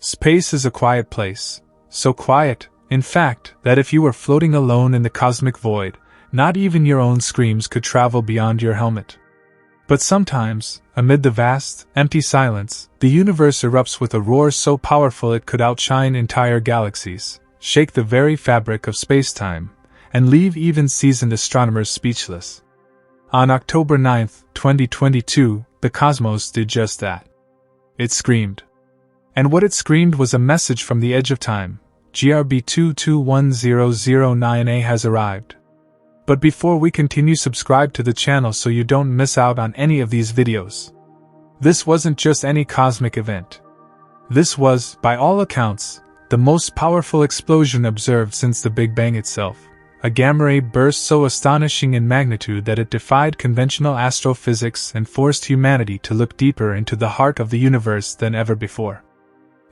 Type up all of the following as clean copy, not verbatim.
Space is a quiet place, so quiet, in fact, that if you were floating alone in the cosmic void, not even your own screams could travel beyond your helmet. But sometimes, amid the vast, empty silence, the universe erupts with a roar so powerful it could outshine entire galaxies, shake the very fabric of space-time, and leave even seasoned astronomers speechless. On October 9, 2022, the cosmos did just that. It screamed. And what it screamed was a message from the edge of time. GRB 221009A has arrived. But before we continue, subscribe to the channel so you don't miss out on any of these videos. This wasn't just any cosmic event. This was, by all accounts, the most powerful explosion observed since the Big Bang itself. A gamma ray burst so astonishing in magnitude that it defied conventional astrophysics and forced humanity to look deeper into the heart of the universe than ever before.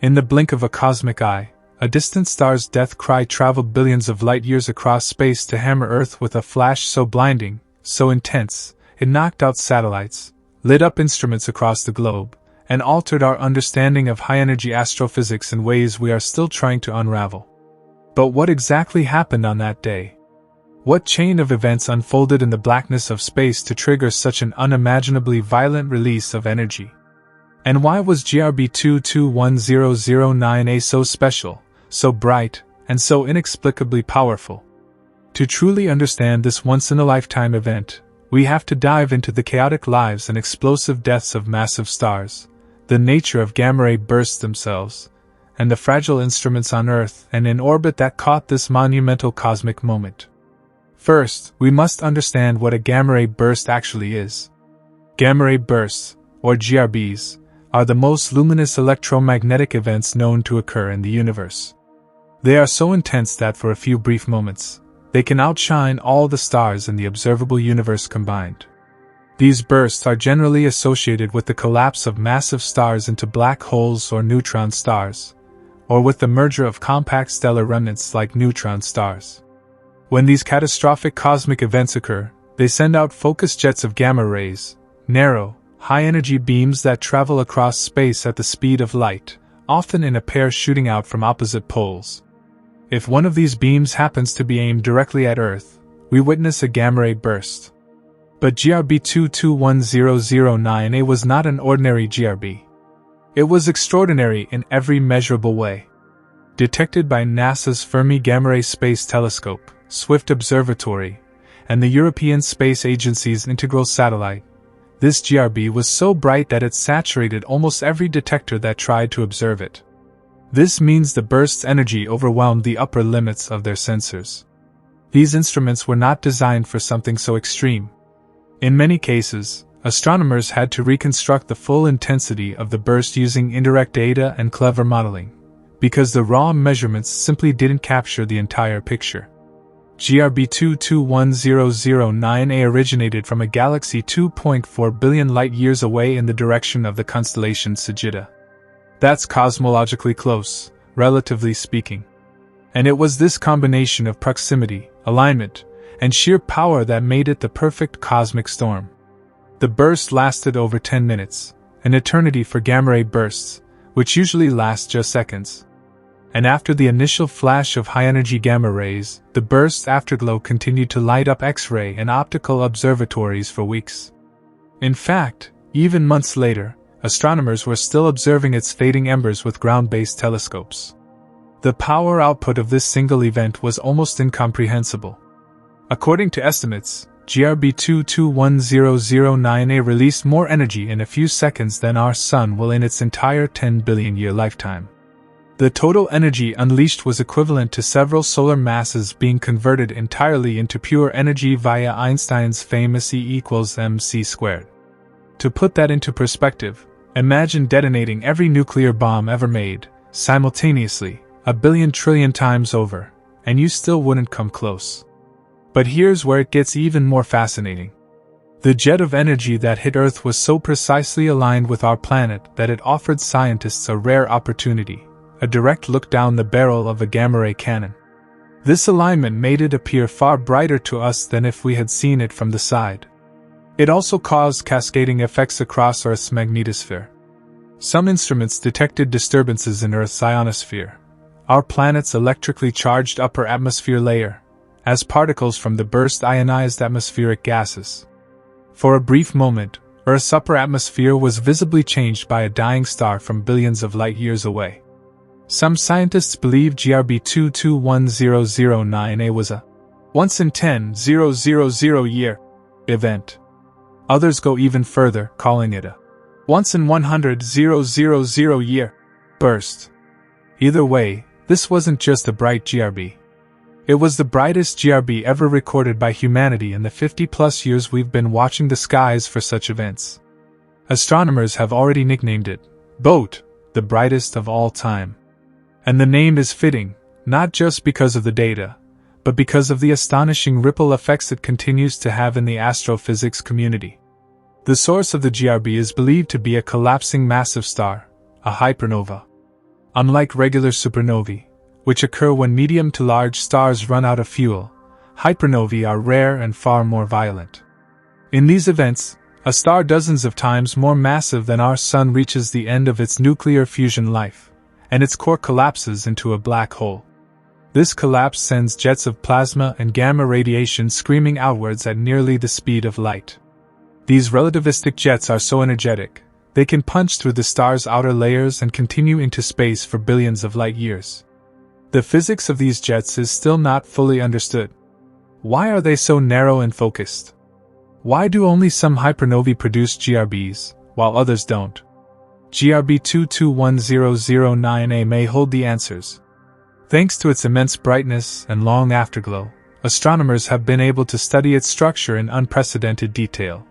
In the blink of a cosmic eye, a distant star's death cry traveled billions of light-years across space to hammer Earth with a flash so blinding, so intense, it knocked out satellites, lit up instruments across the globe, and altered our understanding of high-energy astrophysics in ways we are still trying to unravel. But what exactly happened on that day? What chain of events unfolded in the blackness of space to trigger such an unimaginably violent release of energy? And why was GRB 221009A so special, so bright, and so inexplicably powerful? To truly understand this once-in-a-lifetime event, we have to dive into the chaotic lives and explosive deaths of massive stars, the nature of gamma ray bursts themselves, and the fragile instruments on Earth and in orbit that caught this monumental cosmic moment. First, we must understand what a gamma ray burst actually is. Gamma ray bursts, or GRBs, are the most luminous electromagnetic events known to occur in the universe. They are so intense that for a few brief moments, they can outshine all the stars in the observable universe combined. These bursts are generally associated with the collapse of massive stars into black holes or neutron stars, or with the merger of compact stellar remnants like neutron stars. When these catastrophic cosmic events occur, they send out focused jets of gamma rays, narrow, high-energy beams that travel across space at the speed of light, often in a pair shooting out from opposite poles. If one of these beams happens to be aimed directly at Earth, we witness a gamma ray burst. But GRB 221009A was not an ordinary GRB. It was extraordinary in every measurable way. Detected by NASA's Fermi Gamma Ray Space Telescope, Swift Observatory, and the European Space Agency's Integral Satellite, this GRB was so bright that it saturated almost every detector that tried to observe it. This means the burst's energy overwhelmed the upper limits of their sensors. These instruments were not designed for something so extreme. In many cases, astronomers had to reconstruct the full intensity of the burst using indirect data and clever modeling, because the raw measurements simply didn't capture the entire picture. GRB 221009A originated from a galaxy 2.4 billion light-years away in the direction of the constellation Sagitta. That's cosmologically close, relatively speaking. And it was this combination of proximity, alignment, and sheer power that made it the perfect cosmic storm. The burst lasted over 10 minutes, an eternity for gamma ray bursts, which usually last just seconds. And after the initial flash of high-energy gamma rays, the burst's afterglow continued to light up X-ray and optical observatories for weeks. In fact, even months later, astronomers were still observing its fading embers with ground-based telescopes. The power output of this single event was almost incomprehensible. According to estimates, GRB 221009A released more energy in a few seconds than our Sun will in its entire 10 billion-year lifetime. The total energy unleashed was equivalent to several solar masses being converted entirely into pure energy via Einstein's famous E=mc². To put that into perspective, imagine detonating every nuclear bomb ever made, simultaneously, 1 billion trillion times over, and you still wouldn't come close. But here's where it gets even more fascinating. The jet of energy that hit Earth was so precisely aligned with our planet that it offered scientists a rare opportunity. A direct look down the barrel of a gamma-ray cannon. This alignment made it appear far brighter to us than if we had seen it from the side. It also caused cascading effects across Earth's magnetosphere. Some instruments detected disturbances in Earth's ionosphere, our planet's electrically charged upper atmosphere layer, as particles from the burst ionized atmospheric gases. For a brief moment, Earth's upper atmosphere was visibly changed by a dying star from billions of light-years away. Some scientists believe GRB 221009A was a once-in-10,000-year event. Others go even further, calling it a once-in-100,000-year burst. Either way, this wasn't just a bright GRB. It was the brightest GRB ever recorded by humanity in the 50-plus years we've been watching the skies for such events. Astronomers have already nicknamed it, BOAT, the brightest of all time. And the name is fitting, not just because of the data, but because of the astonishing ripple effects it continues to have in the astrophysics community. The source of the GRB is believed to be a collapsing massive star, a hypernova. Unlike regular supernovae, which occur when medium to large stars run out of fuel, hypernovae are rare and far more violent. In these events, a star dozens of times more massive than our Sun reaches the end of its nuclear fusion life, and its core collapses into a black hole. This collapse sends jets of plasma and gamma radiation screaming outwards at nearly the speed of light. These relativistic jets are so energetic, they can punch through the star's outer layers and continue into space for billions of light years. The physics of these jets is still not fully understood. Why are they so narrow and focused? Why do only some hypernovae produce GRBs, while others don't? GRB 221009A may hold the answers. Thanks to its immense brightness and long afterglow, astronomers have been able to study its structure in unprecedented detail.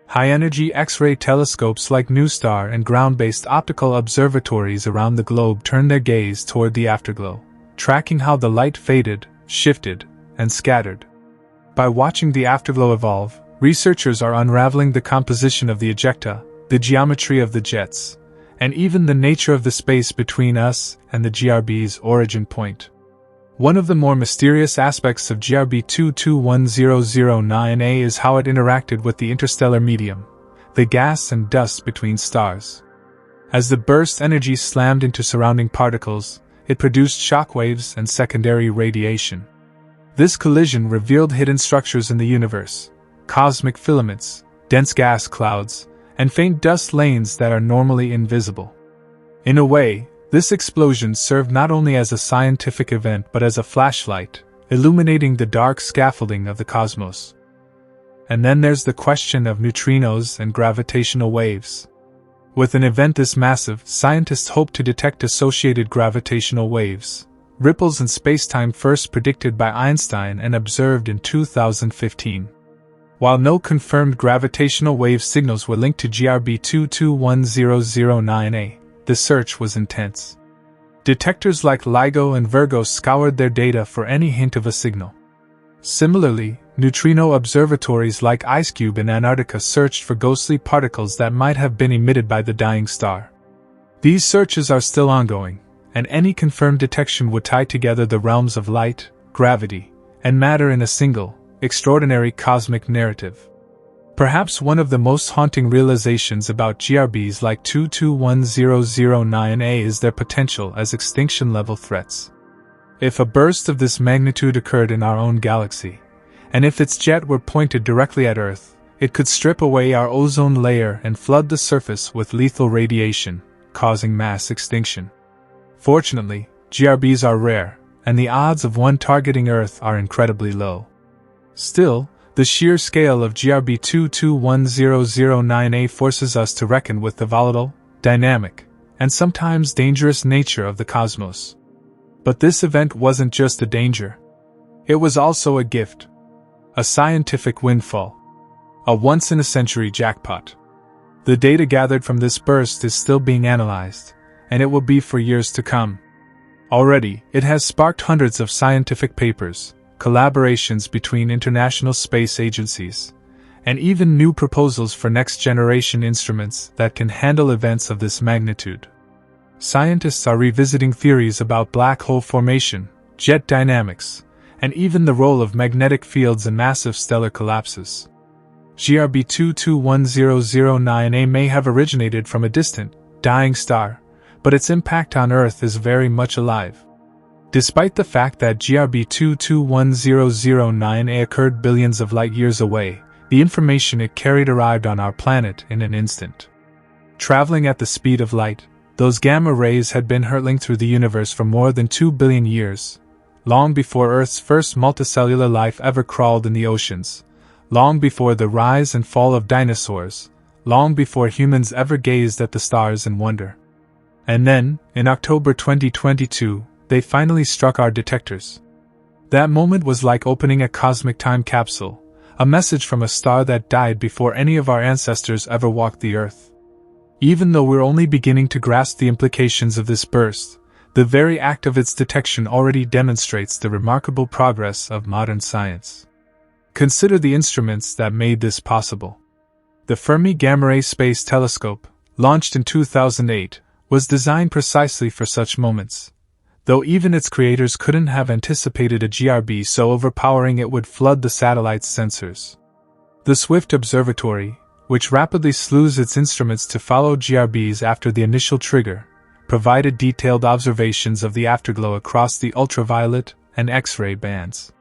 High-energy X-ray telescopes like NuSTAR and ground-based optical observatories around the globe turn their gaze toward the afterglow, tracking how the light faded, shifted, and scattered. By watching the afterglow evolve, researchers are unraveling the composition of the ejecta, the geometry of the jets, and even the nature of the space between us and the GRB's origin point. One of the more mysterious aspects of GRB 221009A is how it interacted with the interstellar medium, the gas and dust between stars. As the burst energy slammed into surrounding particles, it produced shockwaves and secondary radiation. This collision revealed hidden structures in the universe, cosmic filaments, dense gas clouds, and faint dust lanes that are normally invisible. In a way, this explosion served not only as a scientific event but as a flashlight, illuminating the dark scaffolding of the cosmos. And then there's the question of neutrinos and gravitational waves. With an event this massive, scientists hope to detect associated gravitational waves, ripples in spacetime first predicted by Einstein and observed in 2015. While no confirmed gravitational wave signals were linked to GRB 221009A, the search was intense. Detectors like LIGO and Virgo scoured their data for any hint of a signal. Similarly, neutrino observatories like IceCube in Antarctica searched for ghostly particles that might have been emitted by the dying star. These searches are still ongoing, and any confirmed detection would tie together the realms of light, gravity, and matter in a single, extraordinary cosmic narrative. Perhaps one of the most haunting realizations about GRBs like 221009A is their potential as extinction-level threats. If a burst of this magnitude occurred in our own galaxy, and if its jet were pointed directly at Earth, it could strip away our ozone layer and flood the surface with lethal radiation, causing mass extinction. Fortunately, GRBs are rare, and the odds of one targeting Earth are incredibly low. Still, the sheer scale of GRB 221009A forces us to reckon with the volatile, dynamic, and sometimes dangerous nature of the cosmos. But this event wasn't just a danger. It was also a gift. A scientific windfall. A once-in-a-century jackpot. The data gathered from this burst is still being analyzed, and it will be for years to come. Already, it has sparked hundreds of scientific papers, collaborations between international space agencies, and even new proposals for next-generation instruments that can handle events of this magnitude. Scientists are revisiting theories about black hole formation, jet dynamics, and even the role of magnetic fields in massive stellar collapses. GRB 221009A may have originated from a distant, dying star, but its impact on Earth is very much alive. Despite the fact that GRB 221009A occurred billions of light years away, the information it carried arrived on our planet in an instant. Traveling at the speed of light, those gamma rays had been hurtling through the universe for more than 2 billion years, long before Earth's first multicellular life ever crawled in the oceans, long before the rise and fall of dinosaurs, long before humans ever gazed at the stars in wonder. And then, in October 2022, they finally struck our detectors. That moment was like opening a cosmic time capsule, a message from a star that died before any of our ancestors ever walked the Earth. Even though we're only beginning to grasp the implications of this burst, the very act of its detection already demonstrates the remarkable progress of modern science. Consider the instruments that made this possible. The Fermi Gamma Ray Space Telescope, launched in 2008, was designed precisely for such moments, though even its creators couldn't have anticipated a GRB so overpowering it would flood the satellite's sensors. The Swift Observatory, which rapidly slews its instruments to follow GRBs after the initial trigger, provided detailed observations of the afterglow across the ultraviolet and X-ray bands.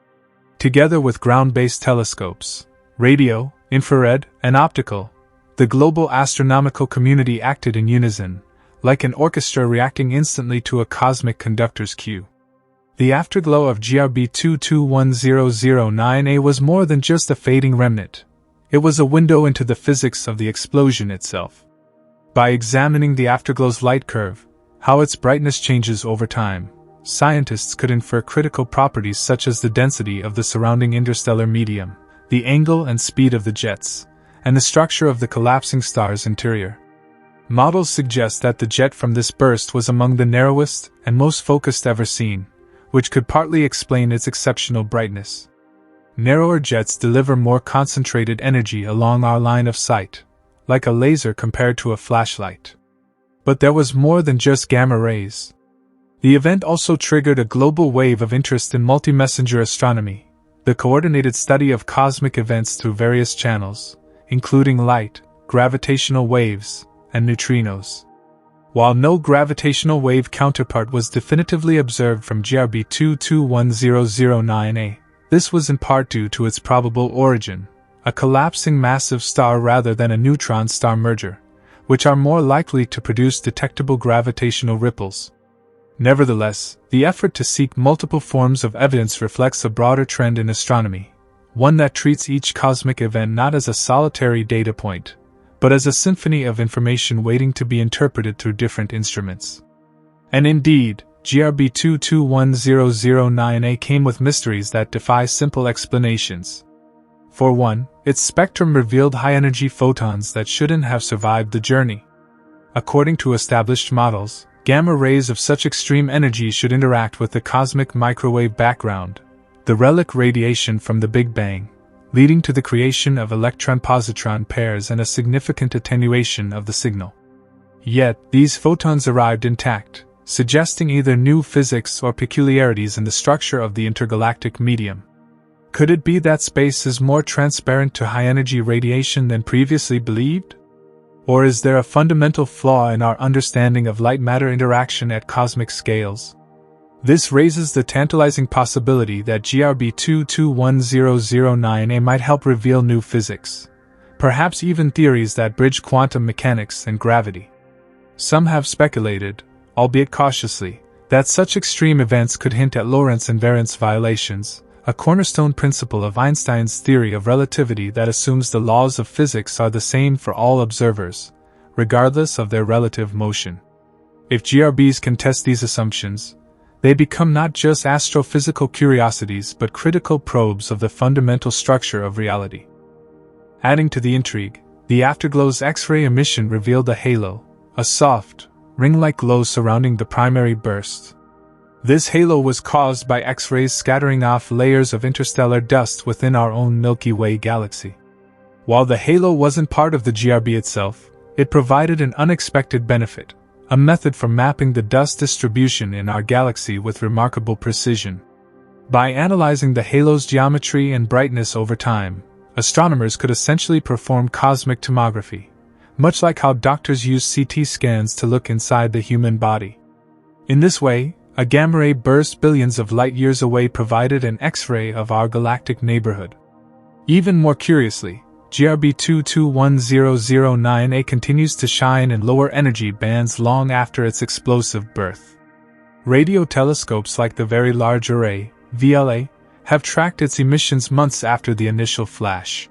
Together with ground-based telescopes, radio, infrared, and optical, the global astronomical community acted in unison, like an orchestra reacting instantly to a cosmic conductor's cue. The afterglow of GRB 221009A was more than just a fading remnant. It was a window into the physics of the explosion itself. By examining the afterglow's light curve, how its brightness changes over time, scientists could infer critical properties such as the density of the surrounding interstellar medium, the angle and speed of the jets, and the structure of the collapsing star's interior. Models suggest that the jet from this burst was among the narrowest and most focused ever seen, which could partly explain its exceptional brightness. Narrower jets deliver more concentrated energy along our line of sight, like a laser compared to a flashlight. But there was more than just gamma rays. The event also triggered a global wave of interest in multi-messenger astronomy, the coordinated study of cosmic events through various channels, including light, gravitational waves, and neutrinos. While no gravitational wave counterpart was definitively observed from GRB 221009A, this was in part due to its probable origin, a collapsing massive star rather than a neutron-star merger, which are more likely to produce detectable gravitational ripples. Nevertheless, the effort to seek multiple forms of evidence reflects a broader trend in astronomy, one that treats each cosmic event not as a solitary data point, but as a symphony of information waiting to be interpreted through different instruments. And indeed, GRB 221009A came with mysteries that defy simple explanations. For one, its spectrum revealed high-energy photons that shouldn't have survived the journey. According to established models, gamma rays of such extreme energy should interact with the cosmic microwave background, the relic radiation from the Big Bang, leading to the creation of electron-positron pairs and a significant attenuation of the signal. Yet, these photons arrived intact, suggesting either new physics or peculiarities in the structure of the intergalactic medium. Could it be that space is more transparent to high-energy radiation than previously believed? Or is there a fundamental flaw in our understanding of light-matter interaction at cosmic scales? This raises the tantalizing possibility that GRB 221009A might help reveal new physics, perhaps even theories that bridge quantum mechanics and gravity. Some have speculated, albeit cautiously, that such extreme events could hint at Lorentz invariance violations, a cornerstone principle of Einstein's theory of relativity that assumes the laws of physics are the same for all observers, regardless of their relative motion. If GRBs can test these assumptions, they become not just astrophysical curiosities but critical probes of the fundamental structure of reality. Adding to the intrigue, the afterglow's X-ray emission revealed a halo, a soft, ring-like glow surrounding the primary burst. This halo was caused by X-rays scattering off layers of interstellar dust within our own Milky Way galaxy. While the halo wasn't part of the GRB itself, it provided an unexpected benefit, a method for mapping the dust distribution in our galaxy with remarkable precision. By analyzing the halo's geometry and brightness over time, astronomers could essentially perform cosmic tomography, much like how doctors use CT scans to look inside the human body. In this way, a gamma ray burst billions of light-years away provided an X-ray of our galactic neighborhood. Even more curiously, GRB 221009A continues to shine in lower energy bands long after its explosive birth. Radio telescopes like the Very Large Array, VLA, have tracked its emissions months after the initial flash.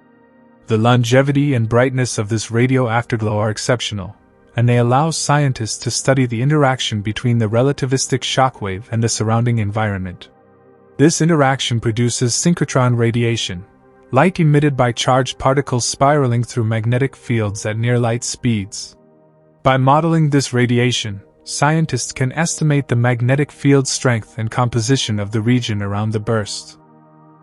The longevity and brightness of this radio afterglow are exceptional, and they allow scientists to study the interaction between the relativistic shockwave and the surrounding environment. This interaction produces synchrotron radiation, light emitted by charged particles spiraling through magnetic fields at near light speeds. By modeling this radiation, scientists can estimate the magnetic field strength and composition of the region around the burst.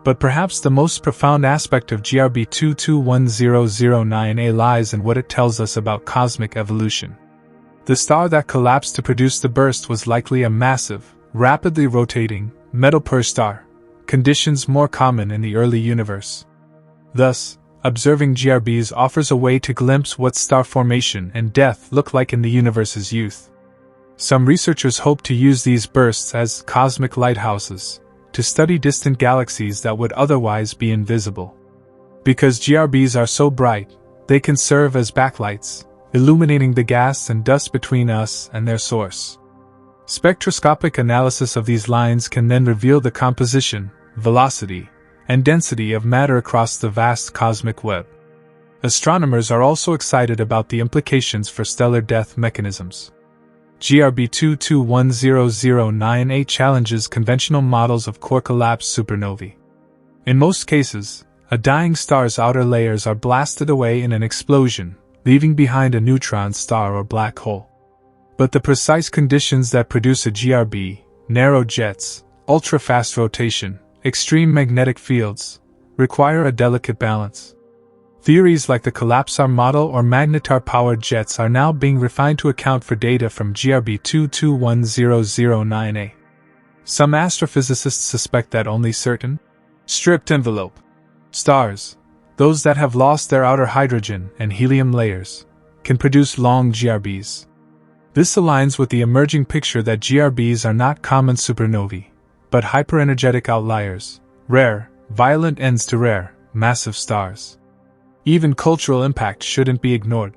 But perhaps the most profound aspect of GRB 221009A lies in what it tells us about cosmic evolution. The star that collapsed to produce the burst was likely a massive, rapidly rotating, metal-poor star, conditions more common in the early universe. Thus, observing GRBs offers a way to glimpse what star formation and death look like in the universe's youth. Some researchers hope to use these bursts as cosmic lighthouses, to study distant galaxies that would otherwise be invisible. Because GRBs are so bright, they can serve as backlights, illuminating the gas and dust between us and their source. Spectroscopic analysis of these lines can then reveal the composition, velocity, and density of matter across the vast cosmic web. Astronomers are also excited about the implications for stellar death mechanisms. GRB 221009A challenges conventional models of core collapse supernovae. In most cases, a dying star's outer layers are blasted away in an explosion, leaving behind a neutron star or black hole. But the precise conditions that produce a GRB, narrow jets, ultra-fast rotation, extreme magnetic fields, require a delicate balance. Theories like the collapsar model or magnetar-powered jets are now being refined to account for data from GRB 221009A. Some astrophysicists suspect that only certain stripped envelope stars, those that have lost their outer hydrogen and helium layers, can produce long GRBs. This aligns with the emerging picture that GRBs are not common supernovae, but hyperenergetic outliers, rare, violent ends to rare, massive stars. Even cultural impact shouldn't be ignored.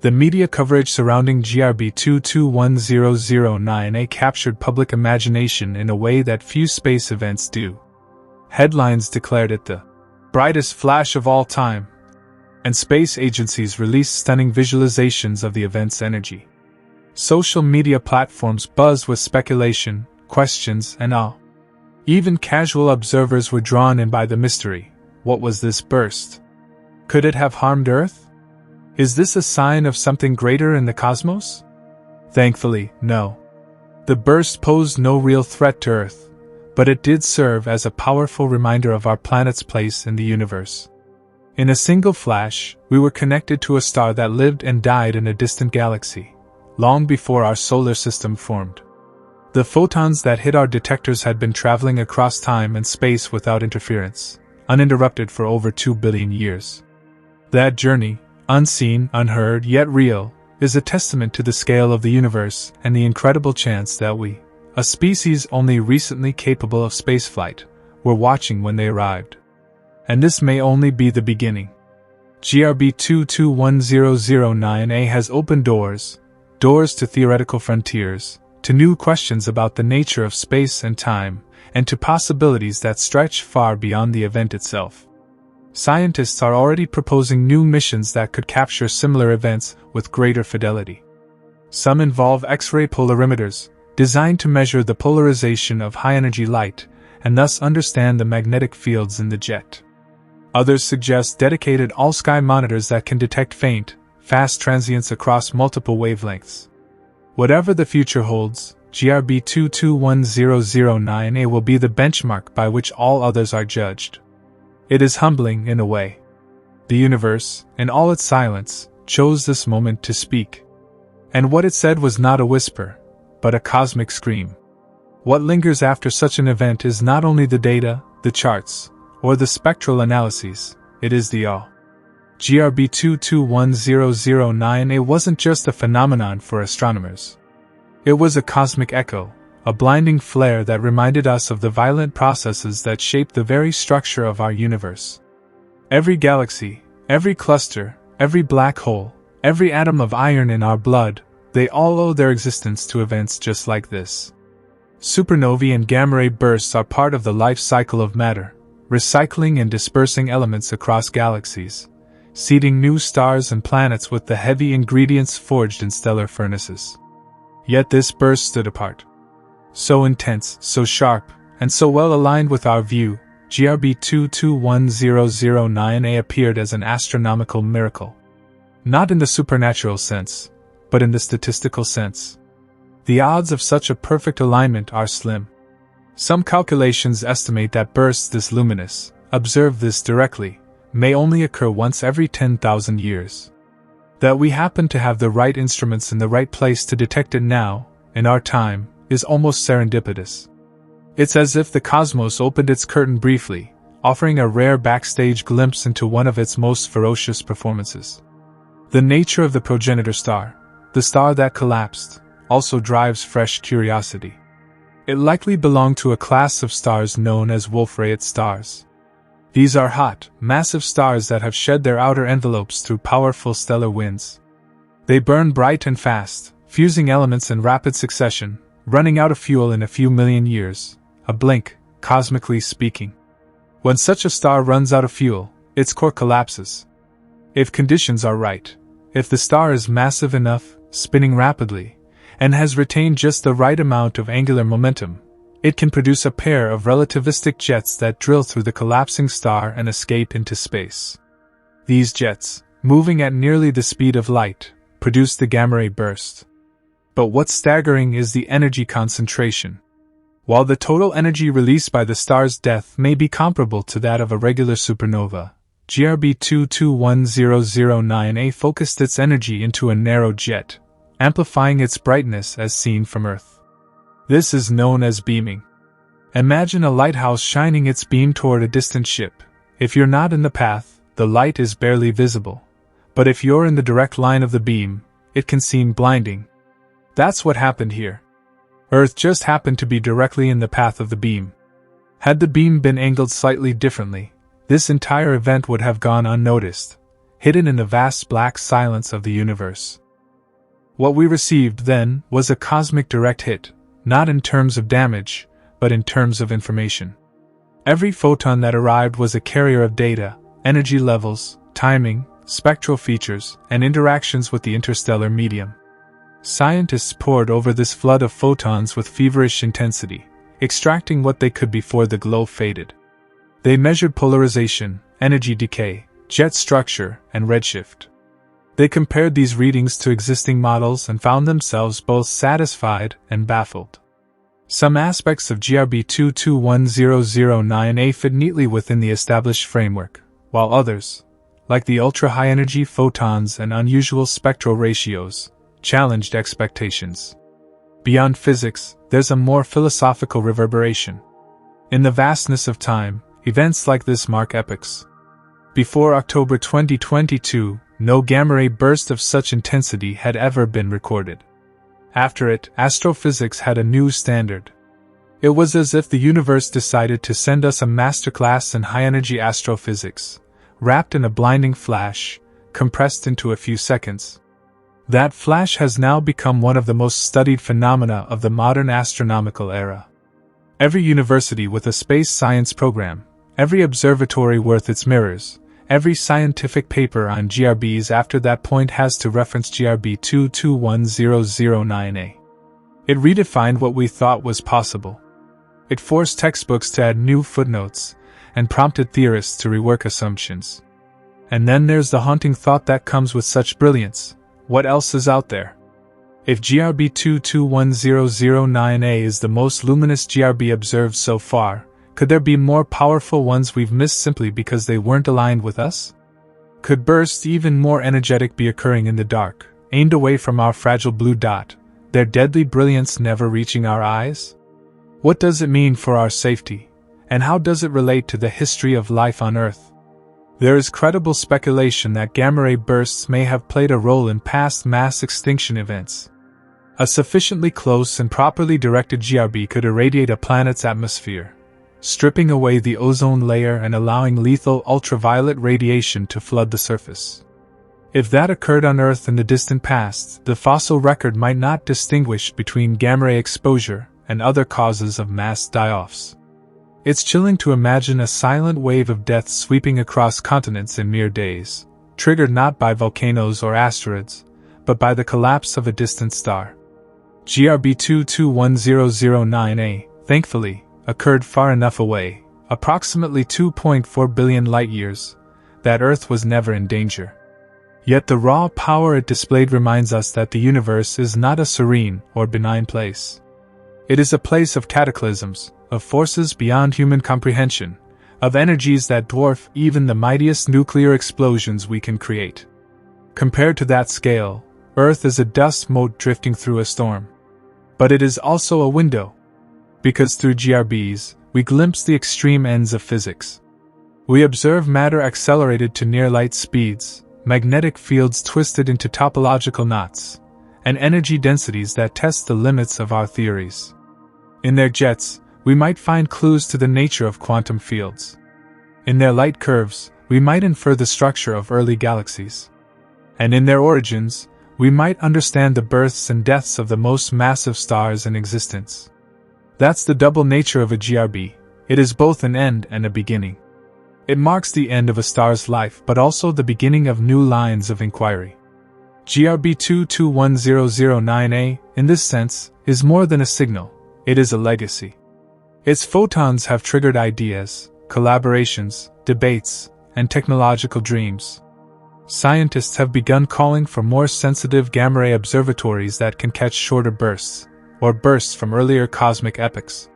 The media coverage surrounding GRB 221009A captured public imagination in a way that few space events do. Headlines declared it the brightest flash of all time, and space agencies released stunning visualizations of the event's energy. Social media platforms buzzed with speculation, questions, and awe. Even casual observers were drawn in by the mystery. What was this burst? Could it have harmed Earth? Is this a sign of something greater in the cosmos? Thankfully, no. The burst posed no real threat to Earth, but it did serve as a powerful reminder of our planet's place in the universe. In a single flash, we were connected to a star that lived and died in a distant galaxy, long before our solar system formed. The photons that hit our detectors had been traveling across time and space without interference, uninterrupted for over 2 billion years. That journey, unseen, unheard, yet real, is a testament to the scale of the universe and the incredible chance that we, a species only recently capable of spaceflight, were watching when they arrived. And this may only be the beginning. GRB 221009A has opened doors to theoretical frontiers, to new questions about the nature of space and time, and to possibilities that stretch far beyond the event itself. Scientists are already proposing new missions that could capture similar events with greater fidelity. Some involve X-ray polarimeters, designed to measure the polarization of high-energy light, and thus understand the magnetic fields in the jet. Others suggest dedicated all-sky monitors that can detect faint, fast transients across multiple wavelengths. Whatever the future holds, GRB 221009A will be the benchmark by which all others are judged. It is humbling in a way. The universe, in all its silence, chose this moment to speak. And what it said was not a whisper, but a cosmic scream. What lingers after such an event is not only the data, the charts, or the spectral analyses, it is the awe. GRB 221009A wasn't just a phenomenon for astronomers. It was a cosmic echo, a blinding flare that reminded us of the violent processes that shape the very structure of our universe. Every galaxy, every cluster, every black hole, every atom of iron in our blood, they all owe their existence to events just like this. Supernovae and gamma-ray bursts are part of the life cycle of matter, recycling and dispersing elements across galaxies, seeding new stars and planets with the heavy ingredients forged in stellar furnaces. Yet this burst stood apart. So intense, so sharp, and so well aligned with our view, GRB 221009A appeared as an astronomical miracle. Not in the supernatural sense, but in the statistical sense. The odds of such a perfect alignment are slim. Some calculations estimate that bursts this luminous, observe this directly, may only occur once every 10,000 years. That we happen to have the right instruments in the right place to detect it now, in our time, is almost serendipitous. It's as if the cosmos opened its curtain briefly, offering a rare backstage glimpse into one of its most ferocious performances. The nature of the progenitor star, the star that collapsed, also drives fresh curiosity. It likely belonged to a class of stars known as Wolf-Rayet stars. These are hot, massive stars that have shed their outer envelopes through powerful stellar winds. They burn bright and fast, fusing elements in rapid succession, running out of fuel in a few million years, a blink, cosmically speaking. When such a star runs out of fuel, its core collapses. If conditions are right, if the star is massive enough, spinning rapidly, and has retained just the right amount of angular momentum, it can produce a pair of relativistic jets that drill through the collapsing star and escape into space. These jets, moving at nearly the speed of light, produce the gamma-ray burst. But what's staggering is the energy concentration. While the total energy released by the star's death may be comparable to that of a regular supernova, GRB 221009A focused its energy into a narrow jet, amplifying its brightness as seen from Earth. This is known as beaming. Imagine a lighthouse shining its beam toward a distant ship. If you're not in the path, the light is barely visible. But if you're in the direct line of the beam, it can seem blinding. That's what happened here. Earth just happened to be directly in the path of the beam. Had the beam been angled slightly differently, this entire event would have gone unnoticed, hidden in the vast black silence of the universe. What we received then was a cosmic direct hit, not in terms of damage, but in terms of information. Every photon that arrived was a carrier of data, energy levels, timing, spectral features, and interactions with the interstellar medium. Scientists pored over this flood of photons with feverish intensity, extracting what they could before the glow faded. They measured polarization, energy decay, jet structure, and redshift. They compared these readings to existing models and found themselves both satisfied and baffled. Some aspects of GRB 221009A fit neatly within the established framework, while others, like the ultra-high energy photons and unusual spectral ratios, challenged expectations. Beyond physics, there's a more philosophical reverberation. In the vastness of time, events like this mark epochs. Before October 2022, no gamma-ray burst of such intensity had ever been recorded. After it, astrophysics had a new standard. It was as if the universe decided to send us a masterclass in high-energy astrophysics, wrapped in a blinding flash, compressed into a few seconds. That flash has now become one of the most studied phenomena of the modern astronomical era. Every university with a space science program, every observatory worth its mirrors, every scientific paper on GRBs after that point has to reference GRB 221009A. It redefined what we thought was possible. It forced textbooks to add new footnotes, and prompted theorists to rework assumptions. And then there's the haunting thought that comes with such brilliance: what else is out there? If GRB 221009A is the most luminous GRB observed so far, could there be more powerful ones we've missed simply because they weren't aligned with us? Could bursts even more energetic be occurring in the dark, aimed away from our fragile blue dot, their deadly brilliance never reaching our eyes? What does it mean for our safety, and how does it relate to the history of life on Earth? There is credible speculation that gamma-ray bursts may have played a role in past mass extinction events. A sufficiently close and properly directed GRB could irradiate a planet's atmosphere, stripping away the ozone layer and allowing lethal ultraviolet radiation to flood the surface. If that occurred on Earth in the distant past, the fossil record might not distinguish between gamma-ray exposure and other causes of mass die-offs. It's chilling to imagine a silent wave of death sweeping across continents in mere days, triggered not by volcanoes or asteroids, but by the collapse of a distant star. GRB 221009A, thankfully, occurred far enough away, approximately 2.4 billion light-years, that Earth was never in danger. Yet the raw power it displayed reminds us that the universe is not a serene or benign place. It is a place of cataclysms, of forces beyond human comprehension, of energies that dwarf even the mightiest nuclear explosions we can create. Compared to that scale, Earth is a dust mote drifting through a storm. But it is also a window. Because through GRBs, we glimpse the extreme ends of physics. We observe matter accelerated to near light speeds, magnetic fields twisted into topological knots, and energy densities that test the limits of our theories. In their jets, we might find clues to the nature of quantum fields. In their light curves, we might infer the structure of early galaxies. And in their origins, we might understand the births and deaths of the most massive stars in existence. That's the double nature of a GRB. It is both an end and a beginning. It marks the end of a star's life but also the beginning of new lines of inquiry. GRB 221009A, in this sense, is more than a signal, it is a legacy. Its photons have triggered ideas, collaborations, debates, and technological dreams. Scientists have begun calling for more sensitive gamma-ray observatories that can catch shorter bursts, or bursts from earlier cosmic epochs.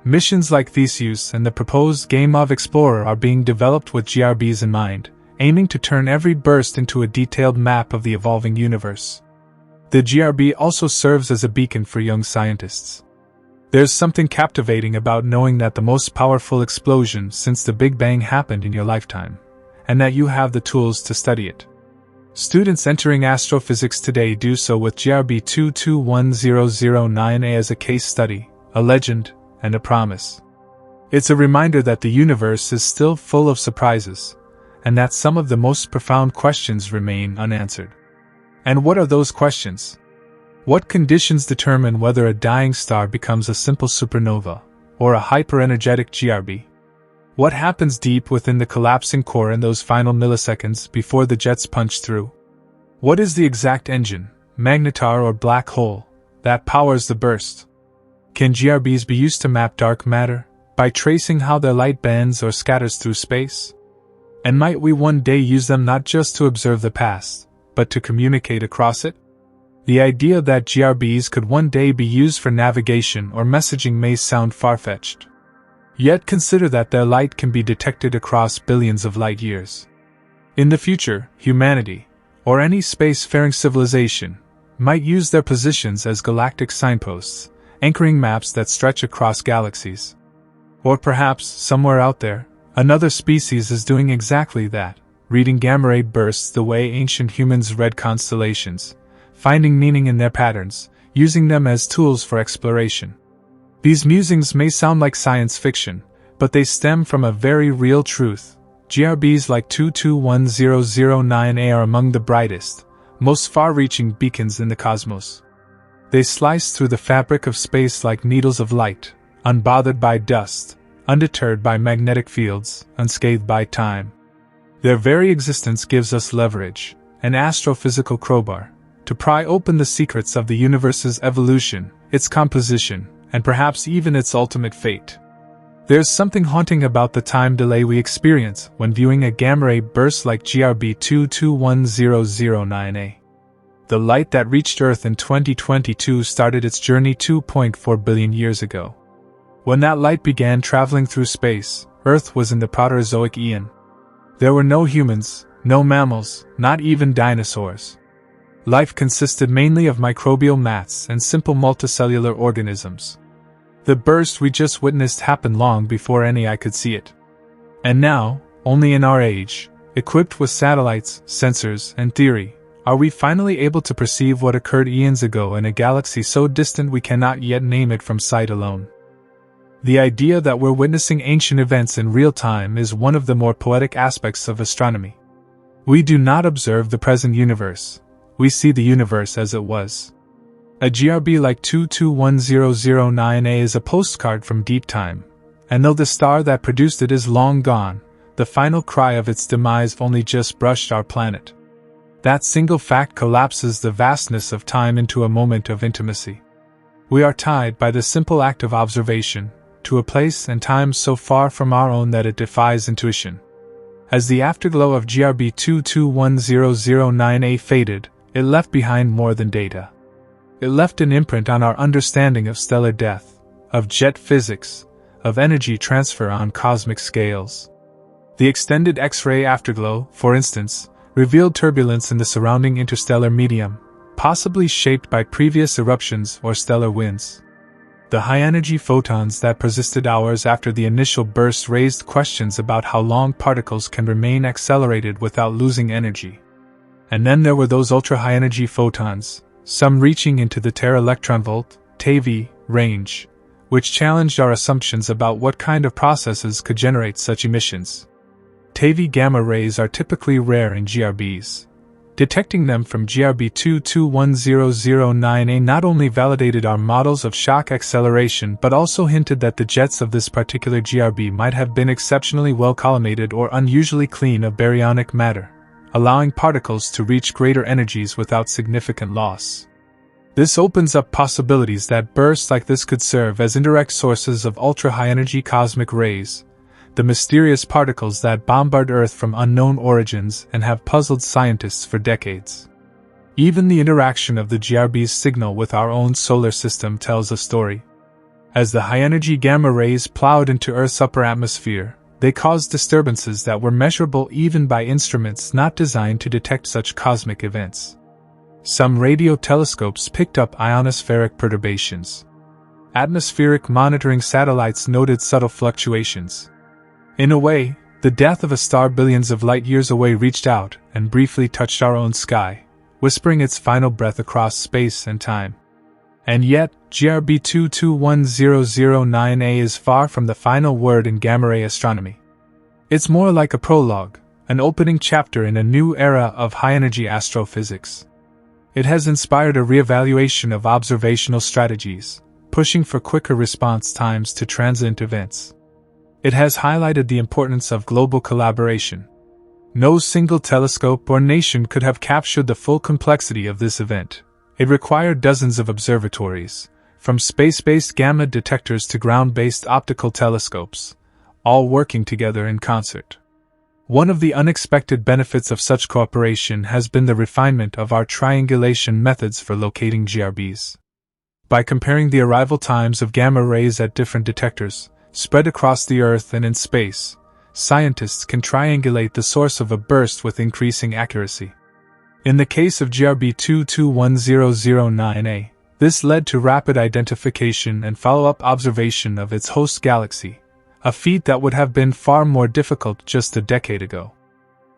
Missions like Theseus and the proposed Gaimov Explorer are being developed with GRBs in mind, aiming to turn every burst into a detailed map of the evolving universe. The GRB also serves as a beacon for young scientists. There's something captivating about knowing that the most powerful explosion since the Big Bang happened in your lifetime, and that you have the tools to study it. Students entering astrophysics today do so with GRB 221009A as a case study, a legend, and a promise. It's a reminder that the universe is still full of surprises, and that some of the most profound questions remain unanswered. And what are those questions? What conditions determine whether a dying star becomes a simple supernova, or a hyper-energetic GRB? What happens deep within the collapsing core in those final milliseconds before the jets punch through? What is the exact engine, magnetar or black hole, that powers the burst? Can GRBs be used to map dark matter, by tracing how their light bends or scatters through space? And might we one day use them not just to observe the past, but to communicate across it? The idea that GRBs could one day be used for navigation or messaging may sound far-fetched. Yet consider that their light can be detected across billions of light years. In the future, humanity, or any spacefaring civilization, might use their positions as galactic signposts, anchoring maps that stretch across galaxies. Or perhaps, somewhere out there, another species is doing exactly that, reading gamma-ray bursts the way ancient humans read constellations, finding meaning in their patterns, using them as tools for exploration. These musings may sound like science fiction, but they stem from a very real truth. GRBs like 221009A are among the brightest, most far-reaching beacons in the cosmos. They slice through the fabric of space like needles of light, unbothered by dust, undeterred by magnetic fields, unscathed by time. Their very existence gives us leverage, an astrophysical crowbar, to pry open the secrets of the universe's evolution, its composition, and perhaps even its ultimate fate. There's something haunting about the time delay we experience when viewing a gamma-ray burst like GRB 221009A. The light that reached Earth in 2022 started its journey 2.4 billion years ago. When that light began traveling through space, Earth was in the Proterozoic Eon. There were no humans, no mammals, not even dinosaurs. Life consisted mainly of microbial mats and simple multicellular organisms. The burst we just witnessed happened long before any eye could see it. And now, only in our age, Equipped with satellites, sensors, and theory, are we finally able to perceive what occurred eons ago in a galaxy so distant we cannot yet name it from sight alone? The idea that we're witnessing ancient events in real time is one of the more poetic aspects of astronomy. We do not observe the present universe, we see the universe as it was. A GRB like 221009A is a postcard from deep time, and though the star that produced it is long gone, the final cry of its demise only just brushed our planet. That single fact collapses the vastness of time into a moment of intimacy. We are tied by the simple act of observation to a place and time so far from our own that it defies intuition. As the afterglow of GRB 221009A faded, it left behind more than data. It left an imprint on our understanding of stellar death, of jet physics, of energy transfer on cosmic scales. The extended X-ray afterglow, for instance, revealed turbulence in the surrounding interstellar medium, possibly shaped by previous eruptions or stellar winds. The high-energy photons that persisted hours after the initial burst raised questions about how long particles can remain accelerated without losing energy. And then there were those ultra-high-energy photons, some reaching into the tera-electronvolt (TeV) range, which challenged our assumptions about what kind of processes could generate such emissions. TeV gamma rays are typically rare in GRBs. Detecting them from GRB 221009A not only validated our models of shock acceleration but also hinted that the jets of this particular GRB might have been exceptionally well collimated or unusually clean of baryonic matter, allowing particles to reach greater energies without significant loss. This opens up possibilities that bursts like this could serve as indirect sources of ultra-high-energy cosmic rays, the mysterious particles that bombard Earth from unknown origins and have puzzled scientists for decades. Even the interaction of the GRB's signal with our own solar system tells a story. As the high-energy gamma rays plowed into Earth's upper atmosphere, they caused disturbances that were measurable even by instruments not designed to detect such cosmic events. Some radio telescopes picked up ionospheric perturbations. Atmospheric monitoring satellites noted subtle fluctuations. In a way, the death of a star billions of light-years away reached out and briefly touched our own sky, whispering its final breath across space and time. And yet, GRB 221009A is far from the final word in gamma-ray astronomy. It's more like a prologue, an opening chapter in a new era of high-energy astrophysics. It has inspired a reevaluation of observational strategies, pushing for quicker response times to transient events. It has highlighted the importance of global collaboration. No single telescope or nation could have captured the full complexity of this event. It required dozens of observatories, from space-based gamma detectors to ground-based optical telescopes, all working together in concert. One of the unexpected benefits of such cooperation has been the refinement of our triangulation methods for locating GRBs. By comparing the arrival times of gamma rays at different detectors, spread across the Earth and in space, scientists can triangulate the source of a burst with increasing accuracy. In the case of GRB 221009A, this led to rapid identification and follow-up observation of its host galaxy, a feat that would have been far more difficult just a decade ago.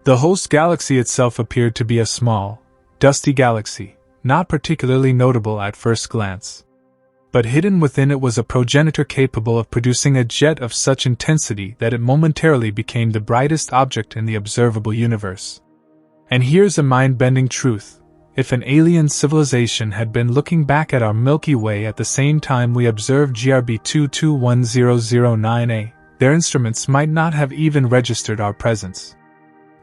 The host galaxy itself appeared to be a small, dusty galaxy, not particularly notable at first glance. But hidden within it was a progenitor capable of producing a jet of such intensity that it momentarily became the brightest object in the observable universe. And here's a mind-bending truth. If an alien civilization had been looking back at our Milky Way at the same time we observed GRB 221009A, their instruments might not have even registered our presence.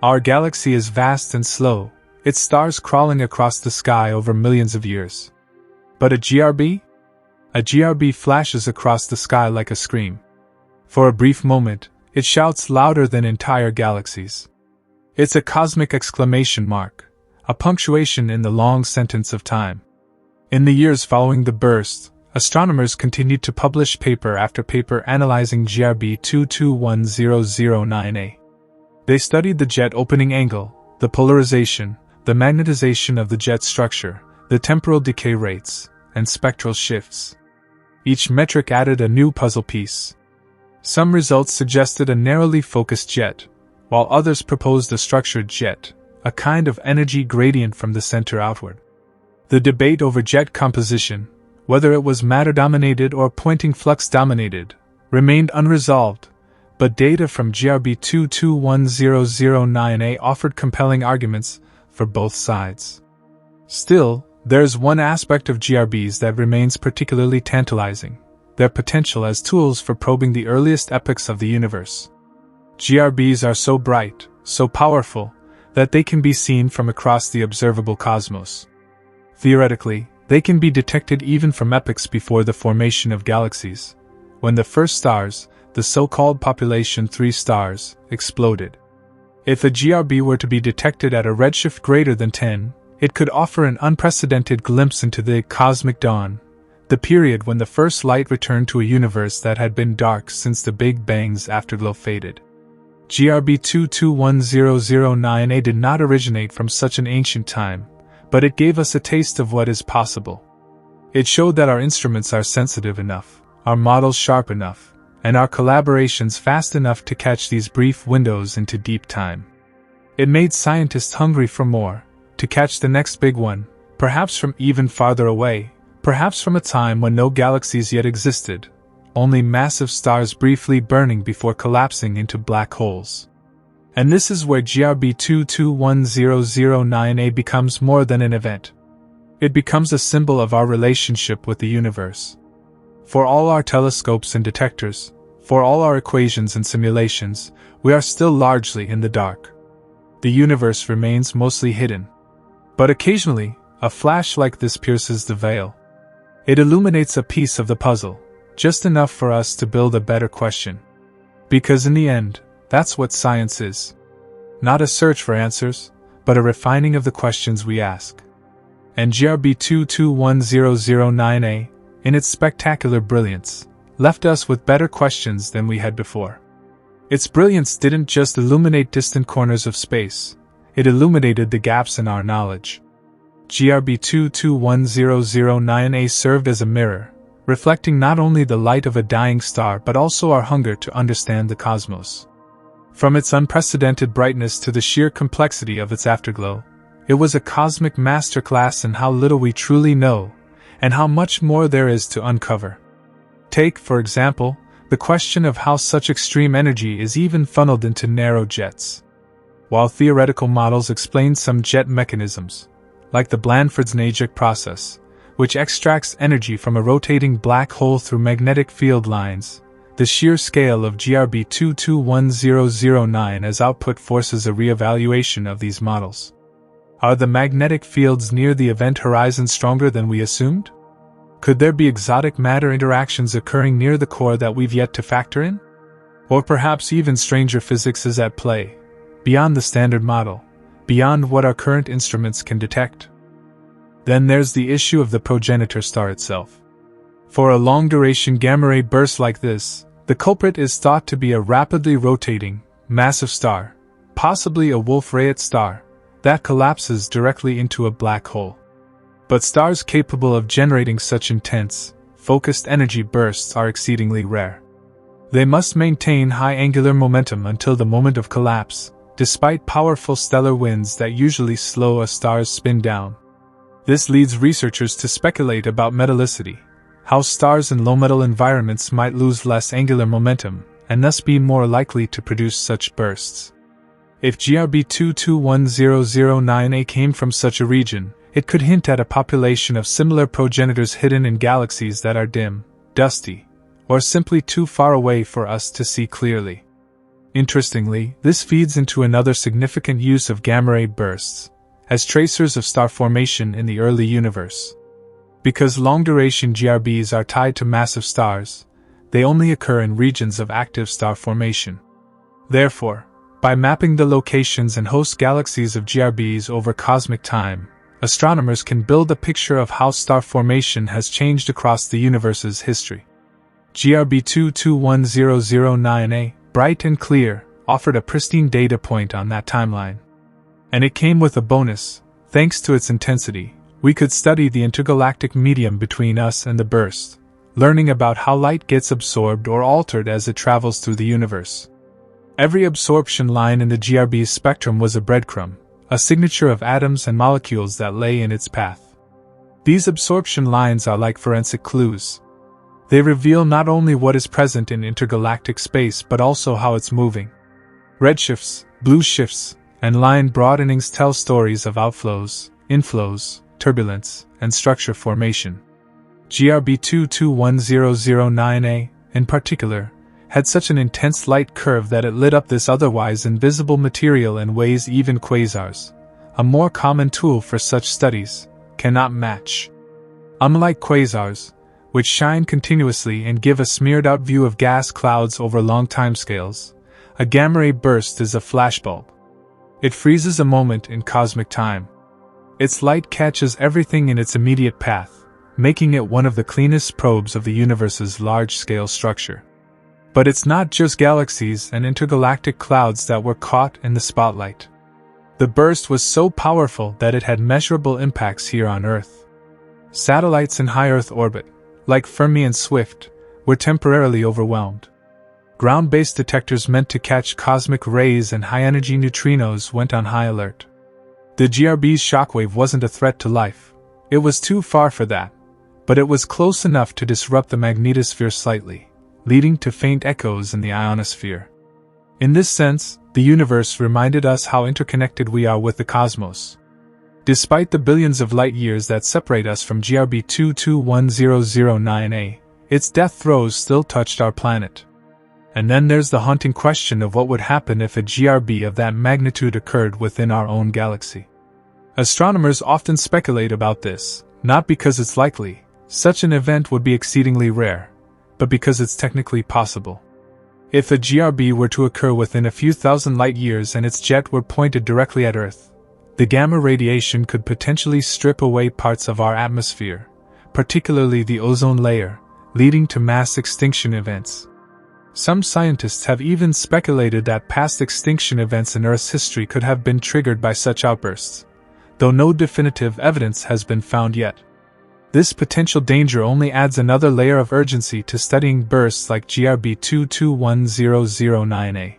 Our galaxy is vast and slow, its stars crawling across the sky over millions of years. But a GRB? A GRB flashes across the sky like a scream. For a brief moment, it shouts louder than entire galaxies. It's a cosmic exclamation mark, a punctuation in the long sentence of time. In the years following the burst, astronomers continued to publish paper after paper analyzing GRB 221009A. They studied the jet opening angle, the polarization, the magnetization of the jet structure, the temporal decay rates, and spectral shifts. Each metric added a new puzzle piece. Some results suggested a narrowly focused jet, while others proposed a structured jet, a kind of energy gradient from the center outward. The debate over jet composition, whether it was matter-dominated or Poynting flux-dominated, remained unresolved, but data from GRB 221009A offered compelling arguments for both sides. Still, there's one aspect of GRBs that remains particularly tantalizing: their potential as tools for probing the earliest epochs of the universe. GRBs are so bright, so powerful, that they can be seen from across the observable cosmos. Theoretically, they can be detected even from epochs before the formation of galaxies, when the first stars, the so-called population 3 stars, exploded. If a GRB were to be detected at a redshift greater than 10, it could offer an unprecedented glimpse into the cosmic dawn, the period when the first light returned to a universe that had been dark since the Big Bang's afterglow faded. GRB 221009A did not originate from such an ancient time, but it gave us a taste of what is possible. It showed that our instruments are sensitive enough, our models sharp enough, and our collaborations fast enough to catch these brief windows into deep time. It made scientists hungry for more, to catch the next big one, perhaps from even farther away, perhaps from a time when no galaxies yet existed, only massive stars briefly burning before collapsing into black holes. And this is where GRB 221009A becomes more than an event. It becomes a symbol of our relationship with the universe. For all our telescopes and detectors, for all our equations and simulations, we are still largely in the dark. The universe remains mostly hidden. But occasionally, a flash like this pierces the veil. It illuminates a piece of the puzzle, just enough for us to build a better question. Because in the end, that's what science is. Not a search for answers, but a refining of the questions we ask. And GRB 221009A, in its spectacular brilliance, left us with better questions than we had before. Its brilliance didn't just illuminate distant corners of space, it illuminated the gaps in our knowledge. GRB 221009A served as a mirror, reflecting not only the light of a dying star but also our hunger to understand the cosmos. From its unprecedented brightness to the sheer complexity of its afterglow, it was a cosmic masterclass in how little we truly know, and how much more there is to uncover. Take, for example, the question of how such extreme energy is even funneled into narrow jets. While theoretical models explain some jet mechanisms, like the Blandford's-Najek process, which extracts energy from a rotating black hole through magnetic field lines, the sheer scale of GRB 221009 as output forces a re-evaluation of these models. Are the magnetic fields near the event horizon stronger than we assumed? Could there be exotic matter interactions occurring near the core that we've yet to factor in? Or perhaps even stranger physics is at play, beyond the standard model, beyond what our current instruments can detect? Then there's the issue of the progenitor star itself. For a long-duration gamma-ray burst like this, the culprit is thought to be a rapidly rotating, massive star, possibly a Wolf-Rayet star, that collapses directly into a black hole. But stars capable of generating such intense, focused energy bursts are exceedingly rare. They must maintain high angular momentum until the moment of collapse, despite powerful stellar winds that usually slow a star's spin down. This leads researchers to speculate about metallicity, how stars in low-metal environments might lose less angular momentum, and thus be more likely to produce such bursts. If GRB 221009A came from such a region, it could hint at a population of similar progenitors hidden in galaxies that are dim, dusty, or simply too far away for us to see clearly. Interestingly, this feeds into another significant use of gamma-ray bursts, as tracers of star formation in the early universe. Because long-duration GRBs are tied to massive stars, they only occur in regions of active star formation. Therefore, by mapping the locations and host galaxies of GRBs over cosmic time, astronomers can build a picture of how star formation has changed across the universe's history. GRB 221009A, bright and clear, offered a pristine data point on that timeline. And it came with a bonus: thanks to its intensity, we could study the intergalactic medium between us and the burst, learning about how light gets absorbed or altered as it travels through the universe. Every absorption line in the GRB's spectrum was a breadcrumb, a signature of atoms and molecules that lay in its path. These absorption lines are like forensic clues. They reveal not only what is present in intergalactic space but also how it's moving. Redshifts, blue shifts, and line broadenings tell stories of outflows, inflows, turbulence, and structure formation. GRB 221009A, in particular, had such an intense light curve that it lit up this otherwise invisible material in ways even quasars, a more common tool for such studies, cannot match. Unlike quasars, which shine continuously and give a smeared-out view of gas clouds over long timescales, a gamma-ray burst is a flashbulb. It freezes a moment in cosmic time. Its light catches everything in its immediate path, making it one of the cleanest probes of the universe's large-scale structure. But it's not just galaxies and intergalactic clouds that were caught in the spotlight. The burst was so powerful that it had measurable impacts here on Earth. Satellites in high Earth orbit, like Fermi and Swift, were temporarily overwhelmed. Ground-based detectors meant to catch cosmic rays and high-energy neutrinos went on high alert. The GRB's shockwave wasn't a threat to life. It was too far for that, but it was close enough to disrupt the magnetosphere slightly, leading to faint echoes in the ionosphere. In this sense, the universe reminded us how interconnected we are with the cosmos. Despite the billions of light-years that separate us from GRB 221009A, its death throes still touched our planet. And then there's the haunting question of what would happen if a GRB of that magnitude occurred within our own galaxy. Astronomers often speculate about this, not because it's likely, such an event would be exceedingly rare, but because it's technically possible. If a GRB were to occur within a few thousand light-years and its jet were pointed directly at Earth, the gamma radiation could potentially strip away parts of our atmosphere, particularly the ozone layer, leading to mass extinction events. Some scientists have even speculated that past extinction events in Earth's history could have been triggered by such outbursts, though no definitive evidence has been found yet. This potential danger only adds another layer of urgency to studying bursts like GRB 221009A.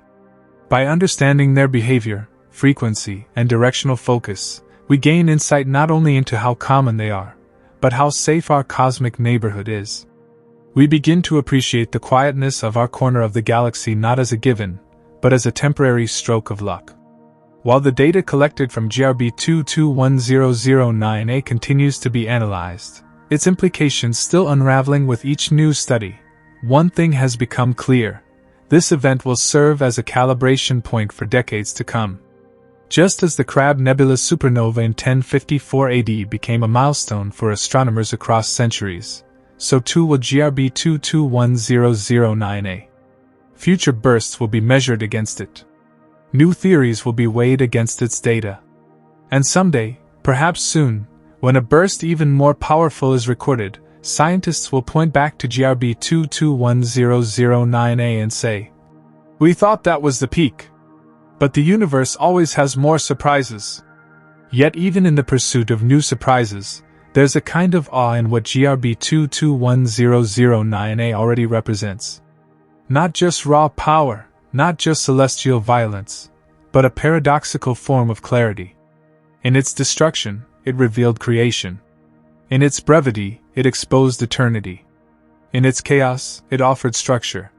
By understanding their behavior, frequency, and directional focus, we gain insight not only into how common they are, but how safe our cosmic neighborhood is. We begin to appreciate the quietness of our corner of the galaxy not as a given, but as a temporary stroke of luck. While the data collected from GRB 221009A continues to be analyzed, its implications still unraveling with each new study, one thing has become clear: this event will serve as a calibration point for decades to come. Just as the Crab Nebula supernova in 1054 AD became a milestone for astronomers across centuries, so too will GRB 221009A. Future bursts will be measured against it. New theories will be weighed against its data. And someday, perhaps soon, when a burst even more powerful is recorded, scientists will point back to GRB 221009A and say, "We thought that was the peak." But the universe always has more surprises. Yet even in the pursuit of new surprises, there's a kind of awe in what GRB 221009A already represents. Not just raw power, not just celestial violence, but a paradoxical form of clarity. In its destruction, it revealed creation. In its brevity, it exposed eternity. In its chaos, it offered structure.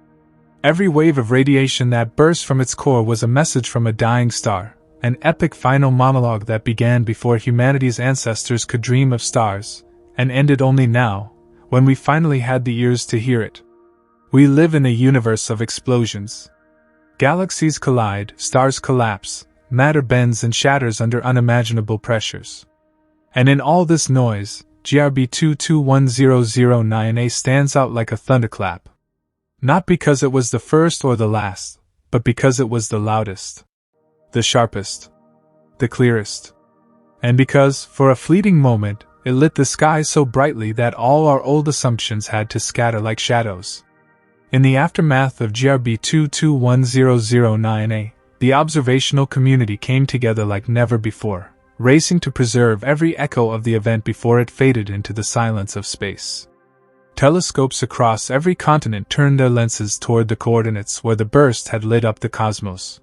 Every wave of radiation that burst from its core was a message from a dying star, an epic final monologue that began before humanity's ancestors could dream of stars, and ended only now, when we finally had the ears to hear it. We live in a universe of explosions. Galaxies collide, stars collapse, matter bends and shatters under unimaginable pressures. And in all this noise, GRB 221009A stands out like a thunderclap. Not because it was the first or the last, but because it was the loudest, the sharpest, the clearest. And because, for a fleeting moment, it lit the sky so brightly that all our old assumptions had to scatter like shadows. In the aftermath of GRB 221009A, the observational community came together like never before, racing to preserve every echo of the event before it faded into the silence of space. Telescopes across every continent turned their lenses toward the coordinates where the burst had lit up the cosmos.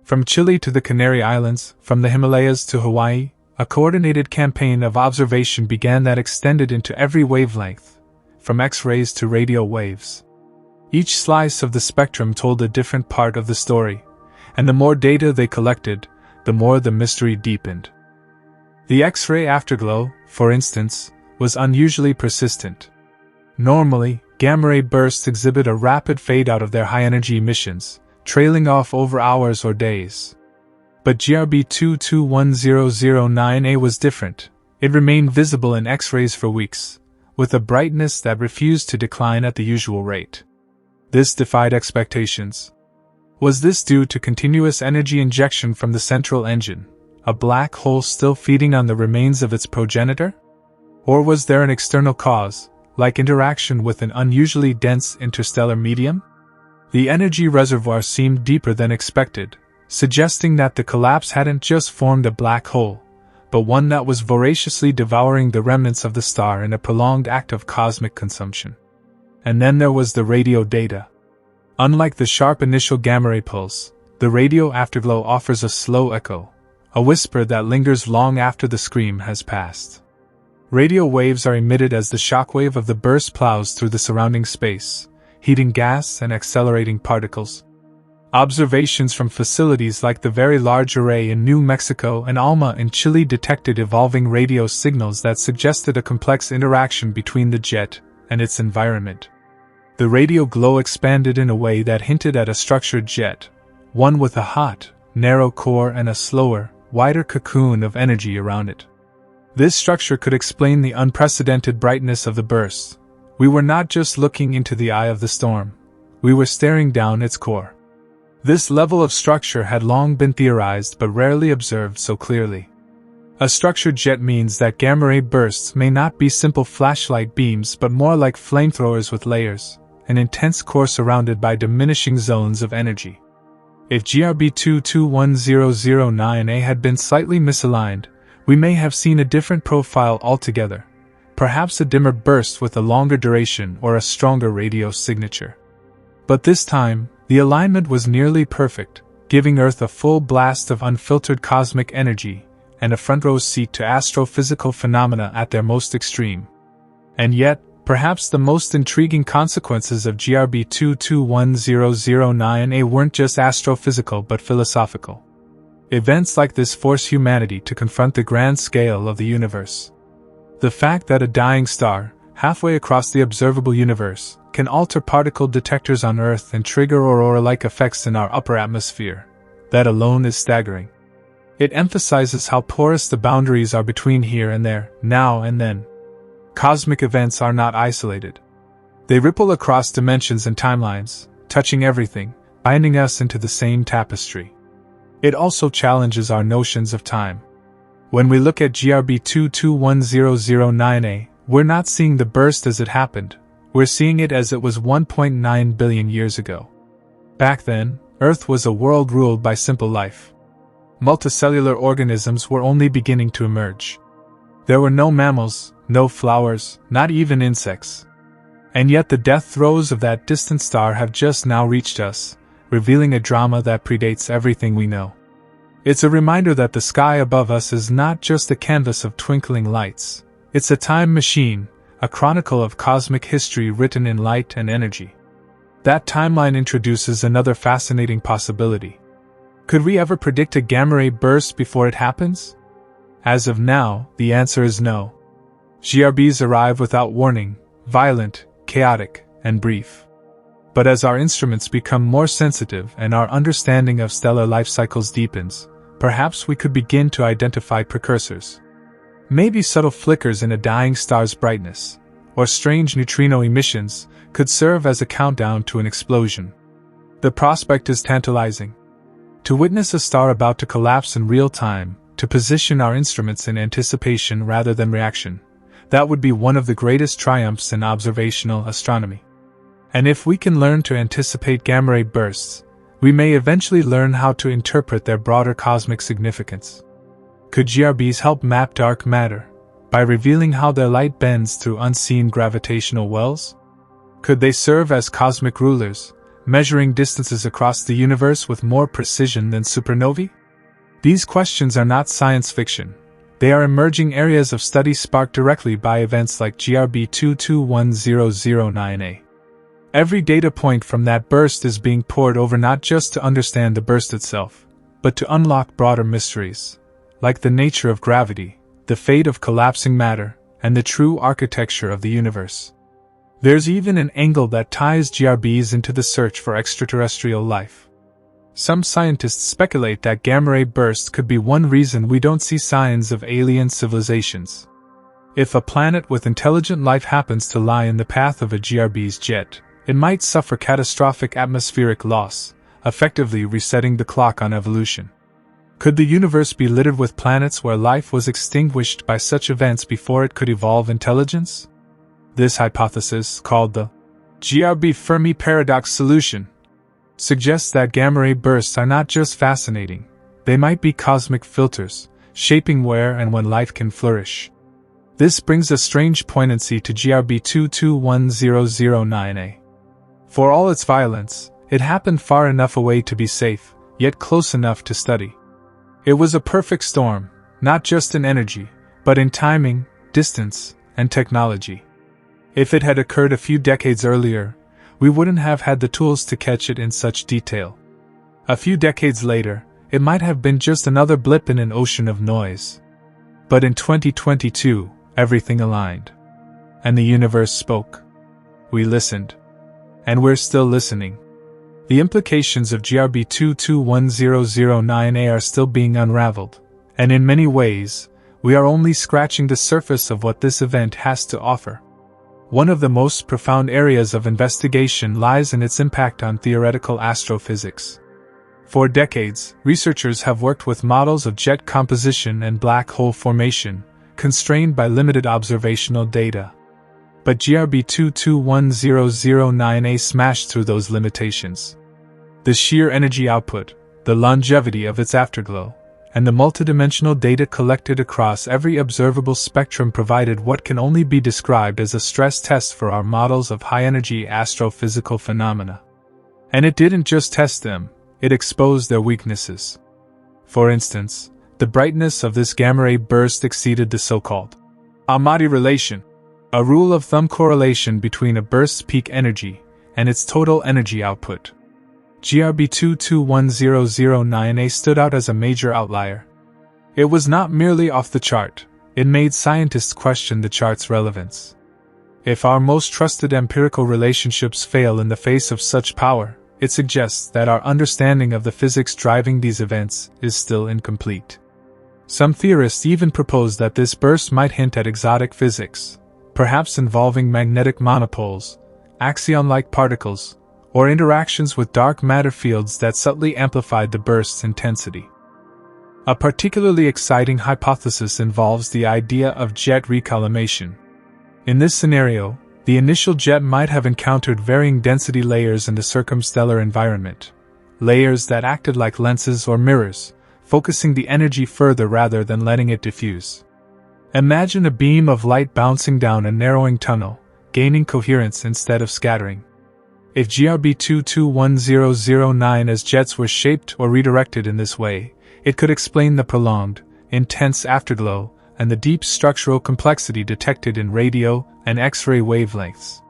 From Chile to the Canary Islands, from the Himalayas to Hawaii, a coordinated campaign of observation began that extended into every wavelength, from X-rays to radio waves. Each slice of the spectrum told a different part of the story, and the more data they collected, the more the mystery deepened. The X-ray afterglow, for instance, was unusually persistent. Normally, gamma-ray bursts exhibit a rapid fade-out of their high-energy emissions, trailing off over hours or days. But GRB 221009A was different. It remained visible in X-rays for weeks, with a brightness that refused to decline at the usual rate. This defied expectations. Was this due to continuous energy injection from the central engine, a black hole still feeding on the remains of its progenitor? Or was there an external cause, like interaction with an unusually dense interstellar medium? The energy reservoir seemed deeper than expected, suggesting that the collapse hadn't just formed a black hole, but one that was voraciously devouring the remnants of the star in a prolonged act of cosmic consumption. And then there was the radio data. Unlike the sharp initial gamma-ray pulse, the radio afterglow offers a slow echo, a whisper that lingers long after the scream has passed. Radio waves are emitted as the shockwave of the burst plows through the surrounding space, heating gas and accelerating particles. Observations from facilities like the Very Large Array in New Mexico and ALMA in Chile detected evolving radio signals that suggested a complex interaction between the jet and its environment. The radio glow expanded in a way that hinted at a structured jet, one with a hot, narrow core and a slower, wider cocoon of energy around it. This structure could explain the unprecedented brightness of the burst. We were not just looking into the eye of the storm, we were staring down its core. This level of structure had long been theorized but rarely observed so clearly. A structured jet means that gamma-ray bursts may not be simple flashlight beams but more like flamethrowers with layers, an intense core surrounded by diminishing zones of energy. If GRB 221009A had been slightly misaligned, we may have seen a different profile altogether, perhaps a dimmer burst with a longer duration or a stronger radio signature. But this time, the alignment was nearly perfect, giving Earth a full blast of unfiltered cosmic energy and a front-row seat to astrophysical phenomena at their most extreme. And yet, perhaps the most intriguing consequences of GRB 221009A weren't just astrophysical but philosophical. Events like this force humanity to confront the grand scale of the universe. The fact that a dying star, halfway across the observable universe, can alter particle detectors on Earth and trigger aurora-like effects in our upper atmosphere, that alone is staggering. It emphasizes how porous the boundaries are between here and there, now and then. Cosmic events are not isolated. They ripple across dimensions and timelines, touching everything, binding us into the same tapestry. It also challenges our notions of time. When we look at GRB 221009A, we're not seeing the burst as it happened, we're seeing it as it was 1.9 billion years ago. Back then, Earth was a world ruled by simple life. Multicellular organisms were only beginning to emerge. There were no mammals, no flowers, not even insects. And yet the death throes of that distant star have just now reached us, revealing a drama that predates everything we know. It's a reminder that the sky above us is not just a canvas of twinkling lights. It's a time machine, a chronicle of cosmic history written in light and energy. That timeline introduces another fascinating possibility. Could we ever predict a gamma-ray burst before it happens? As of now, the answer is no. GRBs arrive without warning, violent, chaotic, and brief. But as our instruments become more sensitive and our understanding of stellar life cycles deepens, perhaps we could begin to identify precursors. Maybe subtle flickers in a dying star's brightness, or strange neutrino emissions, could serve as a countdown to an explosion. The prospect is tantalizing. To witness a star about to collapse in real time, to position our instruments in anticipation rather than reaction, that would be one of the greatest triumphs in observational astronomy. And if we can learn to anticipate gamma-ray bursts, we may eventually learn how to interpret their broader cosmic significance. Could GRBs help map dark matter, by revealing how their light bends through unseen gravitational wells? Could they serve as cosmic rulers, measuring distances across the universe with more precision than supernovae? These questions are not science fiction. They are emerging areas of study sparked directly by events like GRB 221009A. Every data point from that burst is being pored over not just to understand the burst itself, but to unlock broader mysteries, like the nature of gravity, the fate of collapsing matter, and the true architecture of the universe. There's even an angle that ties GRBs into the search for extraterrestrial life. Some scientists speculate that gamma-ray bursts could be one reason we don't see signs of alien civilizations. If a planet with intelligent life happens to lie in the path of a GRB's jet, it might suffer catastrophic atmospheric loss, effectively resetting the clock on evolution. Could the universe be littered with planets where life was extinguished by such events before it could evolve intelligence? This hypothesis, called the GRB Fermi paradox solution, suggests that gamma-ray bursts are not just fascinating, they might be cosmic filters, shaping where and when life can flourish. This brings a strange poignancy to GRB 221009A. For all its violence, it happened far enough away to be safe, yet close enough to study. It was a perfect storm, not just in energy, but in timing, distance, and technology. If it had occurred a few decades earlier, we wouldn't have had the tools to catch it in such detail. A few decades later, it might have been just another blip in an ocean of noise. But in 2022, everything aligned. And the universe spoke. We listened. And we're still listening. The implications of GRB 221009A are still being unraveled, and in many ways, we are only scratching the surface of what this event has to offer. One of the most profound areas of investigation lies in its impact on theoretical astrophysics. For decades, researchers have worked with models of jet composition and black hole formation, constrained by limited observational data. But GRB 221009A smashed through those limitations. The sheer energy output, the longevity of its afterglow, and the multidimensional data collected across every observable spectrum provided what can only be described as a stress test for our models of high-energy astrophysical phenomena. And it didn't just test them, it exposed their weaknesses. For instance, the brightness of this gamma-ray burst exceeded the so-called Ahmadi relation, a rule of thumb correlation between a burst's peak energy and its total energy output. GRB 221009A stood out as a major outlier. It was not merely off the chart, it made scientists question the chart's relevance. If our most trusted empirical relationships fail in the face of such power, it suggests that our understanding of the physics driving these events is still incomplete. Some theorists even propose that this burst might hint at exotic physics, perhaps involving magnetic monopoles, axion-like particles, or interactions with dark matter fields that subtly amplified the burst's intensity. A particularly exciting hypothesis involves the idea of jet recollimation. In this scenario, the initial jet might have encountered varying density layers in the circumstellar environment, layers that acted like lenses or mirrors, focusing the energy further rather than letting it diffuse. Imagine a beam of light bouncing down a narrowing tunnel, gaining coherence instead of scattering. If GRB 221009's jets were shaped or redirected in this way, it could explain the prolonged, intense afterglow and the deep structural complexity detected in radio and X-ray wavelengths.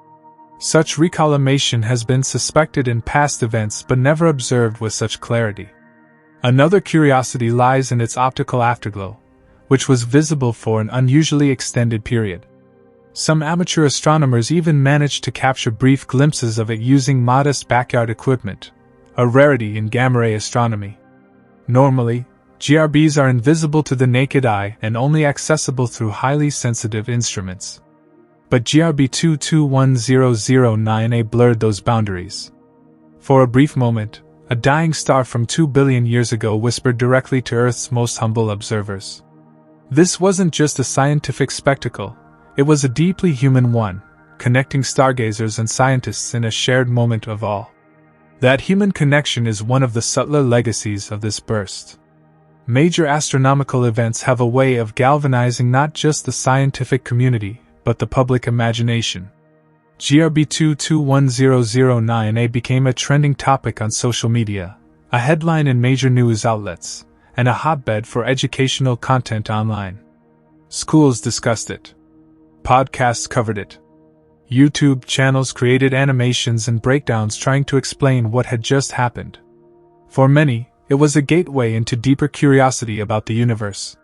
Such recollimation has been suspected in past events but never observed with such clarity. Another curiosity lies in its optical afterglow, which was visible for an unusually extended period. Some amateur astronomers even managed to capture brief glimpses of it using modest backyard equipment, a rarity in gamma-ray astronomy. Normally, GRBs are invisible to the naked eye and only accessible through highly sensitive instruments. But GRB 221009A blurred those boundaries. For a brief moment, a dying star from 2 billion years ago whispered directly to Earth's most humble observers. This wasn't just a scientific spectacle, it was a deeply human one, connecting stargazers and scientists in a shared moment of awe. That human connection is one of the subtler legacies of this burst. Major astronomical events have a way of galvanizing not just the scientific community, but the public imagination. GRB 221009A became a trending topic on social media, a headline in major news outlets, and a hotbed for educational content online. Schools discussed it. Podcasts covered it. YouTube channels created animations and breakdowns trying to explain what had just happened. For many, it was a gateway into deeper curiosity about the universe.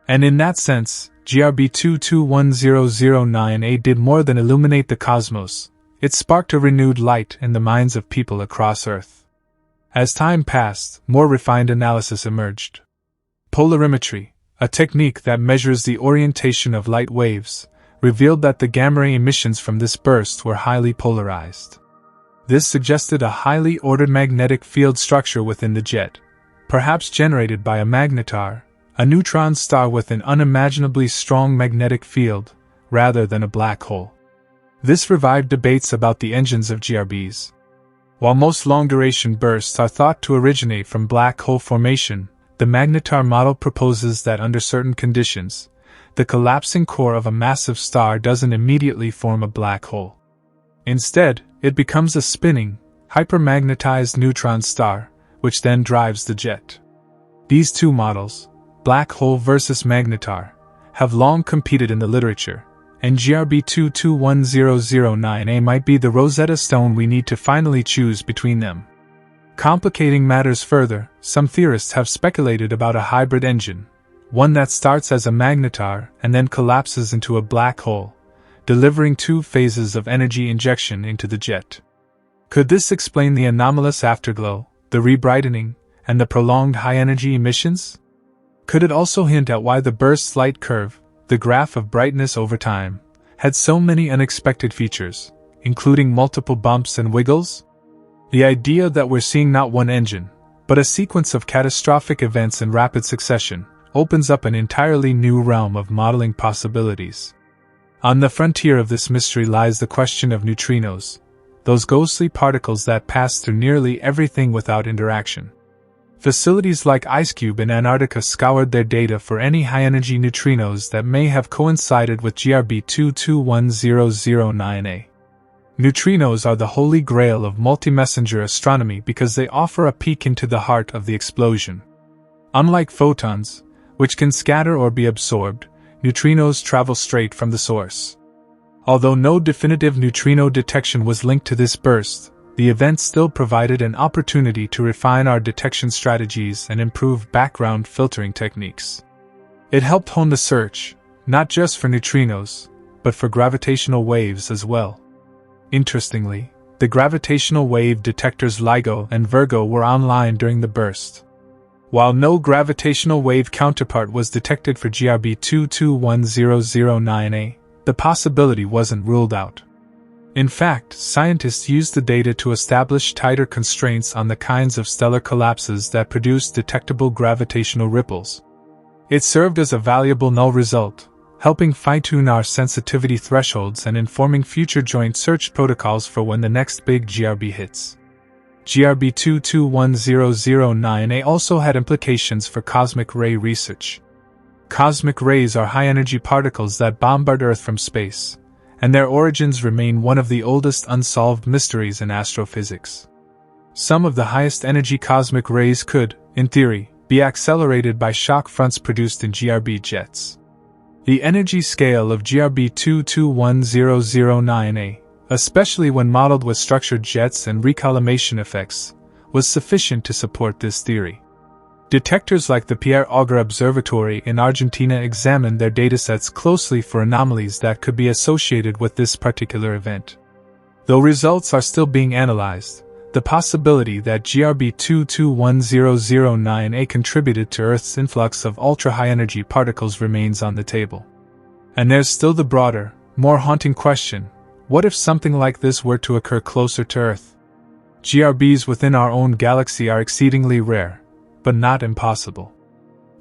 And in that sense, GRB 221009A did more than illuminate the cosmos, it sparked a renewed light in the minds of people across Earth. As time passed, more refined analysis emerged. Polarimetry, a technique that measures the orientation of light waves, revealed that the gamma ray emissions from this burst were highly polarized. This suggested a highly ordered magnetic field structure within the jet, perhaps generated by a magnetar, a neutron star with an unimaginably strong magnetic field, rather than a black hole. This revived debates about the engines of GRBs. While most long-duration bursts are thought to originate from black hole formation, the magnetar model proposes that under certain conditions, the collapsing core of a massive star doesn't immediately form a black hole. Instead, it becomes a spinning, hypermagnetized neutron star, which then drives the jet. These two models, black hole versus magnetar, have long competed in the literature, and GRB 221009A might be the Rosetta Stone we need to finally choose between them. Complicating matters further, some theorists have speculated about a hybrid engine, one that starts as a magnetar and then collapses into a black hole, delivering two phases of energy injection into the jet. Could this explain the anomalous afterglow, the rebrightening, and the prolonged high-energy emissions? Could it also hint at why the burst's light curve, the graph of brightness over time, had so many unexpected features, including multiple bumps and wiggles? The idea that we're seeing not one engine, but a sequence of catastrophic events in rapid succession, opens up an entirely new realm of modeling possibilities. On the frontier of this mystery lies the question of neutrinos, those ghostly particles that pass through nearly everything without interaction. Facilities like IceCube in Antarctica scoured their data for any high-energy neutrinos that may have coincided with GRB 221009A. Neutrinos are the holy grail of multi-messenger astronomy because they offer a peek into the heart of the explosion. Unlike photons, which can scatter or be absorbed, neutrinos travel straight from the source. Although no definitive neutrino detection was linked to this burst, the event still provided an opportunity to refine our detection strategies and improve background filtering techniques. It helped hone the search, not just for neutrinos, but for gravitational waves as well. Interestingly, the gravitational wave detectors LIGO and Virgo were online during the burst. While no gravitational wave counterpart was detected for GRB 221009A, the possibility wasn't ruled out. In fact, scientists used the data to establish tighter constraints on the kinds of stellar collapses that produce detectable gravitational ripples. It served as a valuable null result, helping fine-tune our sensitivity thresholds and informing future joint search protocols for when the next big GRB hits. GRB 221009A also had implications for cosmic ray research. Cosmic rays are high-energy particles that bombard Earth from space, and their origins remain one of the oldest unsolved mysteries in astrophysics. Some of the highest energy cosmic rays could, in theory, be accelerated by shock fronts produced in GRB jets. The energy scale of GRB 221009A, especially when modeled with structured jets and recollimation effects, was sufficient to support this theory. Detectors like the Pierre Auger Observatory in Argentina examined their datasets closely for anomalies that could be associated with this particular event. Though results are still being analyzed, the possibility that GRB 221009A contributed to Earth's influx of ultra-high energy particles remains on the table. And there's still the broader, more haunting question: what if something like this were to occur closer to Earth? GRBs within our own galaxy are exceedingly rare, but not impossible.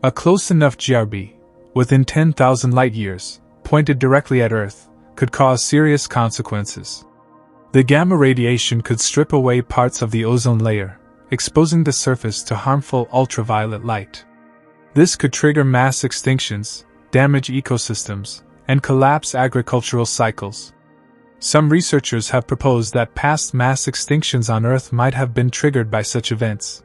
A close enough GRB, within 10,000 light-years, pointed directly at Earth, could cause serious consequences. The gamma radiation could strip away parts of the ozone layer, exposing the surface to harmful ultraviolet light. This could trigger mass extinctions, damage ecosystems, and collapse agricultural cycles. Some researchers have proposed that past mass extinctions on Earth might have been triggered by such events.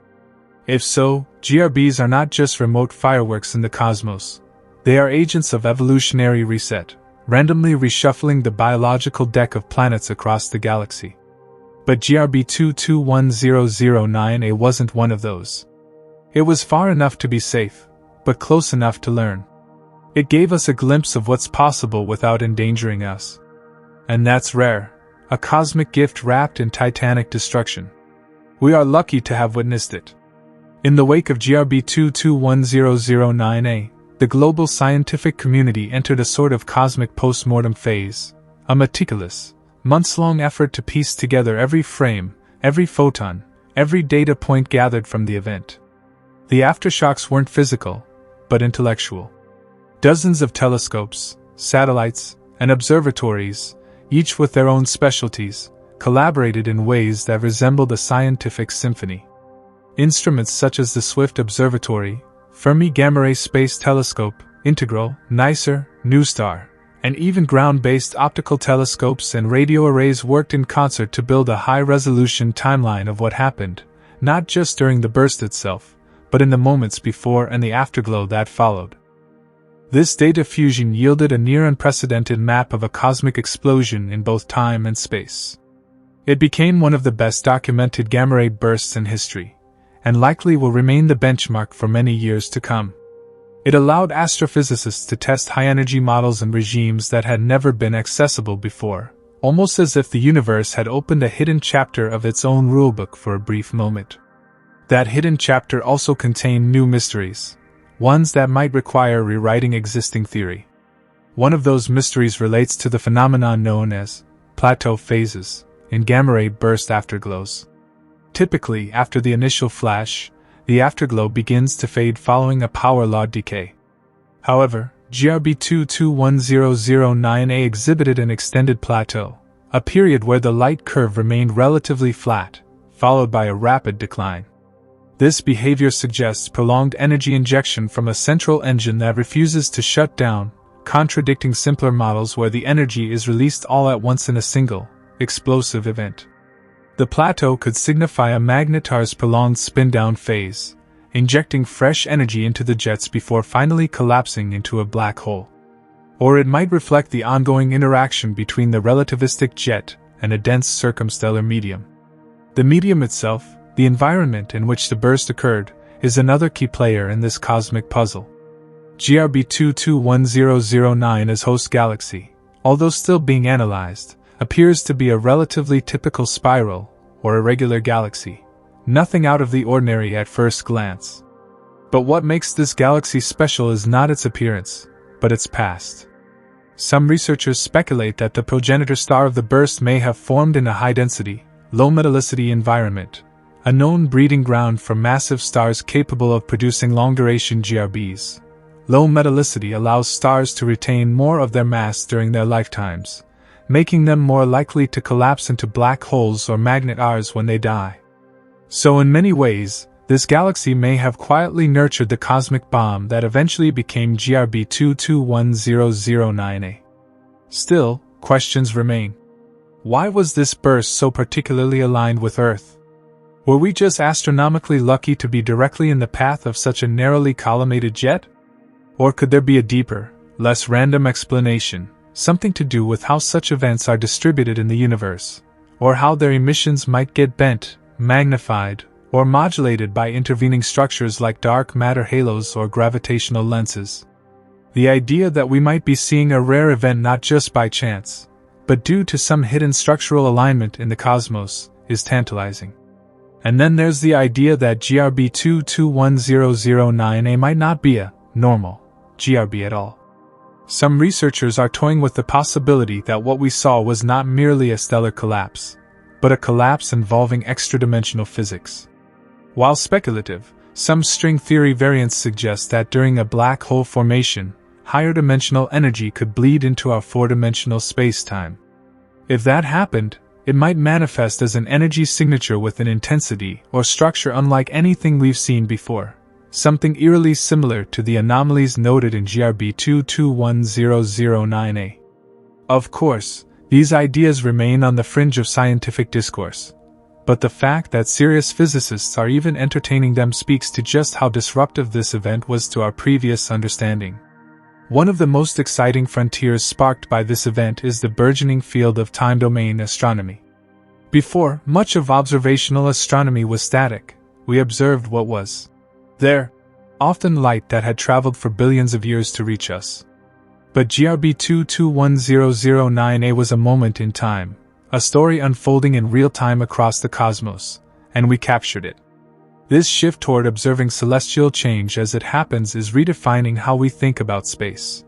If so, GRBs are not just remote fireworks in the cosmos. They are agents of evolutionary reset, randomly reshuffling the biological deck of planets across the galaxy. But GRB 221009A wasn't one of those. It was far enough to be safe, but close enough to learn. It gave us a glimpse of what's possible without endangering us. And that's rare, a cosmic gift wrapped in titanic destruction. We are lucky to have witnessed it. In the wake of GRB 221009A, the global scientific community entered a sort of cosmic post-mortem phase, a meticulous, months-long effort to piece together every frame, every photon, every data point gathered from the event. The aftershocks weren't physical, but intellectual. Dozens of telescopes, satellites, and observatories, each with their own specialties, collaborated in ways that resembled a scientific symphony. Instruments such as the Swift Observatory, Fermi Gamma Ray Space Telescope, Integral, NICER, NuSTAR, and even ground-based optical telescopes and radio arrays worked in concert to build a high-resolution timeline of what happened, not just during the burst itself, but in the moments before and the afterglow that followed. This data fusion yielded a near-unprecedented map of a cosmic explosion in both time and space. It became one of the best documented gamma-ray bursts in history, and likely will remain the benchmark for many years to come. It allowed astrophysicists to test high-energy models and regimes that had never been accessible before, almost as if the universe had opened a hidden chapter of its own rulebook for a brief moment. That hidden chapter also contained new mysteries, ones that might require rewriting existing theory. One of those mysteries relates to the phenomenon known as plateau phases in gamma-ray burst afterglows. Typically, after the initial flash, the afterglow begins to fade following a power law decay. However, GRB 221009A exhibited an extended plateau, a period where the light curve remained relatively flat, followed by a rapid decline. This behavior suggests prolonged energy injection from a central engine that refuses to shut down, contradicting simpler models where the energy is released all at once in a single, explosive event. The plateau could signify a magnetar's prolonged spin-down phase, injecting fresh energy into the jets before finally collapsing into a black hole. Or it might reflect the ongoing interaction between the relativistic jet and a dense circumstellar medium. The medium itself, the environment in which the burst occurred, is another key player in this cosmic puzzle. GRB 221009's host galaxy, although still being analyzed, appears to be a relatively typical spiral, or irregular galaxy, nothing out of the ordinary at first glance. But what makes this galaxy special is not its appearance, but its past. Some researchers speculate that the progenitor star of the burst may have formed in a high-density, low-metallicity environment, a known breeding ground for massive stars capable of producing long-duration GRBs. Low metallicity allows stars to retain more of their mass during their lifetimes, making them more likely to collapse into black holes or magnet-ars when they die. So in many ways, this galaxy may have quietly nurtured the cosmic bomb that eventually became GRB 221009A. Still, questions remain. Why was this burst so particularly aligned with Earth? Were we just astronomically lucky to be directly in the path of such a narrowly collimated jet? Or could there be a deeper, less random explanation? Something to do with how such events are distributed in the universe, or how their emissions might get bent, magnified, or modulated by intervening structures like dark matter halos or gravitational lenses. The idea that we might be seeing a rare event not just by chance, but due to some hidden structural alignment in the cosmos, is tantalizing. And then there's the idea that GRB 221009A might not be a normal GRB at all. Some researchers are toying with the possibility that what we saw was not merely a stellar collapse, but a collapse involving extra-dimensional physics. While speculative, some string theory variants suggest that during a black hole formation, higher-dimensional energy could bleed into our four-dimensional space-time. If that happened, it might manifest as an energy signature with an intensity or structure unlike anything we've seen before, something eerily similar to the anomalies noted in GRB 221009A. Of course, these ideas remain on the fringe of scientific discourse, but the fact that serious physicists are even entertaining them speaks to just how disruptive this event was to our previous understanding. One of the most exciting frontiers sparked by this event is the burgeoning field of time-domain astronomy. Before, much of observational astronomy was static. We observed what was there, often light that had traveled for billions of years to reach us. But GRB 221009A was a moment in time, a story unfolding in real time across the cosmos, and we captured it. This shift toward observing celestial change as it happens is redefining how we think about space.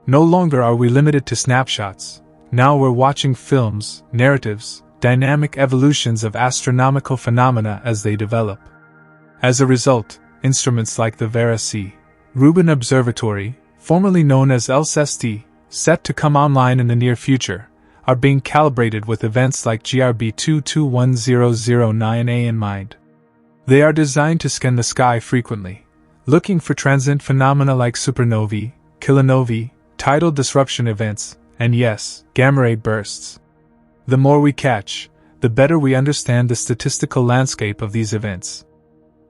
No longer are we limited to snapshots. Now we're watching films, narratives, dynamic evolutions of astronomical phenomena as they develop. As a result, instruments like the Vera C. Rubin Observatory, formerly known as LSST, set to come online in the near future, are being calibrated with events like GRB 221009A in mind. They are designed to scan the sky frequently, looking for transient phenomena like supernovae, kilonovae, tidal disruption events, and yes, gamma-ray bursts. The more we catch, the better we understand the statistical landscape of these events.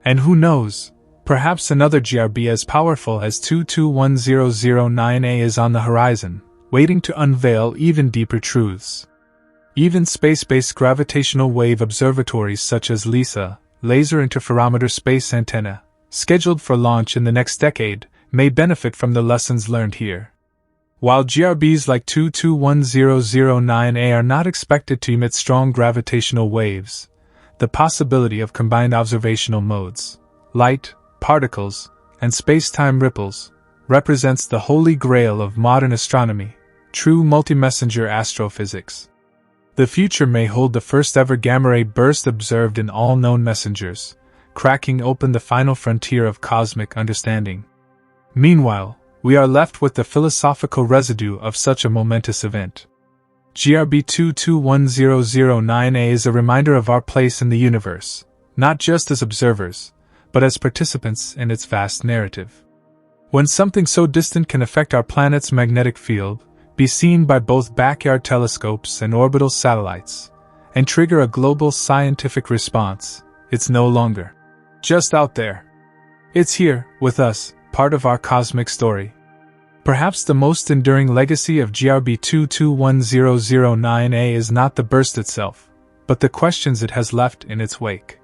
And who knows, perhaps another GRB as powerful as 221009A is on the horizon, waiting to unveil even deeper truths. Even space-based gravitational wave observatories such as LISA, Laser Interferometer Space Antenna, scheduled for launch in the next decade, may benefit from the lessons learned here. While GRBs like 221009A are not expected to emit strong gravitational waves, the possibility of combined observational modes, light, particles, and space-time ripples, represents the holy grail of modern astronomy, true multi-messenger astrophysics. The future may hold the first-ever gamma-ray burst observed in all known messengers, cracking open the final frontier of cosmic understanding. Meanwhile, we are left with the philosophical residue of such a momentous event. GRB 221009A is a reminder of our place in the universe, not just as observers, but as participants in its vast narrative. When something so distant can affect our planet's magnetic field, be seen by both backyard telescopes and orbital satellites, and trigger a global scientific response, it's no longer just out there. It's here, with us, part of our cosmic story. Perhaps the most enduring legacy of GRB 221009A is not the burst itself, but the questions it has left in its wake.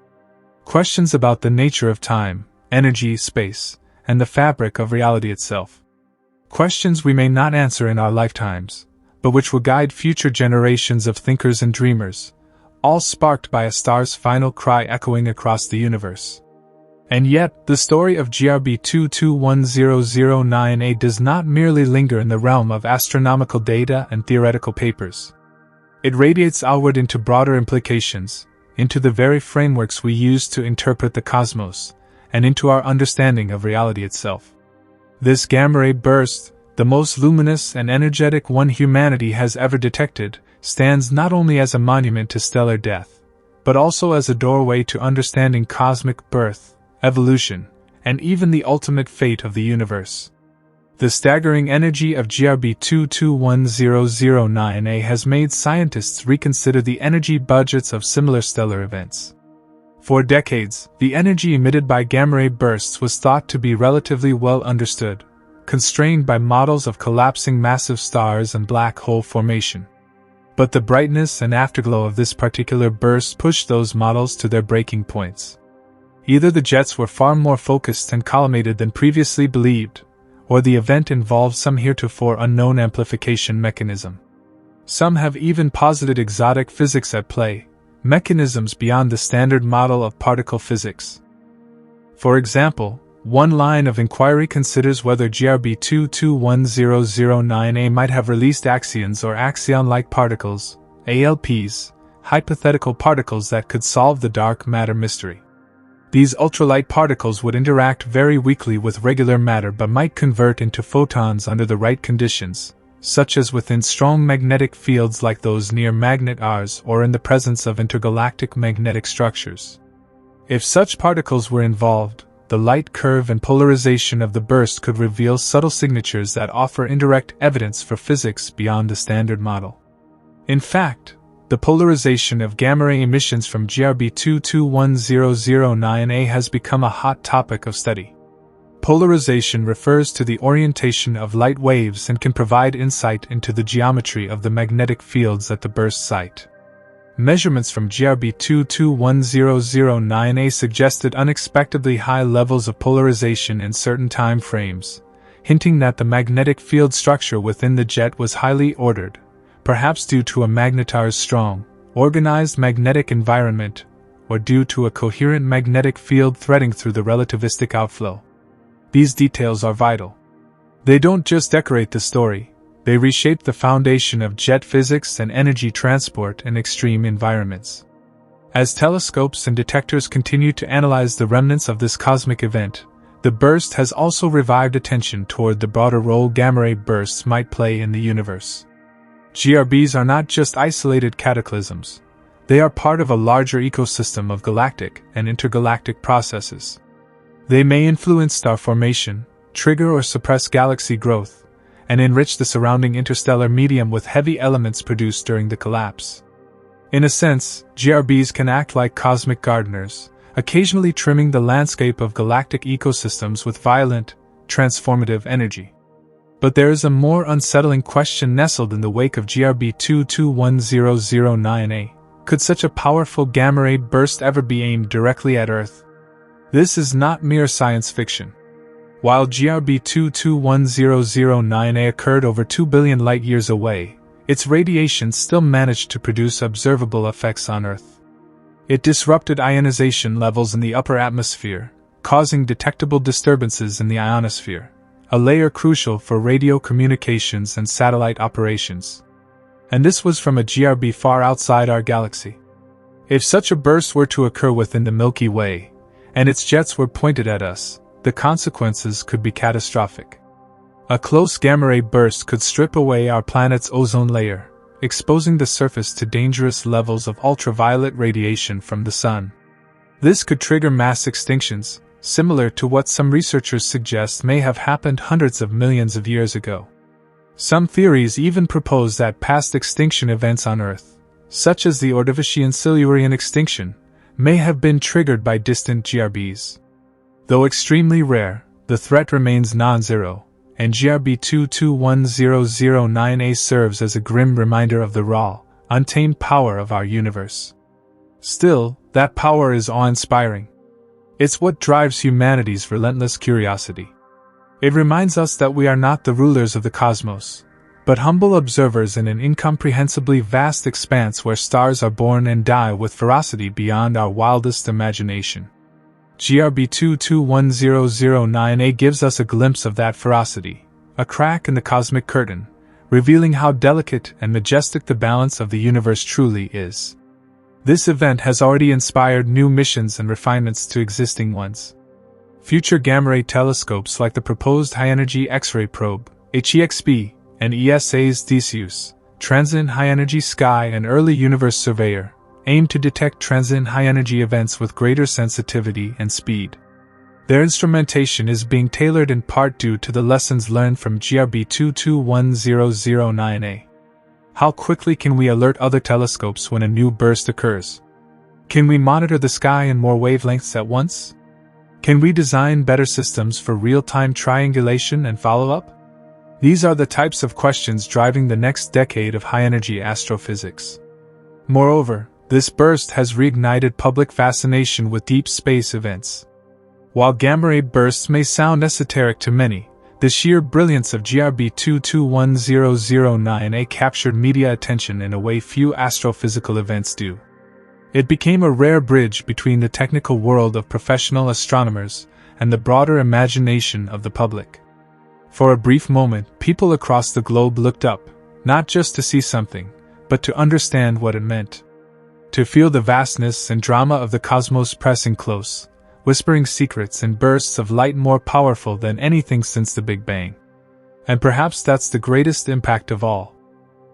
Questions about the nature of time, energy, space, and the fabric of reality itself. Questions we may not answer in our lifetimes, but which will guide future generations of thinkers and dreamers, all sparked by a star's final cry echoing across the universe. And yet, the story of GRB 221009A does not merely linger in the realm of astronomical data and theoretical papers. It radiates outward into broader implications, into the very frameworks we use to interpret the cosmos, and into our understanding of reality itself. This gamma-ray burst, the most luminous and energetic one humanity has ever detected, stands not only as a monument to stellar death, but also as a doorway to understanding cosmic birth, evolution, and even the ultimate fate of the universe. The staggering energy of GRB 221009A has made scientists reconsider the energy budgets of similar stellar events. For decades, the energy emitted by gamma-ray bursts was thought to be relatively well understood, constrained by models of collapsing massive stars and black hole formation. But the brightness and afterglow of this particular burst pushed those models to their breaking points. Either the jets were far more focused and collimated than previously believed, or the event involved some heretofore unknown amplification mechanism. Some have even posited exotic physics at play, mechanisms beyond the standard model of particle physics. For example, one line of inquiry considers whether GRB 221009A might have released axions or axion-like particles, ALPs, hypothetical particles that could solve the dark matter mystery. These ultralight particles would interact very weakly with regular matter but might convert into photons under the right conditions, such as within strong magnetic fields like those near magnet Rs or in the presence of intergalactic magnetic structures. If such particles were involved, the light curve and polarization of the burst could reveal subtle signatures that offer indirect evidence for physics beyond the standard model. In fact, the polarization of gamma-ray emissions from GRB 221009A has become a hot topic of study. Polarization refers to the orientation of light waves and can provide insight into the geometry of the magnetic fields at the burst site. Measurements from GRB 221009A suggested unexpectedly high levels of polarization in certain time frames, hinting that the magnetic field structure within the jet was highly ordered, perhaps due to a magnetar's strong, organized magnetic environment, or due to a coherent magnetic field threading through the relativistic outflow. These details are vital. They don't just decorate the story, they reshape the foundation of jet physics and energy transport in extreme environments. As telescopes and detectors continue to analyze the remnants of this cosmic event, the burst has also revived attention toward the broader role gamma-ray bursts might play in the universe. GRBs are not just isolated cataclysms, they are part of a larger ecosystem of galactic and intergalactic processes. They may influence star formation, trigger or suppress galaxy growth, and enrich the surrounding interstellar medium with heavy elements produced during the collapse. In a sense, GRBs can act like cosmic gardeners, occasionally trimming the landscape of galactic ecosystems with violent, transformative energy. But there is a more unsettling question nestled in the wake of GRB 221009A. Could such a powerful gamma-ray burst ever be aimed directly at Earth? This is not mere science fiction. While GRB 221009A occurred over 2 billion light-years away, its radiation still managed to produce observable effects on Earth. It disrupted ionization levels in the upper atmosphere, causing detectable disturbances in the ionosphere, a layer crucial for radio communications and satellite operations. And this was from a GRB far outside our galaxy. If such a burst were to occur within the Milky Way, and its jets were pointed at us, the consequences could be catastrophic. A close gamma-ray burst could strip away our planet's ozone layer, exposing the surface to dangerous levels of ultraviolet radiation from the sun. This could trigger mass extinctions, similar to what some researchers suggest may have happened hundreds of millions of years ago. Some theories even propose that past extinction events on Earth, such as the Ordovician-Silurian extinction, may have been triggered by distant GRBs. Though extremely rare, the threat remains non-zero, and GRB 221009A serves as a grim reminder of the raw, untamed power of our universe. Still, that power is awe-inspiring. It's what drives humanity's relentless curiosity. It reminds us that we are not the rulers of the cosmos, but humble observers in an incomprehensibly vast expanse where stars are born and die with ferocity beyond our wildest imagination. GRB 221009A gives us a glimpse of that ferocity, a crack in the cosmic curtain, revealing how delicate and majestic the balance of the universe truly is. This event has already inspired new missions and refinements to existing ones. Future gamma-ray telescopes like the proposed high-energy X-ray probe, HEXP, and ESA's Theseus, Transient High-Energy Sky and Early Universe Surveyor, aim to detect transient high-energy events with greater sensitivity and speed. Their instrumentation is being tailored in part due to the lessons learned from GRB 221009A. How quickly can we alert other telescopes when a new burst occurs? Can we monitor the sky in more wavelengths at once? Can we design better systems for real-time triangulation and follow-up? These are the types of questions driving the next decade of high-energy astrophysics. Moreover, this burst has reignited public fascination with deep space events. While gamma-ray bursts may sound esoteric to many, the sheer brilliance of GRB 221009A captured media attention in a way few astrophysical events do. It became a rare bridge between the technical world of professional astronomers and the broader imagination of the public. For a brief moment, people across the globe looked up, not just to see something, but to understand what it meant. To feel the vastness and drama of the cosmos pressing close, whispering secrets in bursts of light more powerful than anything since the Big Bang. And perhaps that's the greatest impact of all.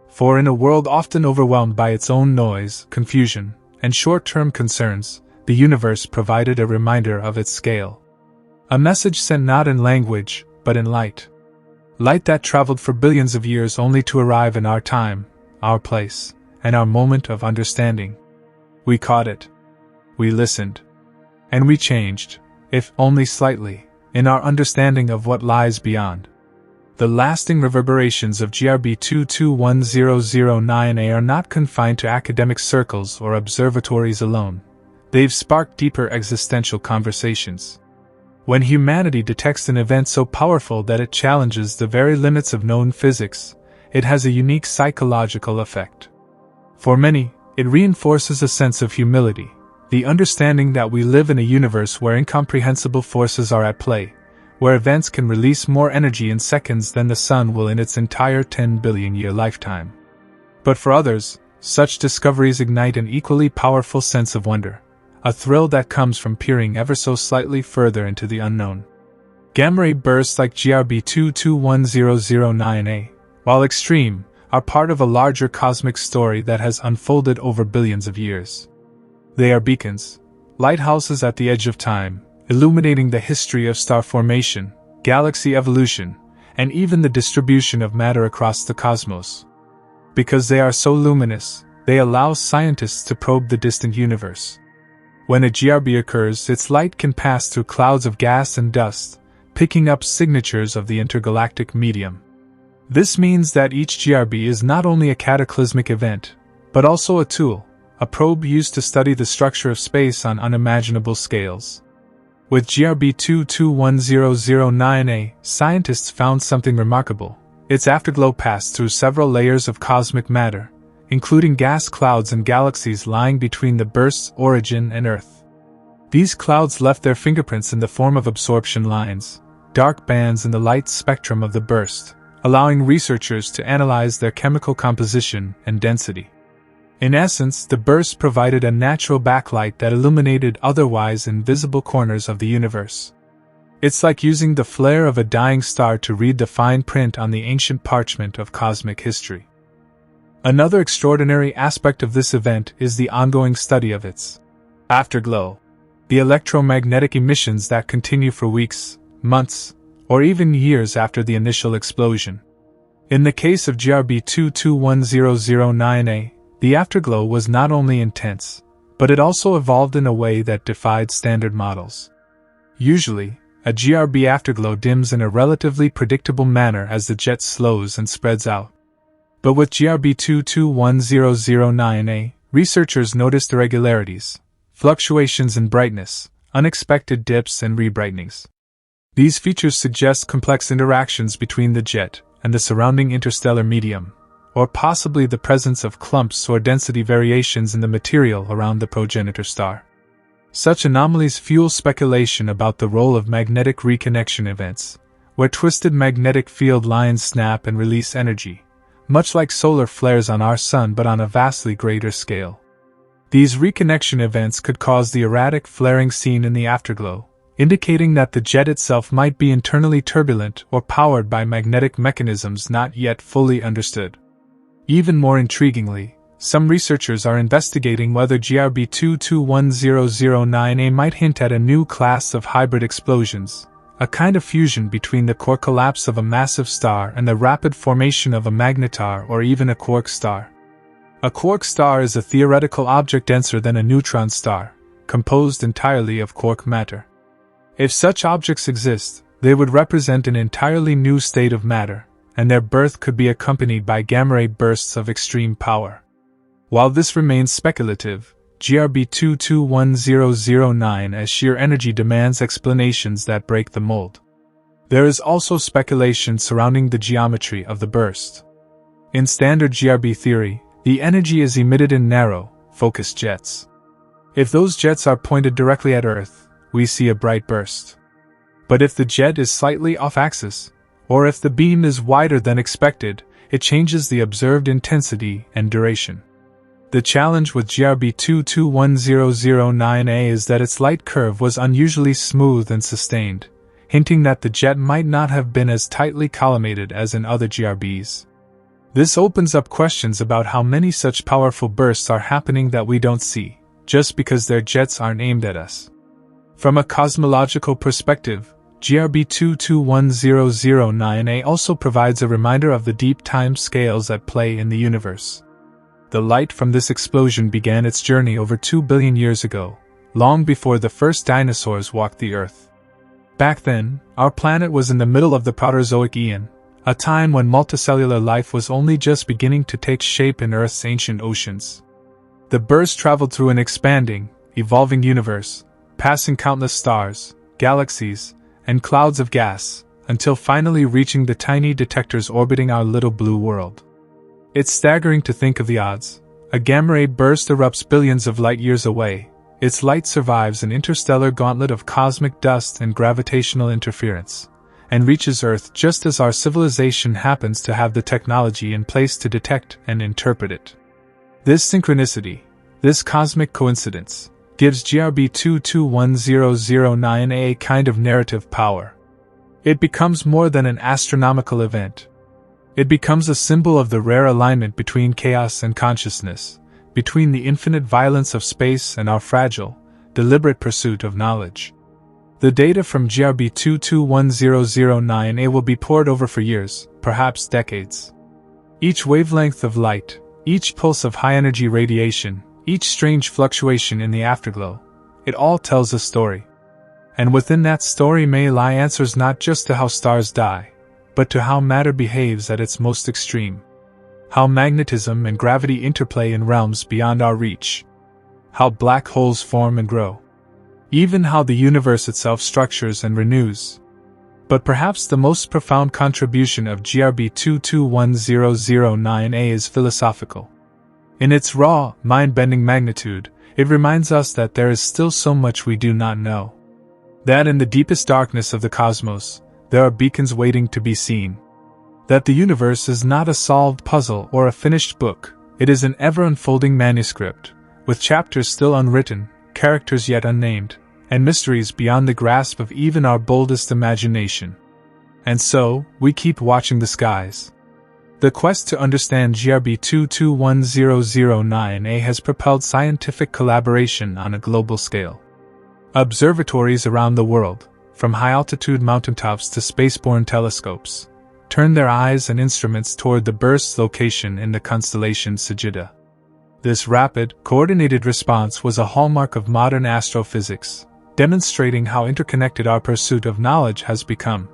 For in a world often overwhelmed by its own noise, confusion, and short-term concerns, the universe provided a reminder of its scale. A message sent not in language, but in light. Light that traveled for billions of years only to arrive in our time, our place, and our moment of understanding. We caught it. We listened. And we changed, if only slightly, in our understanding of what lies beyond. The lasting reverberations of GRB 221009A are not confined to academic circles or observatories alone. They've sparked deeper existential conversations. When humanity detects an event so powerful that it challenges the very limits of known physics, it has a unique psychological effect. For many, it reinforces a sense of humility, the understanding that we live in a universe where incomprehensible forces are at play, where events can release more energy in seconds than the sun will in its entire 10 billion-year lifetime. But for others, such discoveries ignite an equally powerful sense of wonder, a thrill that comes from peering ever so slightly further into the unknown. Gamma-ray bursts like GRB 221009A, while extreme, are part of a larger cosmic story that has unfolded over billions of years. They are beacons, lighthouses at the edge of time, illuminating the history of star formation, galaxy evolution, and even the distribution of matter across the cosmos. Because they are so luminous, they allow scientists to probe the distant universe. When a GRB occurs, its light can pass through clouds of gas and dust, picking up signatures of the intergalactic medium. This means that each GRB is not only a cataclysmic event, but also a tool, a probe used to study the structure of space on unimaginable scales. With GRB 221009A, scientists found something remarkable. Its afterglow passed through several layers of cosmic matter, including gas clouds and galaxies lying between the burst's origin and Earth. These clouds left their fingerprints in the form of absorption lines, dark bands in the light spectrum of the burst, allowing researchers to analyze their chemical composition and density. In essence, the burst provided a natural backlight that illuminated otherwise invisible corners of the universe. It's like using the flare of a dying star to read the fine print on the ancient parchment of cosmic history. Another extraordinary aspect of this event is the ongoing study of its afterglow, the electromagnetic emissions that continue for weeks, months, or even years after the initial explosion. In the case of GRB 221009A, the afterglow was not only intense, but it also evolved in a way that defied standard models. Usually, a GRB afterglow dims in a relatively predictable manner as the jet slows and spreads out. But with GRB 221009A, researchers noticed irregularities, fluctuations in brightness, unexpected dips and rebrightenings. These features suggest complex interactions between the jet and the surrounding interstellar medium, or possibly the presence of clumps or density variations in the material around the progenitor star. Such anomalies fuel speculation about the role of magnetic reconnection events, where twisted magnetic field lines snap and release energy, much like solar flares on our sun but on a vastly greater scale. These reconnection events could cause the erratic flaring seen in the afterglow, indicating that the jet itself might be internally turbulent or powered by magnetic mechanisms not yet fully understood. Even more intriguingly, some researchers are investigating whether GRB 221009A might hint at a new class of hybrid explosions, a kind of fusion between the core collapse of a massive star and the rapid formation of a magnetar or even a quark star. A quark star is a theoretical object denser than a neutron star, composed entirely of quark matter. If such objects exist, they would represent an entirely new state of matter, and their birth could be accompanied by gamma-ray bursts of extreme power. While this remains speculative, GRB 221009 as sheer energy demands explanations that break the mold. There is also speculation surrounding the geometry of the burst. In standard GRB theory, the energy is emitted in narrow, focused jets. If those jets are pointed directly at Earth, we see a bright burst. But if the jet is slightly off-axis, or if the beam is wider than expected, it changes the observed intensity and duration. The challenge with GRB 221009A is that its light curve was unusually smooth and sustained, hinting that the jet might not have been as tightly collimated as in other GRBs. This opens up questions about how many such powerful bursts are happening that we don't see, just because their jets aren't aimed at us. From a cosmological perspective, GRB 221009A also provides a reminder of the deep time scales at play in the universe. The light from this explosion began its journey over 2 billion years ago, long before the first dinosaurs walked the Earth. Back then, our planet was in the middle of the Proterozoic Eon, a time when multicellular life was only just beginning to take shape in Earth's ancient oceans. The burst traveled through an expanding, evolving universe, passing countless stars, galaxies, and clouds of gas, until finally reaching the tiny detectors orbiting our little blue world. It's staggering to think of the odds. A gamma-ray burst erupts billions of light-years away. Its light survives an interstellar gauntlet of cosmic dust and gravitational interference, and reaches Earth just as our civilization happens to have the technology in place to detect and interpret it. This synchronicity, this cosmic coincidence, gives GRB 221009A a kind of narrative power. It becomes more than an astronomical event. It becomes a symbol of the rare alignment between chaos and consciousness, between the infinite violence of space and our fragile, deliberate pursuit of knowledge. The data from GRB 221009A will be pored over for years, perhaps decades. Each wavelength of light, each pulse of high-energy radiation, each strange fluctuation in the afterglow, it all tells a story. And within that story may lie answers not just to how stars die, but to how matter behaves at its most extreme. How magnetism and gravity interplay in realms beyond our reach. How black holes form and grow. Even how the universe itself structures and renews. But perhaps the most profound contribution of GRB 221009A is philosophical. In its raw, mind-bending magnitude, it reminds us that there is still so much we do not know. That in the deepest darkness of the cosmos, there are beacons waiting to be seen. That the universe is not a solved puzzle or a finished book, it is an ever-unfolding manuscript, with chapters still unwritten, characters yet unnamed, and mysteries beyond the grasp of even our boldest imagination. And so, we keep watching the skies. The quest to understand GRB 221009A has propelled scientific collaboration on a global scale. Observatories around the world, from high-altitude mountaintops to spaceborne telescopes, turn their eyes and instruments toward the burst's location in the constellation Sagitta. This rapid, coordinated response was a hallmark of modern astrophysics, demonstrating how interconnected our pursuit of knowledge has become.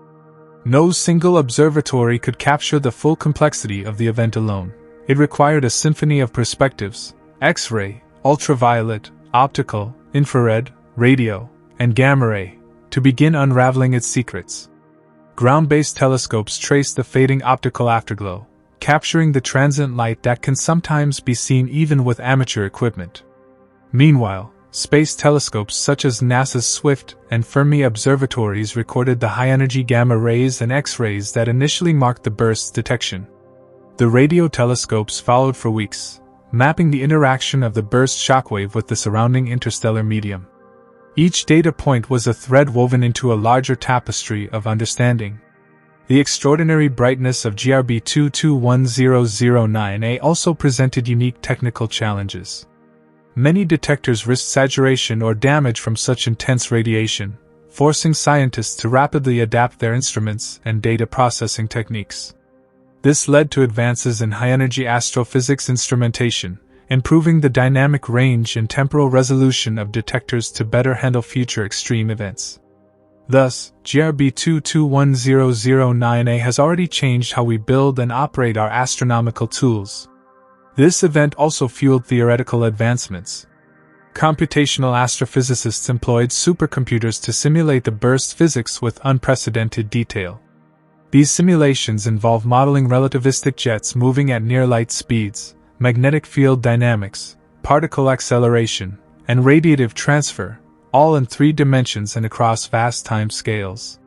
No single observatory could capture the full complexity of the event alone. It required a symphony of perspectives: X-ray, ultraviolet, optical, infrared, radio, and gamma-ray, to begin unraveling its secrets. Ground-based telescopes trace the fading optical afterglow, capturing the transient light that can sometimes be seen even with amateur equipment. Meanwhile, space telescopes such as NASA's Swift and Fermi observatories recorded the high-energy gamma rays and X-rays that initially marked the burst's detection. The radio telescopes followed for weeks, mapping the interaction of the burst shockwave with the surrounding interstellar medium. Each data point was a thread woven into a larger tapestry of understanding. The extraordinary brightness of GRB 221009A also presented unique technical challenges. Many detectors risked saturation or damage from such intense radiation, forcing scientists to rapidly adapt their instruments and data processing techniques. This led to advances in high-energy astrophysics instrumentation, improving the dynamic range and temporal resolution of detectors to better handle future extreme events. Thus, GRB 221009A has already changed how we build and operate our astronomical tools. This event also fueled theoretical advancements. Computational astrophysicists employed supercomputers to simulate the burst physics with unprecedented detail. These simulations involve modeling relativistic jets moving at near-light speeds, magnetic field dynamics, particle acceleration, and radiative transfer, all in 3 dimensions and across vast time scales.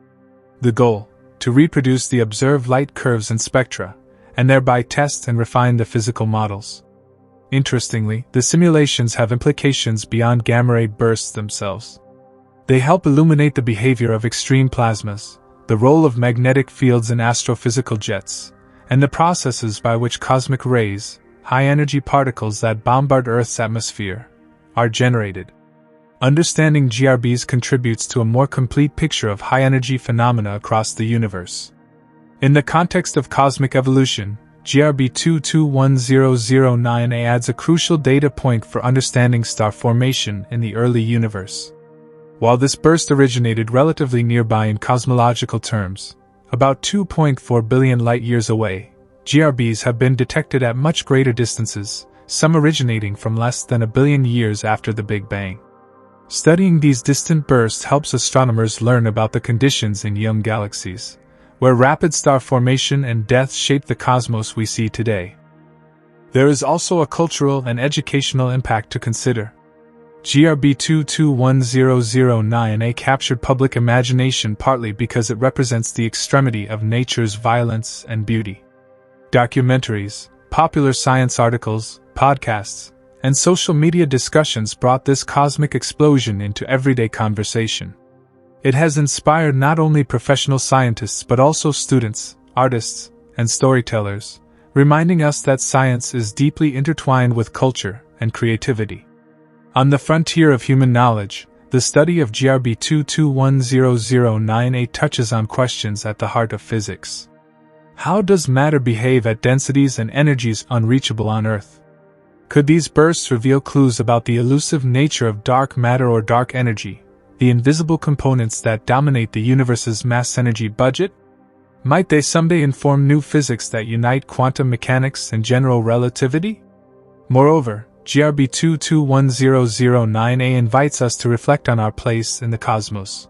The goal: to reproduce the observed light curves and spectra, and thereby test and refine the physical models. Interestingly, the simulations have implications beyond gamma-ray bursts themselves. They help illuminate the behavior of extreme plasmas, the role of magnetic fields in astrophysical jets, and the processes by which cosmic rays, high-energy particles that bombard Earth's atmosphere, are generated. Understanding GRBs contributes to a more complete picture of high-energy phenomena across the universe. In the context of cosmic evolution, GRB 221009A adds a crucial data point for understanding star formation in the early universe. While this burst originated relatively nearby in cosmological terms, about 2.4 billion light-years away, GRBs have been detected at much greater distances, some originating from less than a billion years after the Big Bang. Studying these distant bursts helps astronomers learn about the conditions in young galaxies, where rapid star formation and death shape the cosmos we see today. There is also a cultural and educational impact to consider. GRB 221009A captured public imagination partly because it represents the extremity of nature's violence and beauty. Documentaries, popular science articles, podcasts, and social media discussions brought this cosmic explosion into everyday conversation. It has inspired not only professional scientists but also students, artists, and storytellers, reminding us that science is deeply intertwined with culture and creativity. On the frontier of human knowledge, the study of GRB 221009A touches on questions at the heart of physics. How does matter behave at densities and energies unreachable on Earth? Could these bursts reveal clues about the elusive nature of dark matter or dark energy, the invisible components that dominate the universe's mass-energy budget? Might they someday inform new physics that unite quantum mechanics and general relativity? Moreover, GRB 221009A invites us to reflect on our place in the cosmos.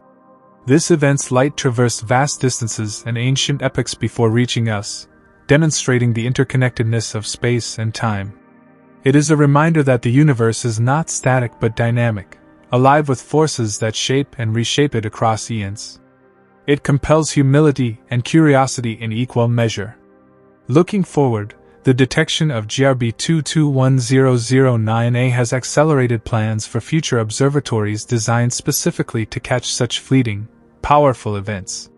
This event's light traversed vast distances and ancient epochs before reaching us, demonstrating the interconnectedness of space and time. It is a reminder that the universe is not static but dynamic, alive with forces that shape and reshape it across eons. It compels humility and curiosity in equal measure. Looking forward, the detection of GRB 221009A has accelerated plans for future observatories designed specifically to catch such fleeting, powerful events.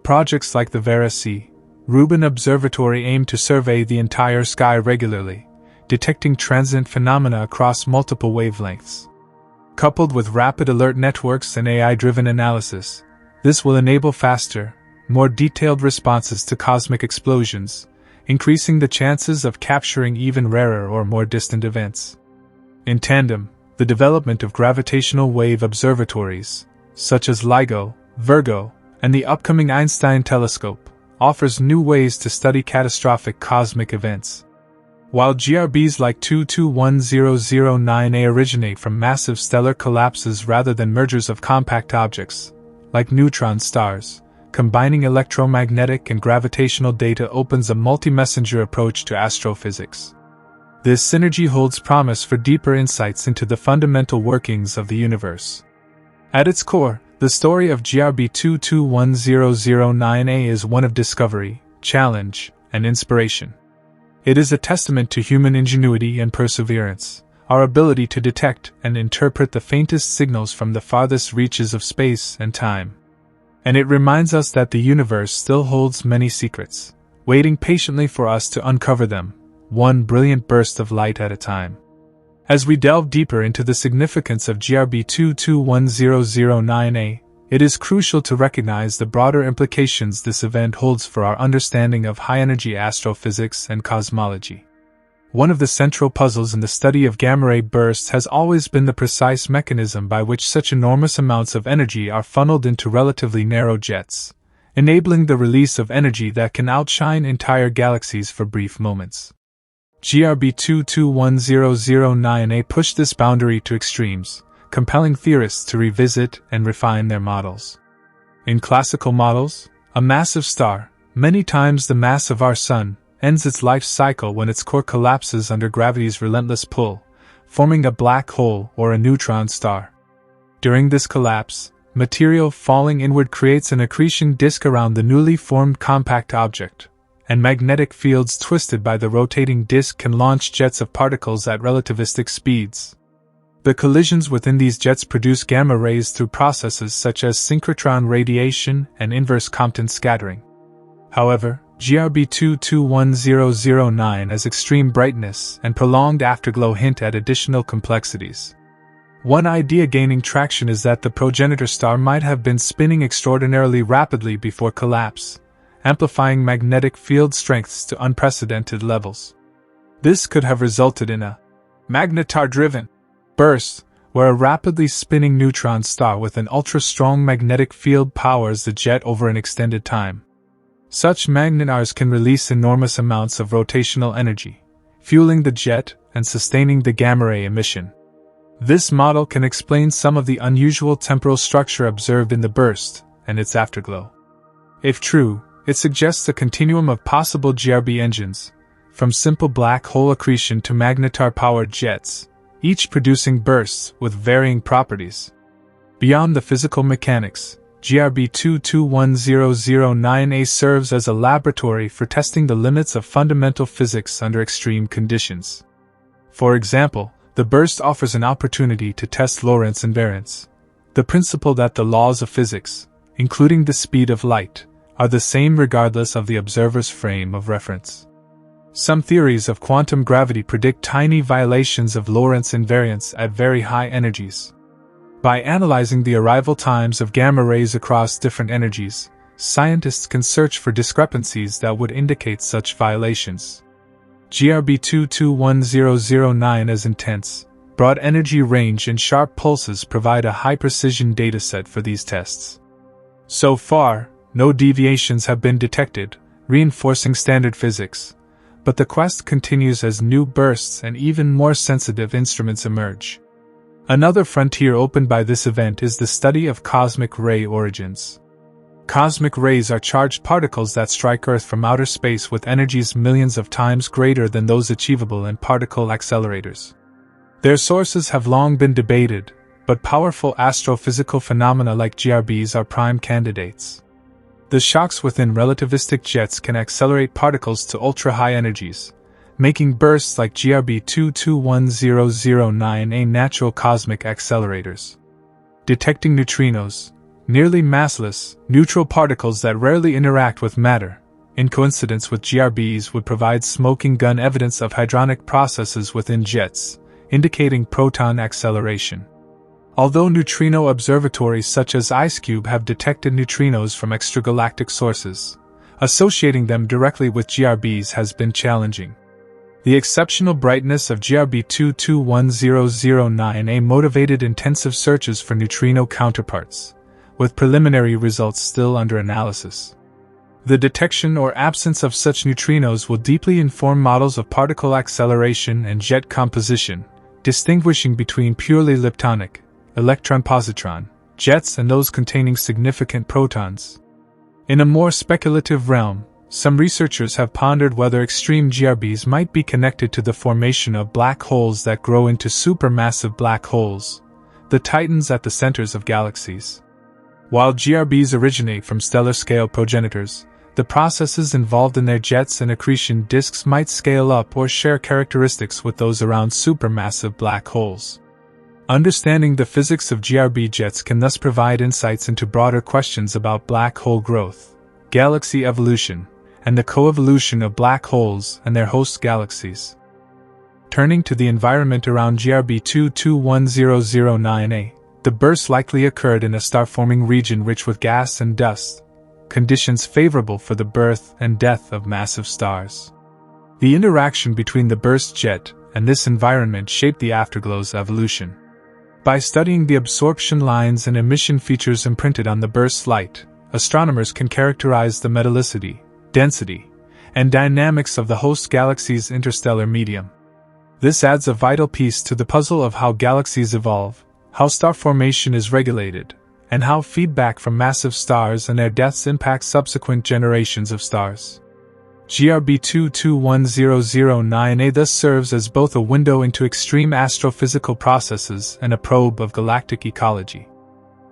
Projects like the Vera C. Rubin Observatory aim to survey the entire sky regularly, detecting transient phenomena across multiple wavelengths. Coupled with rapid alert networks and AI-driven analysis, this will enable faster, more detailed responses to cosmic explosions, increasing the chances of capturing even rarer or more distant events. In tandem, the development of gravitational wave observatories, such as LIGO, Virgo, and the upcoming Einstein telescope, offers new ways to study catastrophic cosmic events. While GRBs like 221009A originate from massive stellar collapses rather than mergers of compact objects, like neutron stars, combining electromagnetic and gravitational data opens a multi-messenger approach to astrophysics. This synergy holds promise for deeper insights into the fundamental workings of the universe. At its core, the story of GRB 221009A is one of discovery, challenge, and inspiration. It is a testament to human ingenuity and perseverance, our ability to detect and interpret the faintest signals from the farthest reaches of space and time. And it reminds us that the universe still holds many secrets, waiting patiently for us to uncover them, one brilliant burst of light at a time. As we delve deeper into the significance of GRB 221009A, it is crucial to recognize the broader implications this event holds for our understanding of high-energy astrophysics and cosmology. One of the central puzzles in the study of gamma-ray bursts has always been the precise mechanism by which such enormous amounts of energy are funneled into relatively narrow jets, enabling the release of energy that can outshine entire galaxies for brief moments. GRB 221009A pushed this boundary to extremes, compelling theorists to revisit and refine their models. In classical models, a massive star, many times the mass of our Sun, ends its life cycle when its core collapses under gravity's relentless pull, forming a black hole or a neutron star. During this collapse, material falling inward creates an accretion disk around the newly formed compact object, and magnetic fields twisted by the rotating disk can launch jets of particles at relativistic speeds. The collisions within these jets produce gamma rays through processes such as synchrotron radiation and inverse Compton scattering. However, GRB 221009's extreme brightness and prolonged afterglow hint at additional complexities. One idea gaining traction is that the progenitor star might have been spinning extraordinarily rapidly before collapse, amplifying magnetic field strengths to unprecedented levels. This could have resulted in a magnetar-driven burst, where a rapidly spinning neutron star with an ultra-strong magnetic field powers the jet over an extended time. Such magnetars can release enormous amounts of rotational energy, fueling the jet and sustaining the gamma-ray emission. This model can explain some of the unusual temporal structure observed in the burst and its afterglow. If true, it suggests a continuum of possible GRB engines, from simple black hole accretion to magnetar-powered jets, each producing bursts with varying properties. Beyond the physical mechanics, GRB 221009A serves as a laboratory for testing the limits of fundamental physics under extreme conditions. For example, the burst offers an opportunity to test Lorentz invariance, the principle that the laws of physics, including the speed of light, are the same regardless of the observer's frame of reference. Some theories of quantum gravity predict tiny violations of Lorentz invariance at very high energies. By analyzing the arrival times of gamma rays across different energies, scientists can search for discrepancies that would indicate such violations. GRB 221009 as intense, broad energy range and sharp pulses provide a high-precision dataset for these tests. So far, no deviations have been detected, reinforcing standard physics, but the quest continues as new bursts and even more sensitive instruments emerge. Another frontier opened by this event is the study of cosmic ray origins. Cosmic rays are charged particles that strike Earth from outer space with energies millions of times greater than those achievable in particle accelerators. Their sources have long been debated, but powerful astrophysical phenomena like GRBs are prime candidates. The shocks within relativistic jets can accelerate particles to ultra-high energies, making bursts like GRB 221009A natural cosmic accelerators. Detecting neutrinos, nearly massless, neutral particles that rarely interact with matter, in coincidence with GRBs would provide smoking gun evidence of hadronic processes within jets, indicating proton acceleration. Although neutrino observatories such as IceCube have detected neutrinos from extragalactic sources, associating them directly with GRBs has been challenging. The exceptional brightness of GRB 221009A motivated intensive searches for neutrino counterparts, with preliminary results still under analysis. The detection or absence of such neutrinos will deeply inform models of particle acceleration and jet composition, distinguishing between purely leptonic, electron-positron, jets and those containing significant protons. In a more speculative realm, some researchers have pondered whether extreme GRBs might be connected to the formation of black holes that grow into supermassive black holes, the titans at the centers of galaxies. While GRBs originate from stellar-scale progenitors, the processes involved in their jets and accretion disks might scale up or share characteristics with those around supermassive black holes. Understanding the physics of GRB jets can thus provide insights into broader questions about black hole growth, galaxy evolution, and the coevolution of black holes and their host galaxies. Turning to the environment around GRB 221009A, the burst likely occurred in a star-forming region rich with gas and dust, conditions favorable for the birth and death of massive stars. The interaction between the burst jet and this environment shaped the afterglow's evolution. By studying the absorption lines and emission features imprinted on the burst light, astronomers can characterize the metallicity, density, and dynamics of the host galaxy's interstellar medium. This adds a vital piece to the puzzle of how galaxies evolve, how star formation is regulated, and how feedback from massive stars and their deaths impacts subsequent generations of stars. GRB 221009A thus serves as both a window into extreme astrophysical processes and a probe of galactic ecology.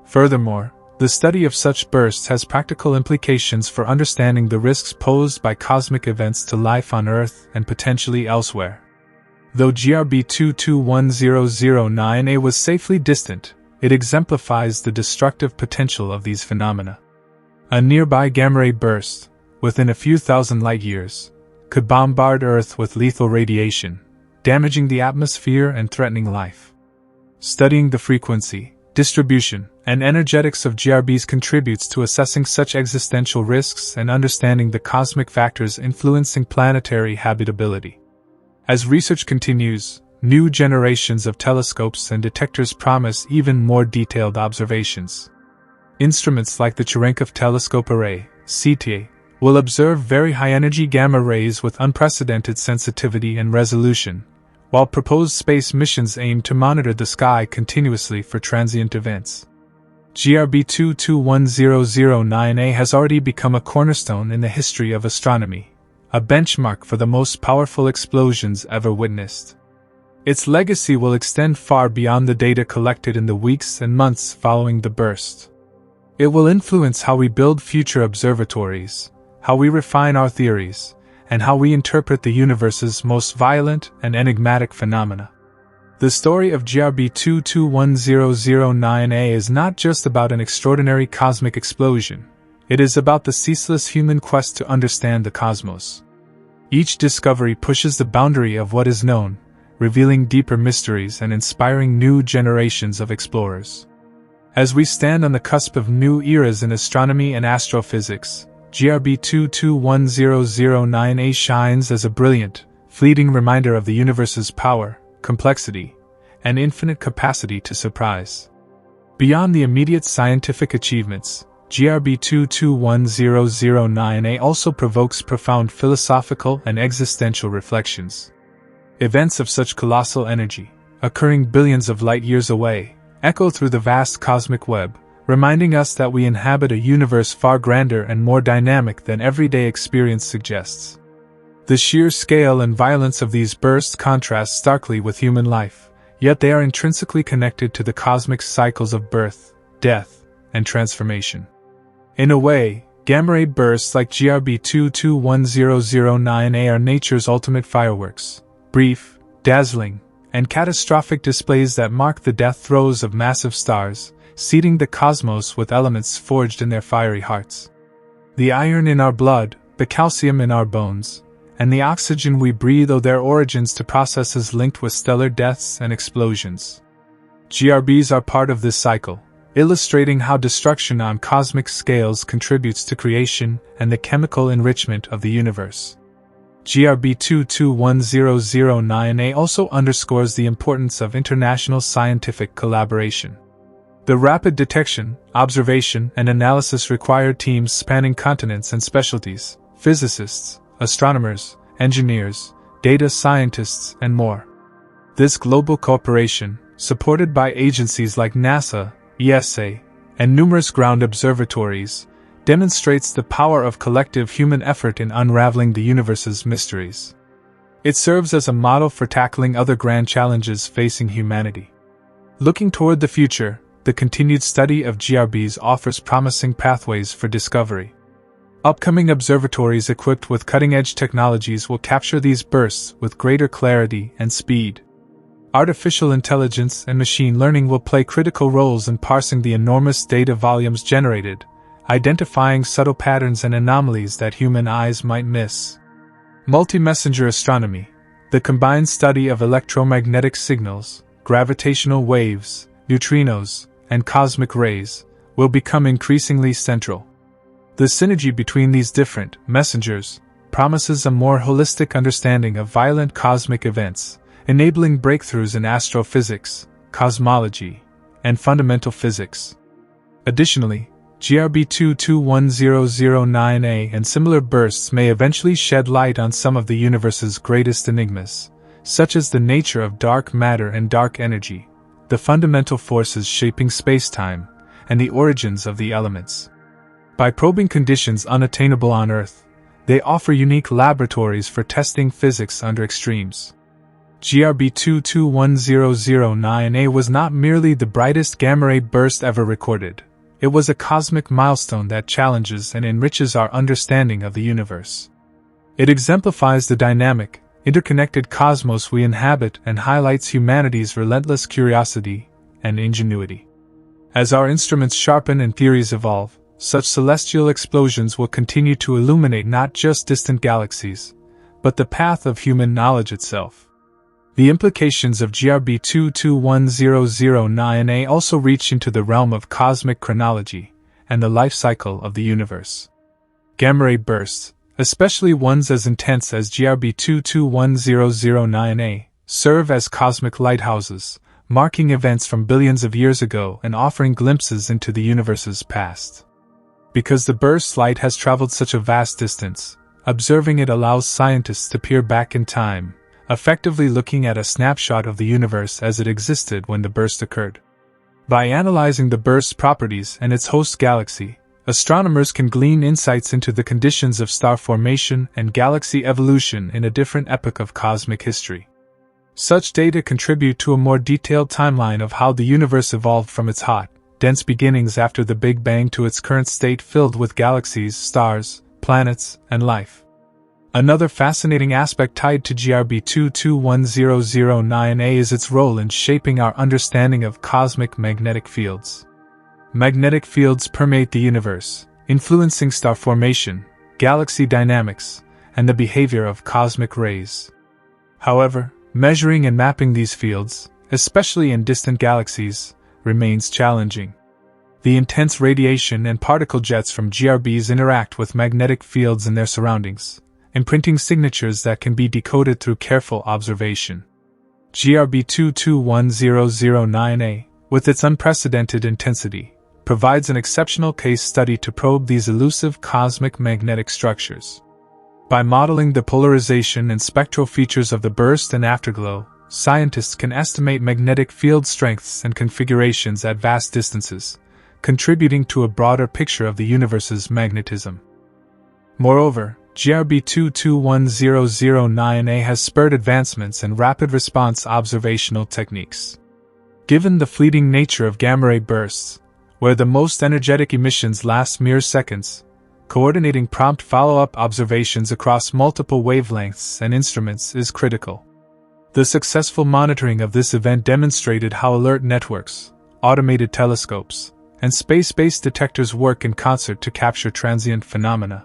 Furthermore, the study of such bursts has practical implications for understanding the risks posed by cosmic events to life on Earth and potentially elsewhere. Though GRB 221009A was safely distant, it exemplifies the destructive potential of these phenomena. A nearby gamma-ray burst, within a few thousand light-years, could bombard Earth with lethal radiation, damaging the atmosphere and threatening life. Studying the frequency, distribution, and energetics of GRBs contributes to assessing such existential risks and understanding the cosmic factors influencing planetary habitability. As research continues, new generations of telescopes and detectors promise even more detailed observations. Instruments like the Cherenkov Telescope Array, CTA, will observe very high-energy gamma rays with unprecedented sensitivity and resolution, while proposed space missions aim to monitor the sky continuously for transient events. GRB 221009A has already become a cornerstone in the history of astronomy, a benchmark for the most powerful explosions ever witnessed. Its legacy will extend far beyond the data collected in the weeks and months following the burst. It will influence how we build future observatories, how we refine our theories, and how we interpret the universe's most violent and enigmatic phenomena. The story of GRB 221009A is not just about an extraordinary cosmic explosion, it is about the ceaseless human quest to understand the cosmos. Each discovery pushes the boundary of what is known, revealing deeper mysteries and inspiring new generations of explorers. As we stand on the cusp of new eras in astronomy and astrophysics, GRB 221009A shines as a brilliant, fleeting reminder of the universe's power, complexity, and infinite capacity to surprise. Beyond the immediate scientific achievements, GRB 221009A also provokes profound philosophical and existential reflections. Events of such colossal energy, occurring billions of light years away, echo through the vast cosmic web, reminding us that we inhabit a universe far grander and more dynamic than everyday experience suggests. The sheer scale and violence of these bursts contrast starkly with human life, yet they are intrinsically connected to the cosmic cycles of birth, death, and transformation. In a way, gamma-ray bursts like GRB 221009A are nature's ultimate fireworks, brief, dazzling, and catastrophic displays that mark the death throes of massive stars, seeding the cosmos with elements forged in their fiery hearts. The iron in our blood, the calcium in our bones, and the oxygen we breathe owe their origins to processes linked with stellar deaths and explosions. GRBs are part of this cycle, illustrating how destruction on cosmic scales contributes to creation and the chemical enrichment of the universe. GRB 221009A also underscores the importance of international scientific collaboration. The rapid detection, observation, and analysis require teams spanning continents and specialties, physicists, astronomers, engineers, data scientists, and more. This global cooperation, supported by agencies like NASA, ESA, and numerous ground observatories, demonstrates the power of collective human effort in unraveling the universe's mysteries. It serves as a model for tackling other grand challenges facing humanity. Looking toward the future, the continued study of GRBs offers promising pathways for discovery. Upcoming observatories equipped with cutting-edge technologies will capture these bursts with greater clarity and speed. Artificial intelligence and machine learning will play critical roles in parsing the enormous data volumes generated, identifying subtle patterns and anomalies that human eyes might miss. Multi-messenger astronomy, the combined study of electromagnetic signals, gravitational waves, neutrinos, and cosmic rays, will become increasingly central. The synergy between these different messengers promises a more holistic understanding of violent cosmic events, enabling breakthroughs in astrophysics, cosmology, and fundamental physics. Additionally, GRB 221009A and similar bursts may eventually shed light on some of the universe's greatest enigmas, such as the nature of dark matter and dark energy, the fundamental forces shaping space-time, and the origins of the elements. By probing conditions unattainable on Earth, they offer unique laboratories for testing physics under extremes. GRB 221009A was not merely the brightest gamma-ray burst ever recorded. It was a cosmic milestone that challenges and enriches our understanding of the universe. It exemplifies the dynamic, interconnected cosmos we inhabit and highlights humanity's relentless curiosity and ingenuity. As our instruments sharpen and theories evolve, such celestial explosions will continue to illuminate not just distant galaxies, but the path of human knowledge itself. The implications of GRB 221009A also reach into the realm of cosmic chronology and the life cycle of the universe. Gamma ray bursts, especially ones as intense as GRB 221009A, serve as cosmic lighthouses, marking events from billions of years ago and offering glimpses into the universe's past. Because the burst light has traveled such a vast distance, observing it allows scientists to peer back in time, effectively looking at a snapshot of the universe as it existed when the burst occurred. By analyzing the burst's properties and its host galaxy, astronomers can glean insights into the conditions of star formation and galaxy evolution in a different epoch of cosmic history. Such data contribute to a more detailed timeline of how the universe evolved from its hot, dense beginnings after the Big Bang to its current state filled with galaxies, stars, planets, and life. Another fascinating aspect tied to GRB 221009A is its role in shaping our understanding of cosmic magnetic fields. Magnetic fields permeate the universe, influencing star formation, galaxy dynamics, and the behavior of cosmic rays. However, measuring and mapping these fields, especially in distant galaxies, remains challenging. The intense radiation and particle jets from GRBs interact with magnetic fields in their surroundings, imprinting signatures that can be decoded through careful observation. GRB 221009A, with its unprecedented intensity, provides an exceptional case study to probe these elusive cosmic magnetic structures. By modeling the polarization and spectral features of the burst and afterglow, scientists can estimate magnetic field strengths and configurations at vast distances, contributing to a broader picture of the universe's magnetism. Moreover, GRB 221009A has spurred advancements in rapid response observational techniques. Given the fleeting nature of gamma ray bursts, where the most energetic emissions last mere seconds, coordinating prompt follow-up observations across multiple wavelengths and instruments is critical. The successful monitoring of this event demonstrated how alert networks, automated telescopes, and space-based detectors work in concert to capture transient phenomena.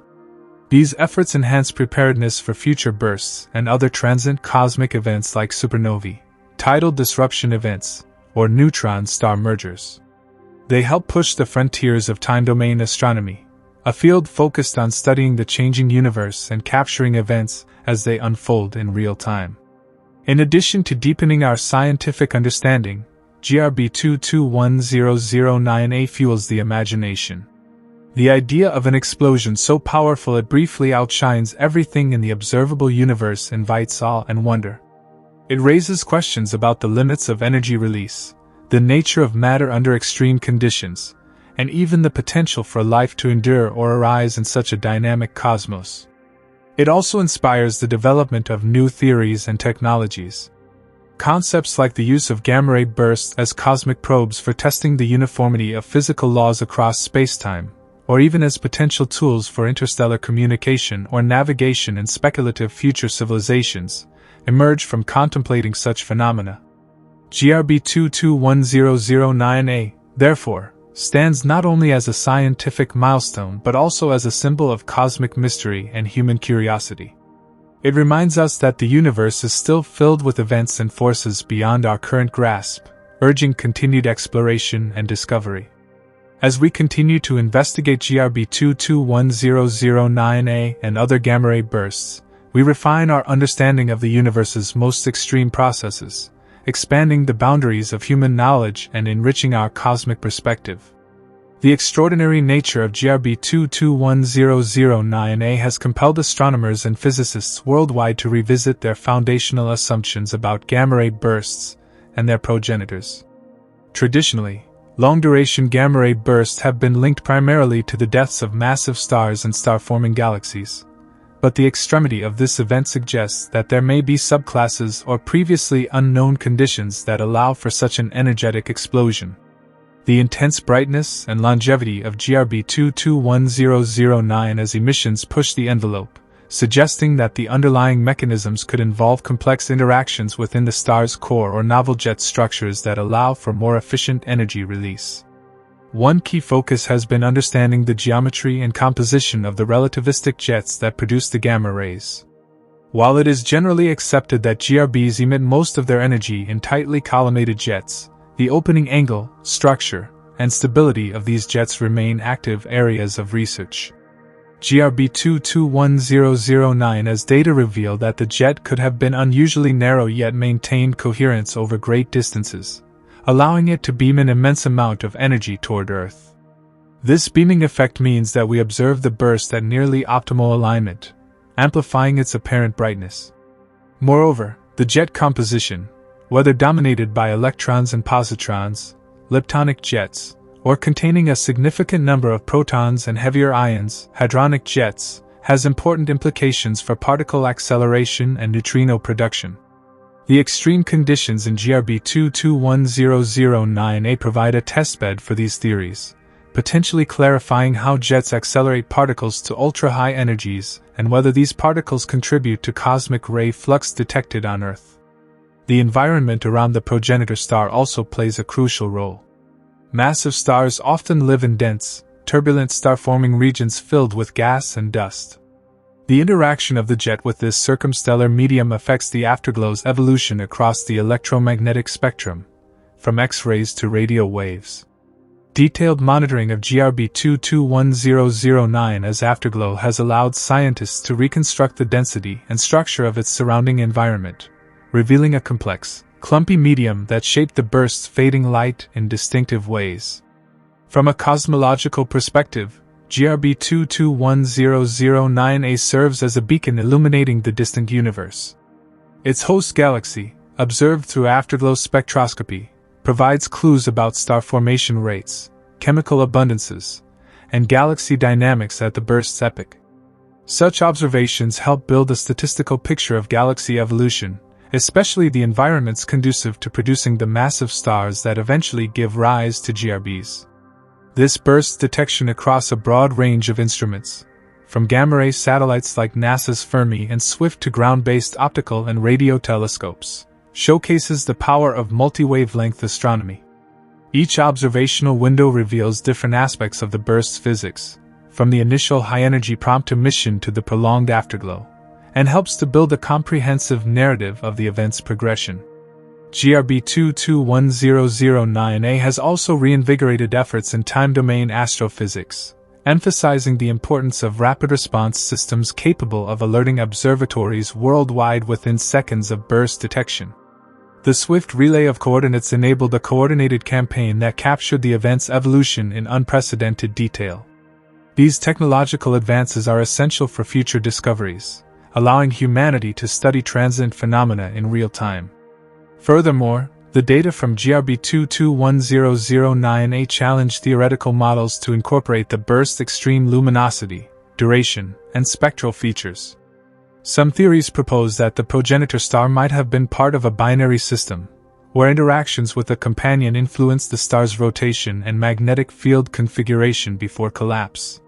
These efforts enhance preparedness for future bursts and other transient cosmic events like supernovae, tidal disruption events, or neutron star mergers. They help push the frontiers of time-domain astronomy, a field focused on studying the changing universe and capturing events as they unfold in real time. In addition to deepening our scientific understanding, GRB 221009A fuels the imagination. The idea of an explosion so powerful it briefly outshines everything in the observable universe invites awe and wonder. It raises questions about the limits of energy release, the nature of matter under extreme conditions, and even the potential for life to endure or arise in such a dynamic cosmos. It also inspires the development of new theories and technologies. Concepts like the use of gamma ray bursts as cosmic probes for testing the uniformity of physical laws across spacetime, or even as potential tools for interstellar communication or navigation in speculative future civilizations, emerge from contemplating such phenomena. GRB 221009A, therefore, stands not only as a scientific milestone but also as a symbol of cosmic mystery and human curiosity. It reminds us that the universe is still filled with events and forces beyond our current grasp, urging continued exploration and discovery. As we continue to investigate GRB 221009A and other gamma ray bursts, we refine our understanding of the universe's most extreme processes, expanding the boundaries of human knowledge and enriching our cosmic perspective. The extraordinary nature of GRB 221009A has compelled astronomers and physicists worldwide to revisit their foundational assumptions about gamma ray bursts and their progenitors. Traditionally, long-duration gamma ray bursts have been linked primarily to the deaths of massive stars and star-forming galaxies. But the extremity of this event suggests that there may be subclasses or previously unknown conditions that allow for such an energetic explosion. The intense brightness and longevity of GRB 221009 as emissions push the envelope, suggesting that the underlying mechanisms could involve complex interactions within the star's core or novel jet structures that allow for more efficient energy release. One key focus has been understanding the geometry and composition of the relativistic jets that produce the gamma rays. While it is generally accepted that GRBs emit most of their energy in tightly collimated jets, the opening angle, structure, and stability of these jets remain active areas of research. GRB 221009 as data reveal that the jet could have been unusually narrow yet maintained coherence over great distances, allowing it to beam an immense amount of energy toward Earth. This beaming effect means that we observe the burst at nearly optimal alignment, amplifying its apparent brightness. Moreover, the jet composition, whether dominated by electrons and positrons, leptonic jets, or containing a significant number of protons and heavier ions, hadronic jets, has important implications for particle acceleration and neutrino production. The extreme conditions in GRB 221009A provide a testbed for these theories, potentially clarifying how jets accelerate particles to ultra-high energies and whether these particles contribute to cosmic ray flux detected on Earth. The environment around the progenitor star also plays a crucial role. Massive stars often live in dense, turbulent star-forming regions filled with gas and dust. The interaction of the jet with this circumstellar medium affects the afterglow's evolution across the electromagnetic spectrum, from X-rays to radio waves. Detailed monitoring of GRB 221009 as afterglow has allowed scientists to reconstruct the density and structure of its surrounding environment, revealing a complex, clumpy medium that shaped the burst's fading light in distinctive ways. From a cosmological perspective, GRB 221009A serves as a beacon illuminating the distant universe. Its host galaxy, observed through afterglow spectroscopy, provides clues about star formation rates, chemical abundances, and galaxy dynamics at the burst's epoch. Such observations help build a statistical picture of galaxy evolution, especially the environments conducive to producing the massive stars that eventually give rise to GRBs. This burst detection across a broad range of instruments, from gamma-ray satellites like NASA's Fermi and Swift to ground-based optical and radio telescopes, showcases the power of multi-wavelength astronomy. Each observational window reveals different aspects of the burst's physics, from the initial high-energy prompt emission to the prolonged afterglow, and helps to build a comprehensive narrative of the event's progression. GRB 221009A has also reinvigorated efforts in time-domain astrophysics, emphasizing the importance of rapid response systems capable of alerting observatories worldwide within seconds of burst detection. The swift relay of coordinates enabled a coordinated campaign that captured the event's evolution in unprecedented detail. These technological advances are essential for future discoveries, allowing humanity to study transient phenomena in real time. Furthermore, the data from GRB 221009A challenged theoretical models to incorporate the burst's extreme luminosity, duration, and spectral features. Some theories propose that the progenitor star might have been part of a binary system, where interactions with a companion influenced the star's rotation and magnetic field configuration before collapse.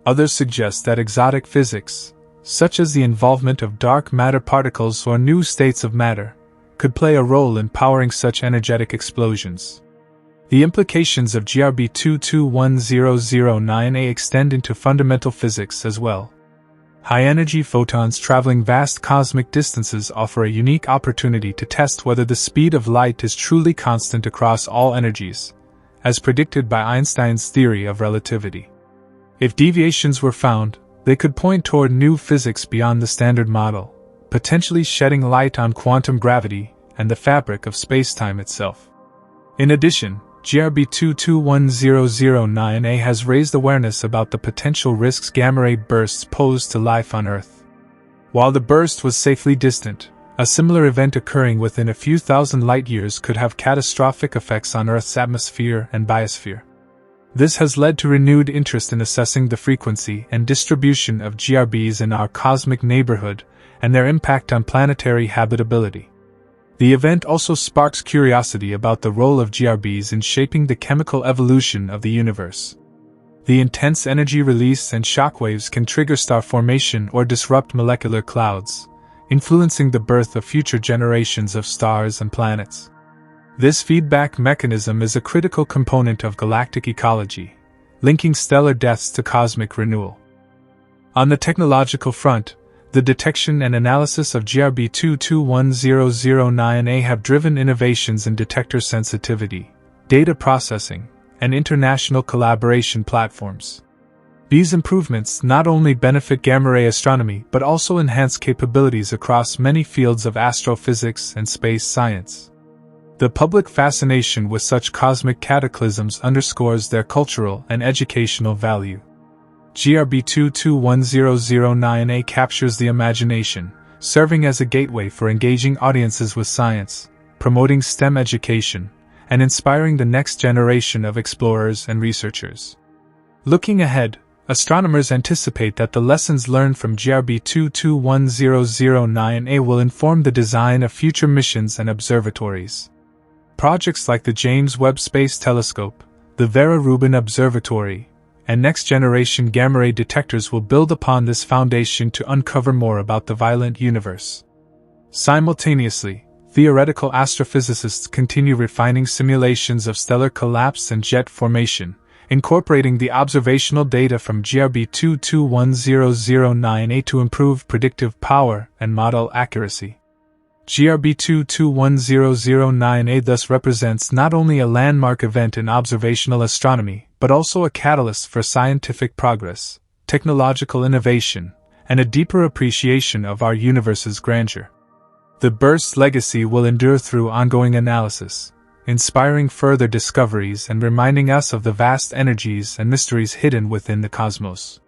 Others suggest that exotic physics, such as the involvement of dark matter particles or new states of matter, could play a role in powering such energetic explosions. The implications of GRB 221009A extend into fundamental physics as well. High-energy photons traveling vast cosmic distances offer a unique opportunity to test whether the speed of light is truly constant across all energies, as predicted by Einstein's theory of relativity. If deviations were found, they could point toward new physics beyond the standard model, potentially shedding light on quantum gravity and the fabric of spacetime itself. In addition, GRB 221009A has raised awareness about the potential risks gamma-ray bursts pose to life on Earth. While the burst was safely distant, a similar event occurring within a few thousand light-years could have catastrophic effects on Earth's atmosphere and biosphere. This has led to renewed interest in assessing the frequency and distribution of GRBs in our cosmic neighborhood and their impact on planetary habitability. The event also sparks curiosity about the role of GRBs in shaping the chemical evolution of the universe. The intense energy release and shockwaves can trigger star formation or disrupt molecular clouds, influencing the birth of future generations of stars and planets. This feedback mechanism is a critical component of galactic ecology, linking stellar deaths to cosmic renewal. On the technological front, The detection and analysis of GRB 221009A have driven innovations in detector sensitivity, data processing, and international collaboration platforms. These improvements not only benefit gamma-ray astronomy but also enhance capabilities across many fields of astrophysics and space science. The public fascination with such cosmic cataclysms underscores their cultural and educational value. GRB 221009A captures the imagination, serving as a gateway for engaging audiences with science, promoting STEM education, and inspiring the next generation of explorers and researchers. Looking ahead, astronomers anticipate that the lessons learned from GRB 221009A will inform the design of future missions and observatories. Projects like the James Webb Space Telescope, the Vera Rubin Observatory, and next-generation gamma-ray detectors will build upon this foundation to uncover more about the violent universe. Simultaneously, theoretical astrophysicists continue refining simulations of stellar collapse and jet formation, incorporating the observational data from GRB 221009A to improve predictive power and model accuracy. GRB 221009A thus represents not only a landmark event in observational astronomy, but also a catalyst for scientific progress, technological innovation, and a deeper appreciation of our universe's grandeur. The burst's legacy will endure through ongoing analysis, inspiring further discoveries and reminding us of the vast energies and mysteries hidden within the cosmos.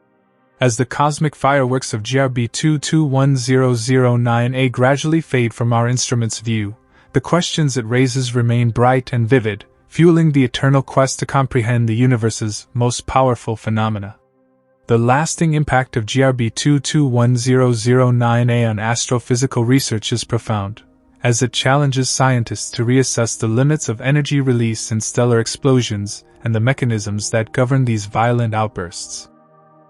As the cosmic fireworks of GRB 221009A gradually fade from our instrument's view, the questions it raises remain bright and vivid, fueling the eternal quest to comprehend the universe's most powerful phenomena. The lasting impact of GRB 221009A on astrophysical research is profound, as it challenges scientists to reassess the limits of energy release in stellar explosions and the mechanisms that govern these violent outbursts.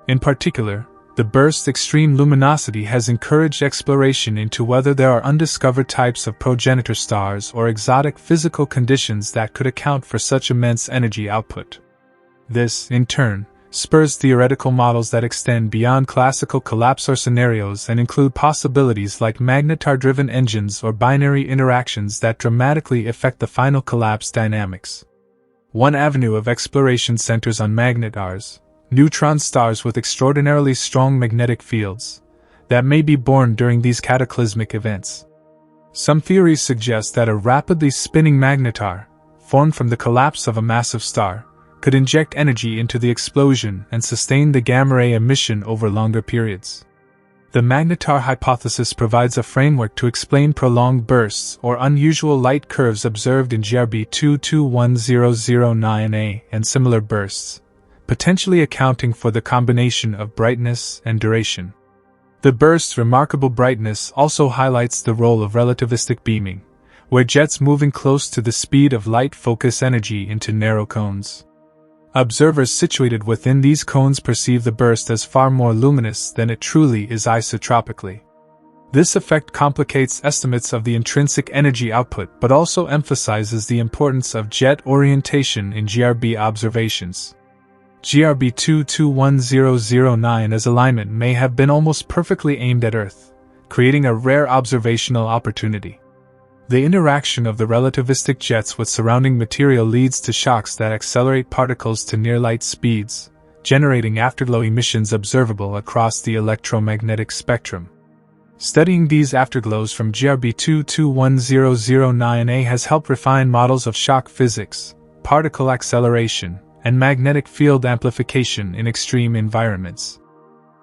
In particular, the burst's extreme luminosity has encouraged exploration into whether there are undiscovered types of progenitor stars or exotic physical conditions that could account for such immense energy output. This, in turn, spurs theoretical models that extend beyond classical collapsor scenarios and include possibilities like magnetar-driven engines or binary interactions that dramatically affect the final collapse dynamics. One avenue of exploration centers on magnetars, neutron stars with extraordinarily strong magnetic fields, that may be born during these cataclysmic events. Some theories suggest that a rapidly spinning magnetar, formed from the collapse of a massive star, could inject energy into the explosion and sustain the gamma-ray emission over longer periods. The magnetar hypothesis provides a framework to explain prolonged bursts or unusual light curves observed in GRB 221009A and similar bursts, potentially accounting for the combination of brightness and duration. The burst's remarkable brightness also highlights the role of relativistic beaming, where jets moving close to the speed of light focus energy into narrow cones. Observers situated within these cones perceive the burst as far more luminous than it truly is isotropically. This effect complicates estimates of the intrinsic energy output but also emphasizes the importance of jet orientation in GRB observations. GRB 221009's alignment may have been almost perfectly aimed at Earth, creating a rare observational opportunity. The interaction of the relativistic jets with surrounding material leads to shocks that accelerate particles to near-light speeds, generating afterglow emissions observable across the electromagnetic spectrum. Studying these afterglows from GRB 221009A has helped refine models of shock physics, particle acceleration, and magnetic field amplification in extreme environments.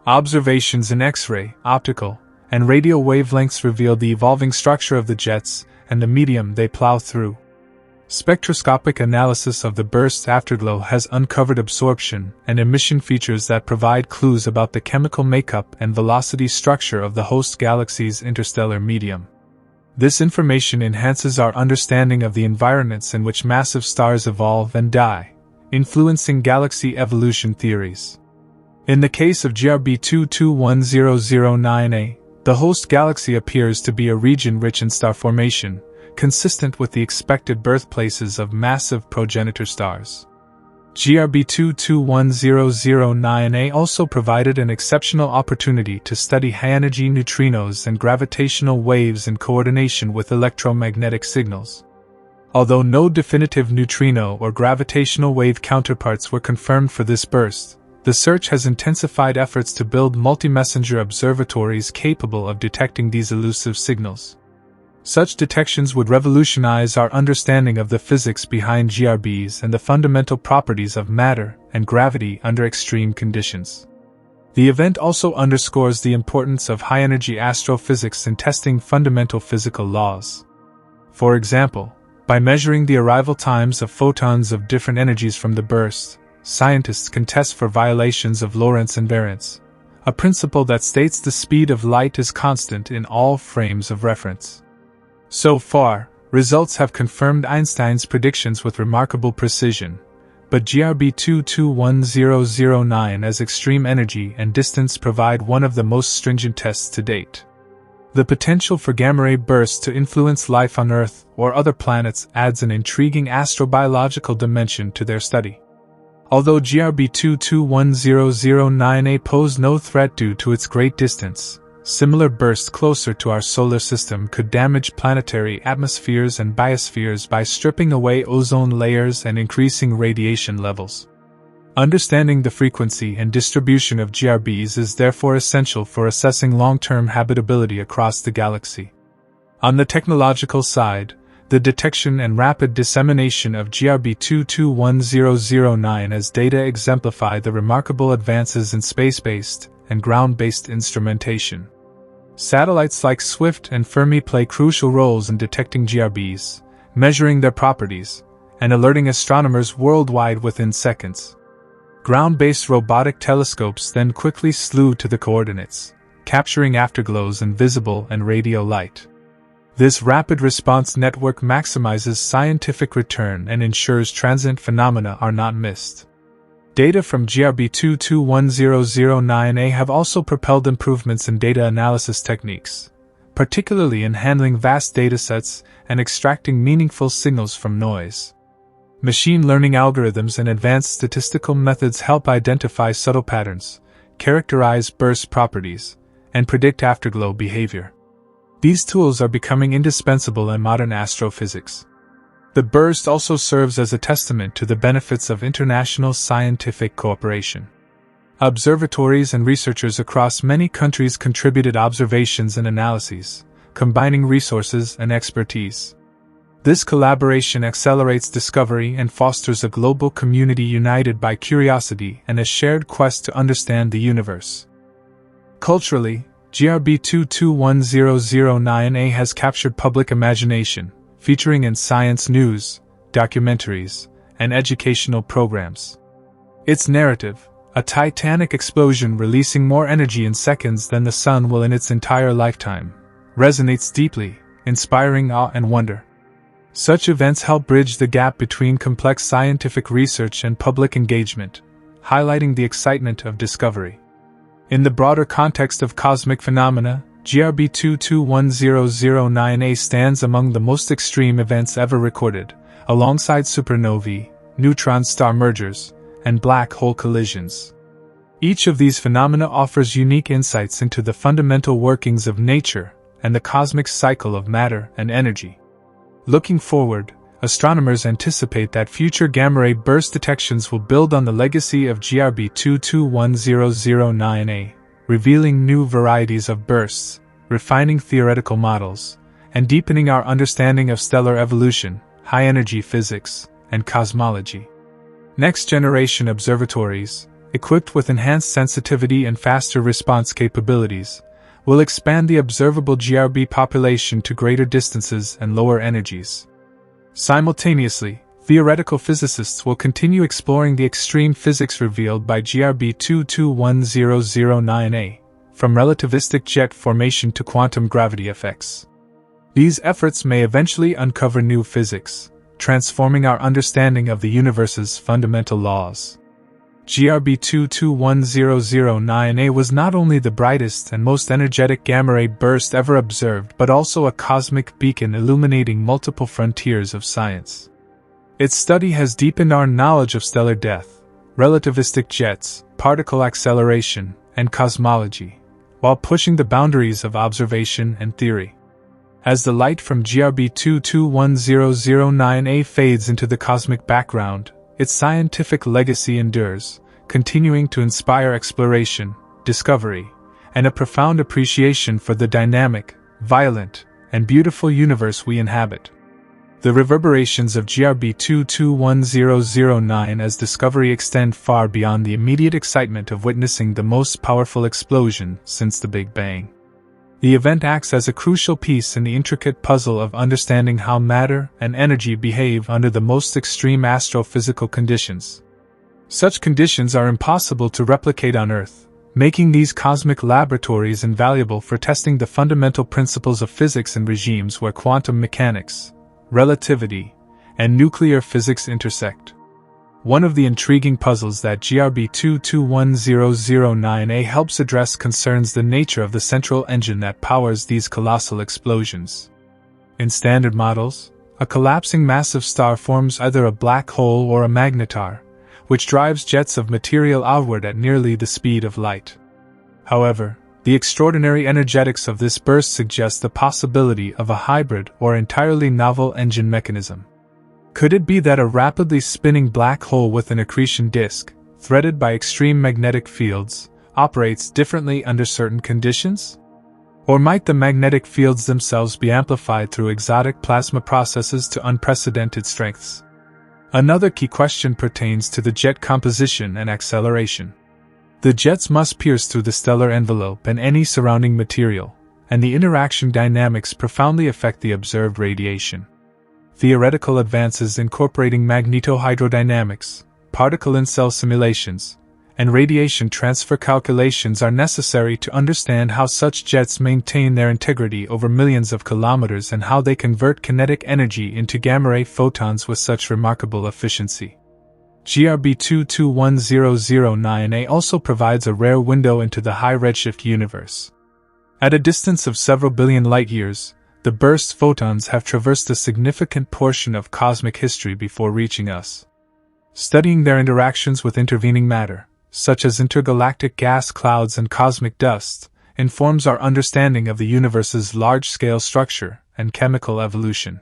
Observations in X-ray, optical, and radio wavelengths reveal the evolving structure of the jets and the medium they plow through. Spectroscopic analysis of the burst's afterglow has uncovered absorption and emission features that provide clues about the chemical makeup and velocity structure of the host galaxy's interstellar medium. This information enhances our understanding of the environments in which massive stars evolve and die, influencing galaxy evolution theories. In the case of GRB 221009A, the host galaxy appears to be a region rich in star formation, consistent with the expected birthplaces of massive progenitor stars. GRB 221009A also provided an exceptional opportunity to study high-energy neutrinos and gravitational waves in coordination with electromagnetic signals. Although no definitive neutrino or gravitational wave counterparts were confirmed for this burst, the search has intensified efforts to build multi-messenger observatories capable of detecting these elusive signals. Such detections would revolutionize our understanding of the physics behind GRBs and the fundamental properties of matter and gravity under extreme conditions. The event also underscores the importance of high-energy astrophysics in testing fundamental physical laws. For example, by measuring the arrival times of photons of different energies from the burst, scientists can test for violations of Lorentz invariance, a principle that states the speed of light is constant in all frames of reference. So far, results have confirmed Einstein's predictions with remarkable precision, but GRB 221009 as extreme energy and distance provide one of the most stringent tests to date. The potential for gamma-ray bursts to influence life on Earth or other planets adds an intriguing astrobiological dimension to their study. Although GRB 221009A posed no threat due to its great distance, similar bursts closer to our solar system could damage planetary atmospheres and biospheres by stripping away ozone layers and increasing radiation levels. Understanding the frequency and distribution of GRBs is therefore essential for assessing long-term habitability across the galaxy. On the technological side, the detection and rapid dissemination of GRB 221009 as data exemplify the remarkable advances in space-based and ground-based instrumentation. Satellites like SWIFT and Fermi play crucial roles in detecting GRBs, measuring their properties, and alerting astronomers worldwide within seconds. Ground-based robotic telescopes then quickly slew to the coordinates, capturing afterglows in visible and radio light. This rapid response network maximizes scientific return and ensures transient phenomena are not missed. Data from GRB 221009A have also propelled improvements in data analysis techniques, particularly in handling vast datasets and extracting meaningful signals from noise. Machine learning algorithms and advanced statistical methods help identify subtle patterns, characterize burst properties, and predict afterglow behavior. These tools are becoming indispensable in modern astrophysics. The burst also serves as a testament to the benefits of international scientific cooperation. Observatories and researchers across many countries contributed observations and analyses, combining resources and expertise. This collaboration accelerates discovery and fosters a global community united by curiosity and a shared quest to understand the universe. Culturally, GRB 221009A has captured public imagination, featuring in science news, documentaries, and educational programs. Its narrative, a titanic explosion releasing more energy in seconds than the sun will in its entire lifetime, resonates deeply, inspiring awe and wonder. Such events help bridge the gap between complex scientific research and public engagement, highlighting the excitement of discovery. In the broader context of cosmic phenomena, GRB 221009A stands among the most extreme events ever recorded, alongside supernovae, neutron star mergers, and black hole collisions. Each of these phenomena offers unique insights into the fundamental workings of nature and the cosmic cycle of matter and energy. Looking forward, astronomers anticipate that future gamma-ray burst detections will build on the legacy of GRB 221009A, revealing new varieties of bursts, refining theoretical models, and deepening our understanding of stellar evolution, high-energy physics, and cosmology. Next-generation observatories, equipped with enhanced sensitivity and faster response capabilities, will expand the observable GRB population to greater distances and lower energies. Simultaneously, theoretical physicists will continue exploring the extreme physics revealed by GRB 221009A, from relativistic jet formation to quantum gravity effects. These efforts may eventually uncover new physics, transforming our understanding of the universe's fundamental laws. GRB 221009A was not only the brightest and most energetic gamma-ray burst ever observed but also a cosmic beacon illuminating multiple frontiers of science. Its study has deepened our knowledge of stellar death, relativistic jets, particle acceleration, and cosmology, while pushing the boundaries of observation and theory. As the light from GRB 221009A fades into the cosmic background, its scientific legacy endures, continuing to inspire exploration, discovery, and a profound appreciation for the dynamic, violent, and beautiful universe we inhabit. The reverberations of GRB 221009 as discovery extend far beyond the immediate excitement of witnessing the most powerful explosion since the Big Bang. The event acts as a crucial piece in the intricate puzzle of understanding how matter and energy behave under the most extreme astrophysical conditions. Such conditions are impossible to replicate on Earth, making these cosmic laboratories invaluable for testing the fundamental principles of physics in regimes where quantum mechanics, relativity, and nuclear physics intersect. One of the intriguing puzzles that GRB 221009A helps address concerns the nature of the central engine that powers these colossal explosions. In standard models, a collapsing massive star forms either a black hole or a magnetar, which drives jets of material outward at nearly the speed of light. However, the extraordinary energetics of this burst suggest the possibility of a hybrid or entirely novel engine mechanism. Could it be that a rapidly spinning black hole with an accretion disk, threaded by extreme magnetic fields, operates differently under certain conditions? Or might the magnetic fields themselves be amplified through exotic plasma processes to unprecedented strengths? Another key question pertains to the jet composition and acceleration. The jets must pierce through the stellar envelope and any surrounding material, and the interaction dynamics profoundly affect the observed radiation. Theoretical advances incorporating magnetohydrodynamics, particle-in-cell simulations, and radiation transfer calculations are necessary to understand how such jets maintain their integrity over millions of kilometers and how they convert kinetic energy into gamma-ray photons with such remarkable efficiency. GRB 221009A also provides a rare window into the high redshift universe. At a distance of several billion light-years, the burst photons have traversed a significant portion of cosmic history before reaching us. Studying their interactions with intervening matter, such as intergalactic gas clouds and cosmic dust, informs our understanding of the universe's large-scale structure and chemical evolution.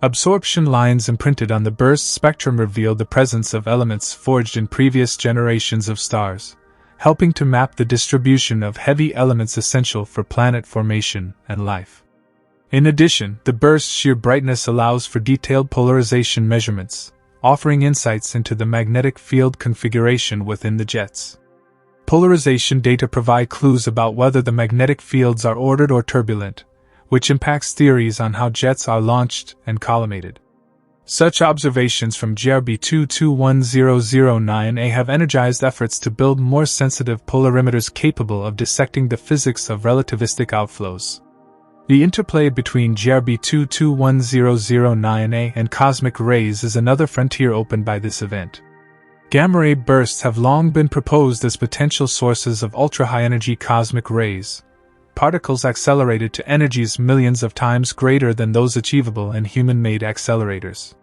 Absorption lines imprinted on the burst spectrum reveal the presence of elements forged in previous generations of stars, helping to map the distribution of heavy elements essential for planet formation and life. In addition, the burst's sheer brightness allows for detailed polarization measurements, offering insights into the magnetic field configuration within the jets. Polarization data provide clues about whether the magnetic fields are ordered or turbulent, which impacts theories on how jets are launched and collimated. Such observations from GRB 221009A have energized efforts to build more sensitive polarimeters capable of dissecting the physics of relativistic outflows. The interplay between GRB 221009A and cosmic rays is another frontier opened by this event. Gamma-ray bursts have long been proposed as potential sources of ultra-high-energy cosmic rays, particles accelerated to energies millions of times greater than those achievable in human-made accelerators.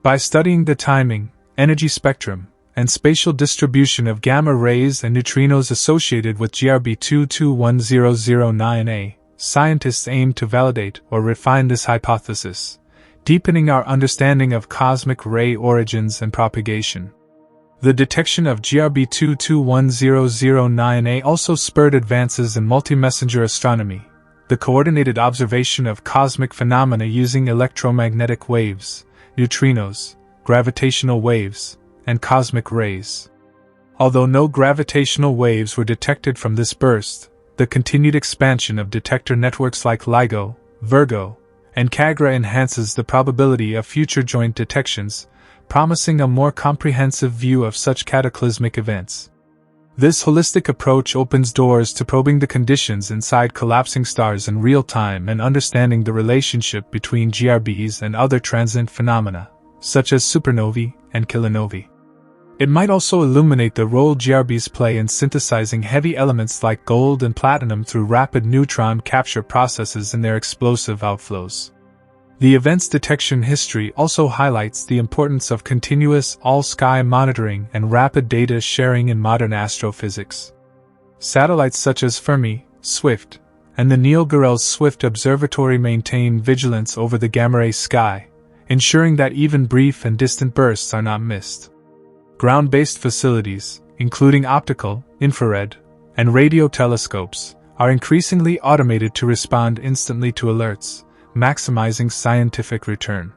By studying the timing, energy spectrum, and spatial distribution of gamma rays and neutrinos associated with GRB 221009A, scientists aim to validate or refine this hypothesis, deepening our understanding of cosmic ray origins and propagation. The detection of GRB 221009A also spurred advances in multi-messenger astronomy, the coordinated observation of cosmic phenomena using electromagnetic waves, neutrinos, gravitational waves, and cosmic rays. Although no gravitational waves were detected from this burst, the continued expansion of detector networks like LIGO, Virgo, and CAGRA enhances the probability of future joint detections, promising a more comprehensive view of such cataclysmic events. This holistic approach opens doors to probing the conditions inside collapsing stars in real time and understanding the relationship between GRBs and other transient phenomena, such as supernovae and kilonovae. It might also illuminate the role GRBs play in synthesizing heavy elements like gold and platinum through rapid neutron capture processes in their explosive outflows. The event's detection history also highlights the importance of continuous all-sky monitoring and rapid data sharing in modern astrophysics. Satellites such as Fermi, Swift, and the Neil Gehrels Swift Observatory maintain vigilance over the gamma-ray sky, ensuring that even brief and distant bursts are not missed. Ground-based facilities, including optical, infrared, and radio telescopes, are increasingly automated to respond instantly to alerts, maximizing scientific return.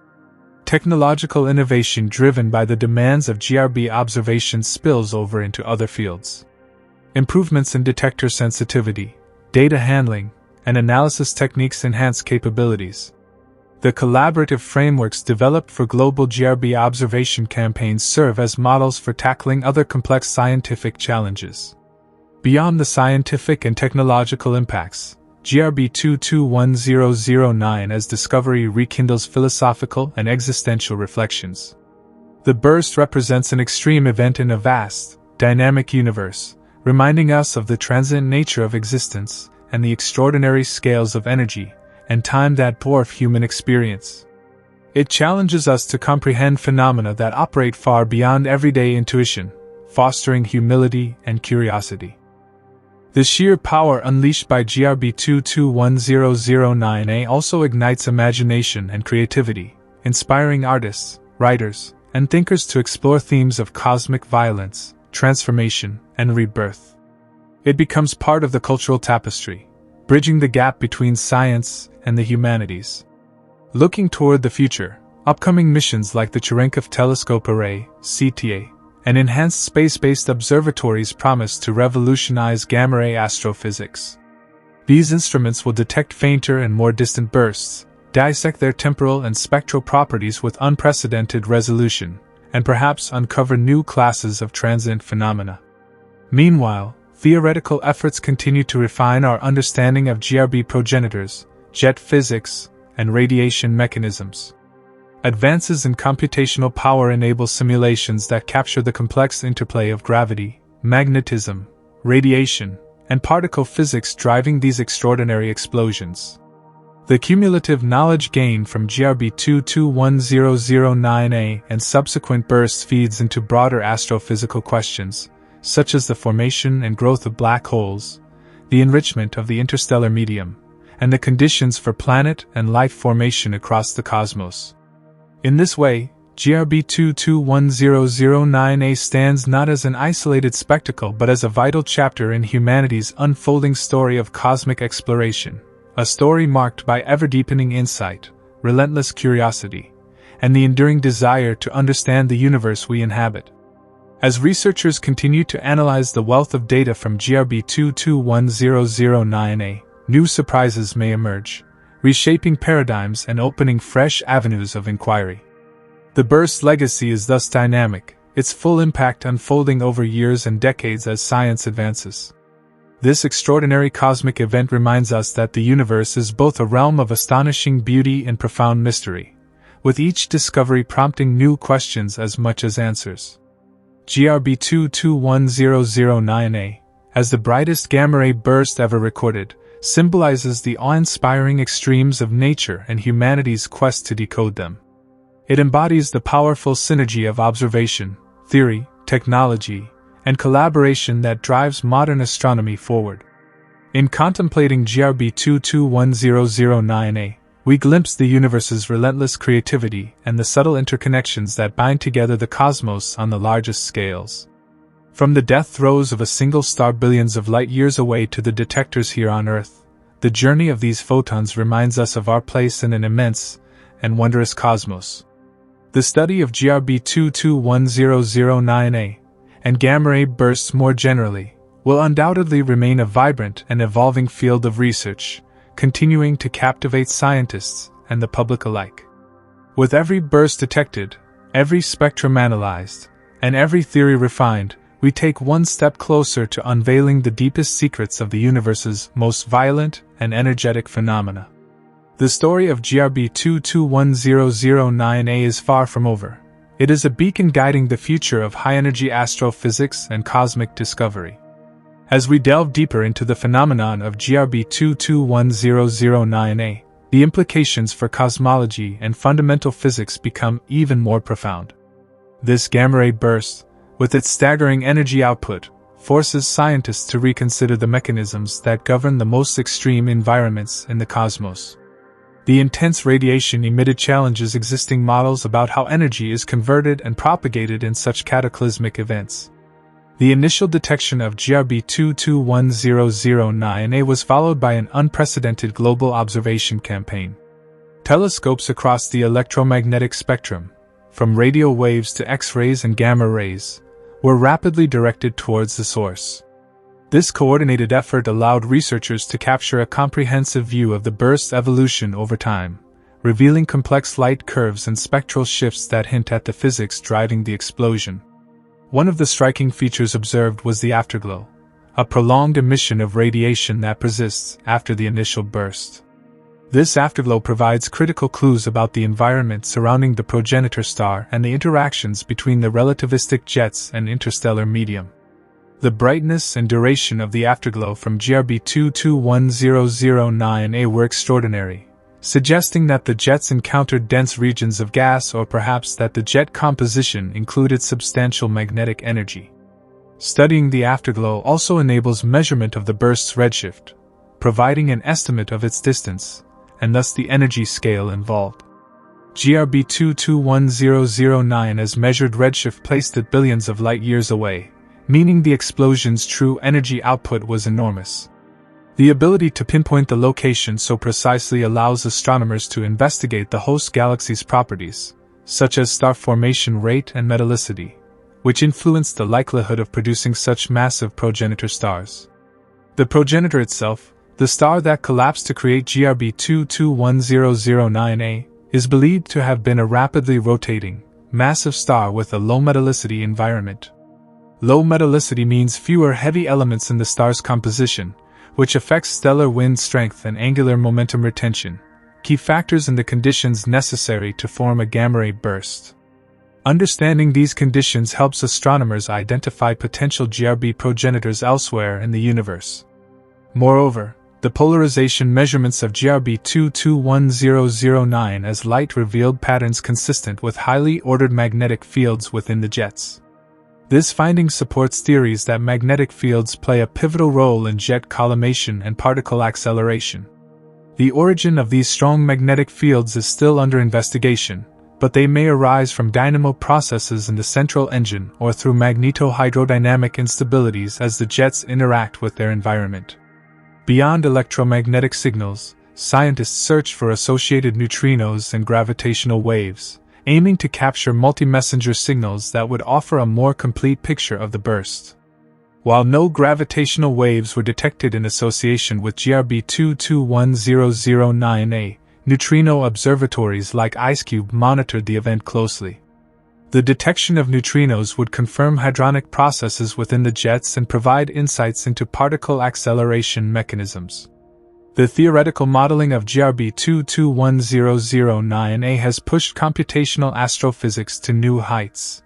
Technological innovation driven by the demands of GRB observation spills over into other fields. Improvements in detector sensitivity, data handling, and analysis techniques enhance capabilities. The collaborative frameworks developed for global GRB observation campaigns serve as models for tackling other complex scientific challenges. Beyond the scientific and technological impacts, GRB 221009 as discovery rekindles philosophical and existential reflections. The burst represents an extreme event in a vast, dynamic universe, reminding us of the transient nature of existence and the extraordinary scales of energy and time that dwarf human experience. It challenges us to comprehend phenomena that operate far beyond everyday intuition, fostering humility and curiosity. The sheer power unleashed by GRB 221009A also ignites imagination and creativity, inspiring artists, writers, and thinkers to explore themes of cosmic violence, transformation, and rebirth. It becomes part of the cultural tapestry, bridging the gap between science and the humanities. Looking toward the future, upcoming missions like the Cherenkov Telescope Array, CTA, and enhanced space-based observatories promise to revolutionize gamma-ray astrophysics. These instruments will detect fainter and more distant bursts, dissect their temporal and spectral properties with unprecedented resolution, and perhaps uncover new classes of transient phenomena. Meanwhile, theoretical efforts continue to refine our understanding of GRB progenitors, jet physics, and radiation mechanisms. Advances in computational power enable simulations that capture the complex interplay of gravity, magnetism, radiation, and particle physics driving these extraordinary explosions. The cumulative knowledge gained from GRB 221009A and subsequent bursts feeds into broader astrophysical questions, such as the formation and growth of black holes, the enrichment of the interstellar medium, and the conditions for planet and life formation across the cosmos. In this way, GRB 221009A stands not as an isolated spectacle but as a vital chapter in humanity's unfolding story of cosmic exploration, a story marked by ever-deepening insight, relentless curiosity, and the enduring desire to understand the universe we inhabit. As researchers continue to analyze the wealth of data from GRB 221009A, new surprises may emerge, reshaping paradigms and opening fresh avenues of inquiry. The burst's legacy is thus dynamic, its full impact unfolding over years and decades as science advances. This extraordinary cosmic event reminds us that the universe is both a realm of astonishing beauty and profound mystery, with each discovery prompting new questions as much as answers. GRB 221009A, as the brightest gamma-ray burst ever recorded, symbolizes the awe-inspiring extremes of nature and humanity's quest to decode them. It embodies the powerful synergy of observation, theory, technology, and collaboration that drives modern astronomy forward. In contemplating GRB 221009A, we glimpse the universe's relentless creativity and the subtle interconnections that bind together the cosmos on the largest scales. From the death throes of a single star billions of light-years away to the detectors here on Earth, the journey of these photons reminds us of our place in an immense and wondrous cosmos. The study of GRB 221009A, and gamma-ray bursts more generally, will undoubtedly remain a vibrant and evolving field of research, continuing to captivate scientists and the public alike. With every burst detected, every spectrum analyzed, and every theory refined, we take one step closer to unveiling the deepest secrets of the universe's most violent and energetic phenomena. The story of GRB 221009A is far from over. It is a beacon guiding the future of high-energy astrophysics and cosmic discovery. As we delve deeper into the phenomenon of GRB 221009A, the implications for cosmology and fundamental physics become even more profound. This gamma-ray burst, with its staggering energy output, forces scientists to reconsider the mechanisms that govern the most extreme environments in the cosmos. The intense radiation emitted challenges existing models about how energy is converted and propagated in such cataclysmic events. The initial detection of GRB 221009A was followed by an unprecedented global observation campaign. Telescopes across the electromagnetic spectrum, from radio waves to X-rays and gamma rays, were rapidly directed towards the source. This coordinated effort allowed researchers to capture a comprehensive view of the burst's evolution over time, revealing complex light curves and spectral shifts that hint at the physics driving the explosion. One of the striking features observed was the afterglow, a prolonged emission of radiation that persists after the initial burst. This afterglow provides critical clues about the environment surrounding the progenitor star and the interactions between the relativistic jets and interstellar medium. The brightness and duration of the afterglow from GRB 221009A were extraordinary, suggesting that the jets encountered dense regions of gas or perhaps that the jet composition included substantial magnetic energy. Studying the afterglow also enables measurement of the burst's redshift, providing an estimate of its distance, and thus the energy scale involved. GRB 221009 as measured redshift placed it billions of light-years away, meaning the explosion's true energy output was enormous. The ability to pinpoint the location so precisely allows astronomers to investigate the host galaxy's properties, such as star formation rate and metallicity, which influence the likelihood of producing such massive progenitor stars. The progenitor itself, the star that collapsed to create GRB 221009A, is believed to have been a rapidly rotating, massive star with a low metallicity environment. Low metallicity means fewer heavy elements in the star's composition, which affects stellar wind strength and angular momentum retention, key factors in the conditions necessary to form a gamma-ray burst. Understanding these conditions helps astronomers identify potential GRB progenitors elsewhere in the universe. Moreover, the polarization measurements of GRB 221009 as light revealed patterns consistent with highly ordered magnetic fields within the jets. This finding supports theories that magnetic fields play a pivotal role in jet collimation and particle acceleration. The origin of these strong magnetic fields is still under investigation, but they may arise from dynamo processes in the central engine or through magneto-hydrodynamic instabilities as the jets interact with their environment. Beyond electromagnetic signals, scientists search for associated neutrinos and gravitational waves, aiming to capture multi-messenger signals that would offer a more complete picture of the burst. While no gravitational waves were detected in association with GRB 221009A, neutrino observatories like IceCube monitored the event closely. The detection of neutrinos would confirm hadronic processes within the jets and provide insights into particle acceleration mechanisms. The theoretical modeling of GRB 221009A has pushed computational astrophysics to new heights.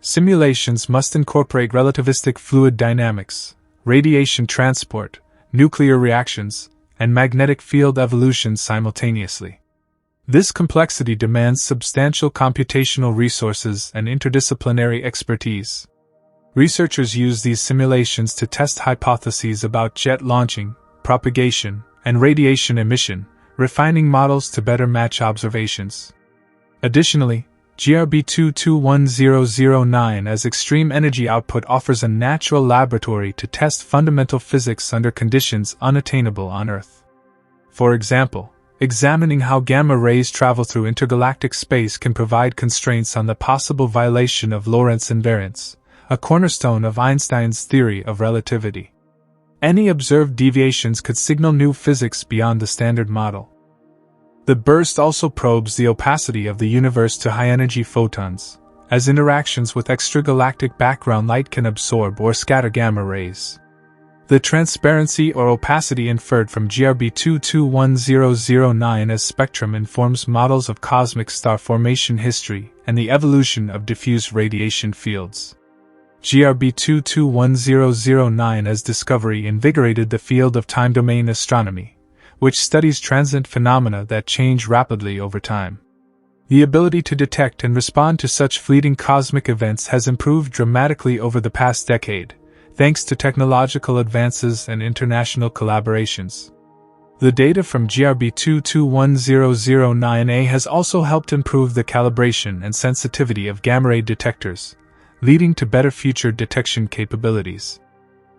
Simulations must incorporate relativistic fluid dynamics, radiation transport, nuclear reactions, and magnetic field evolution simultaneously. This complexity demands substantial computational resources and interdisciplinary expertise. Researchers use these simulations to test hypotheses about jet launching, propagation, and radiation emission, refining models to better match observations. Additionally, GRB 221009 as extreme energy output offers a natural laboratory to test fundamental physics under conditions unattainable on Earth. For example, examining how gamma rays travel through intergalactic space can provide constraints on the possible violation of Lorentz invariance, a cornerstone of Einstein's theory of relativity. Any observed deviations could signal new physics beyond the standard model. The burst also probes the opacity of the universe to high-energy photons, as interactions with extragalactic background light can absorb or scatter gamma rays. The transparency or opacity inferred from GRB 221009 as spectrum informs models of cosmic star formation history and the evolution of diffuse radiation fields. GRB 221009 as discovery invigorated the field of time-domain astronomy, which studies transient phenomena that change rapidly over time. The ability to detect and respond to such fleeting cosmic events has improved dramatically over the past decade, thanks to technological advances and international collaborations. The data from GRB 221009A has also helped improve the calibration and sensitivity of gamma-ray detectors, leading to better future detection capabilities.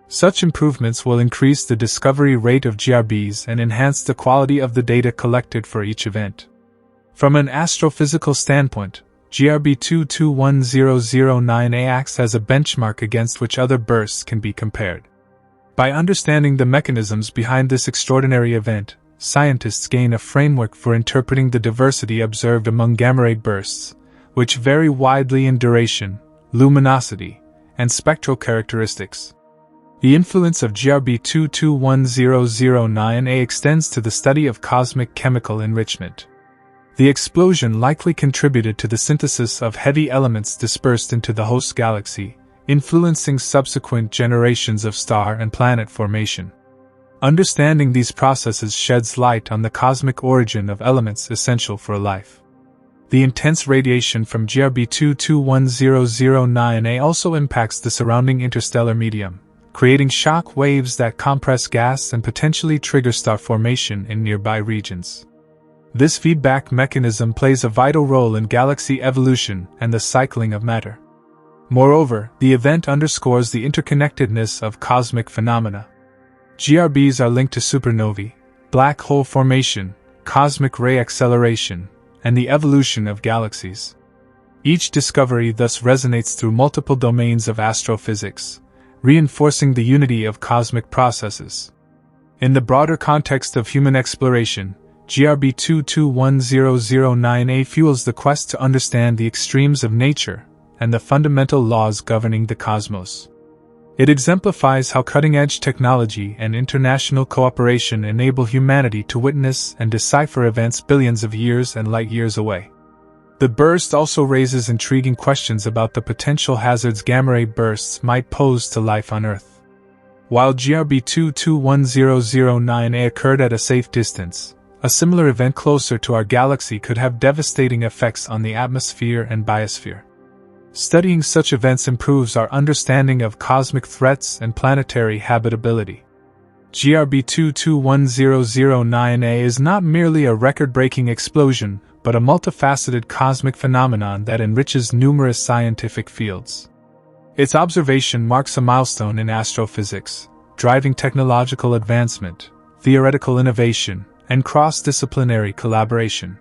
Such improvements will increase the discovery rate of GRBs and enhance the quality of the data collected for each event. From an astrophysical standpoint, GRB 221009A acts as a benchmark against which other bursts can be compared. By understanding the mechanisms behind this extraordinary event, scientists gain a framework for interpreting the diversity observed among gamma-ray bursts, which vary widely in duration, luminosity, and spectral characteristics. The influence of GRB 221009A extends to the study of cosmic chemical enrichment. The explosion likely contributed to the synthesis of heavy elements dispersed into the host galaxy, influencing subsequent generations of star and planet formation. Understanding these processes sheds light on the cosmic origin of elements essential for life. The intense radiation from GRB 221009A also impacts the surrounding interstellar medium, creating shock waves that compress gas and potentially trigger star formation in nearby regions. This feedback mechanism plays a vital role in galaxy evolution and the cycling of matter. Moreover, the event underscores the interconnectedness of cosmic phenomena. GRBs are linked to supernovae, black hole formation, cosmic ray acceleration, and the evolution of galaxies. Each discovery thus resonates through multiple domains of astrophysics, reinforcing the unity of cosmic processes. In the broader context of human exploration, GRB 221009A fuels the quest to understand the extremes of nature and the fundamental laws governing the cosmos. It exemplifies how cutting-edge technology and international cooperation enable humanity to witness and decipher events billions of years and light-years away. The burst also raises intriguing questions about the potential hazards gamma-ray bursts might pose to life on Earth. While GRB 221009A occurred at a safe distance, a similar event closer to our galaxy could have devastating effects on the atmosphere and biosphere. Studying such events improves our understanding of cosmic threats and planetary habitability. GRB 221009A is not merely a record-breaking explosion, but a multifaceted cosmic phenomenon that enriches numerous scientific fields. Its observation marks a milestone in astrophysics, driving technological advancement, theoretical innovation, and cross-disciplinary collaboration.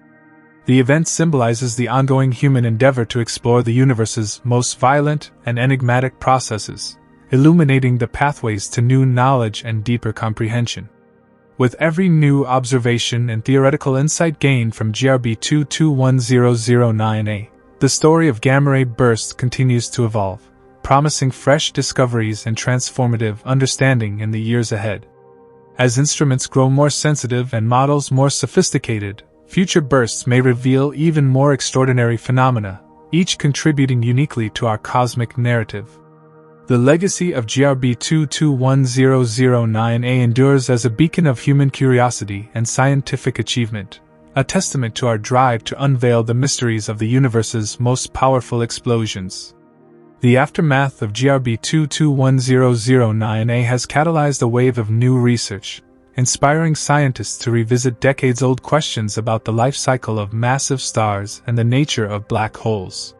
The event symbolizes the ongoing human endeavor to explore the universe's most violent and enigmatic processes, illuminating the pathways to new knowledge and deeper comprehension. With every new observation and theoretical insight gained from GRB 221009A, the story of gamma-ray bursts continues to evolve, promising fresh discoveries and transformative understanding in the years ahead. As instruments grow more sensitive and models more sophisticated, future bursts may reveal even more extraordinary phenomena, each contributing uniquely to our cosmic narrative. The legacy of GRB 221009A endures as a beacon of human curiosity and scientific achievement, a testament to our drive to unveil the mysteries of the universe's most powerful explosions. The aftermath of GRB 221009A has catalyzed a wave of new research, inspiring scientists to revisit decades-old questions about the life cycle of massive stars and the nature of black holes.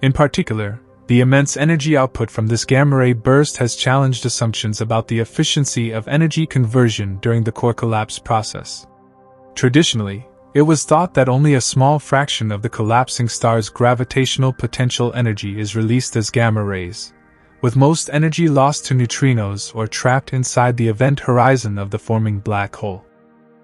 In particular, the immense energy output from this gamma-ray burst has challenged assumptions about the efficiency of energy conversion during the core collapse process. Traditionally, it was thought that only a small fraction of the collapsing star's gravitational potential energy is released as gamma rays, with most energy lost to neutrinos or trapped inside the event horizon of the forming black hole.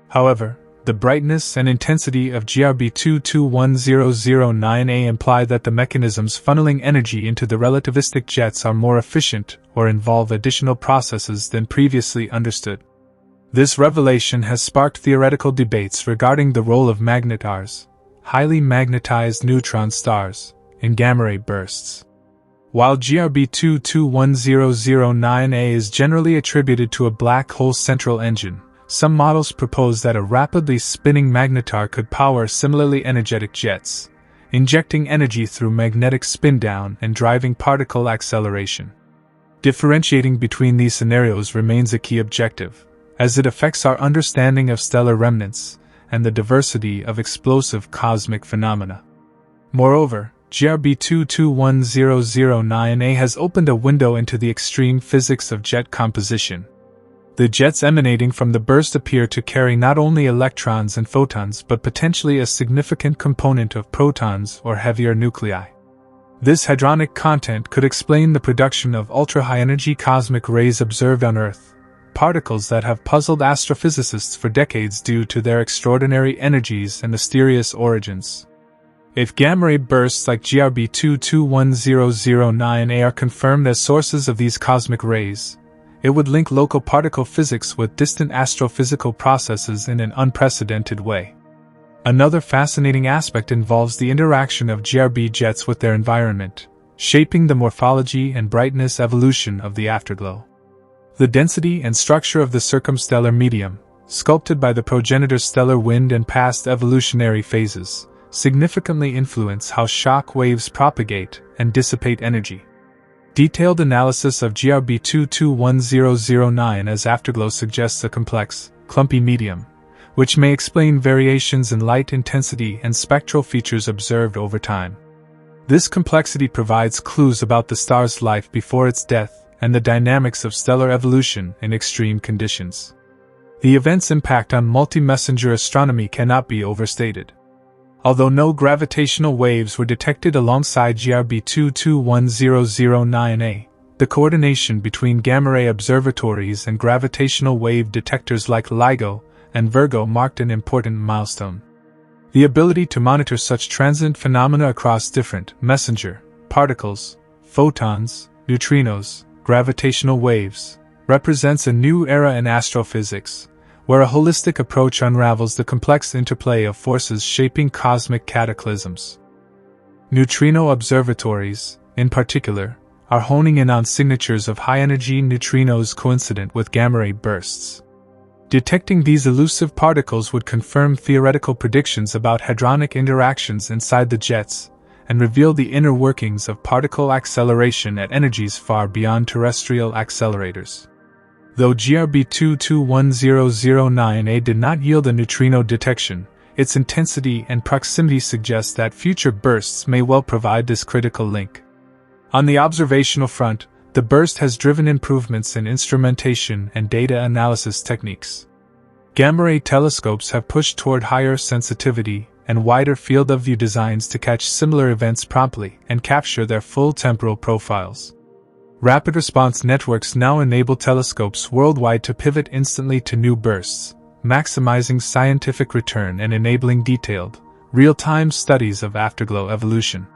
However, the brightness and intensity of GRB 221009A imply that the mechanisms funneling energy into the relativistic jets are more efficient or involve additional processes than previously understood. This revelation has sparked theoretical debates regarding the role of magnetars, highly magnetized neutron stars, in gamma-ray bursts. While GRB 221009A is generally attributed to a black hole central engine, some models propose that a rapidly spinning magnetar could power similarly energetic jets, injecting energy through magnetic spin-down and driving particle acceleration. Differentiating between these scenarios remains a key objective, as it affects our understanding of stellar remnants and the diversity of explosive cosmic phenomena. Moreover, GRB 221009A has opened a window into the extreme physics of jet composition. The jets emanating from the burst appear to carry not only electrons and photons but potentially a significant component of protons or heavier nuclei. This hadronic content could explain the production of ultra-high-energy cosmic rays observed on Earth, particles that have puzzled astrophysicists for decades due to their extraordinary energies and mysterious origins. If gamma-ray bursts like GRB 221009A are confirmed as sources of these cosmic rays, it would link local particle physics with distant astrophysical processes in an unprecedented way. Another fascinating aspect involves the interaction of GRB jets with their environment, shaping the morphology and brightness evolution of the afterglow. The density and structure of the circumstellar medium, sculpted by the progenitor's stellar wind and past evolutionary phases, significantly influence how shock waves propagate and dissipate energy. Detailed analysis of GRB 221009 as afterglow suggests a complex, clumpy medium, which may explain variations in light intensity and spectral features observed over time. This complexity provides clues about the star's life before its death and the dynamics of stellar evolution in extreme conditions. The event's impact on multi-messenger astronomy cannot be overstated. Although no gravitational waves were detected alongside GRB 221009A, the coordination between gamma-ray observatories and gravitational wave detectors like LIGO and Virgo marked an important milestone. The ability to monitor such transient phenomena across different messenger particles, photons, neutrinos, gravitational waves, represents a new era in astrophysics, where a holistic approach unravels the complex interplay of forces shaping cosmic cataclysms. Neutrino observatories, in particular, are honing in on signatures of high-energy neutrinos coincident with gamma-ray bursts. Detecting these elusive particles would confirm theoretical predictions about hadronic interactions inside the jets and reveal the inner workings of particle acceleration at energies far beyond terrestrial accelerators. Though GRB 221009A did not yield a neutrino detection, its intensity and proximity suggest that future bursts may well provide this critical link. On the observational front, the burst has driven improvements in instrumentation and data analysis techniques. Gamma-ray telescopes have pushed toward higher sensitivity and wider field of view designs to catch similar events promptly and capture their full temporal profiles. Rapid response networks now enable telescopes worldwide to pivot instantly to new bursts, maximizing scientific return and enabling detailed, real-time studies of afterglow evolution.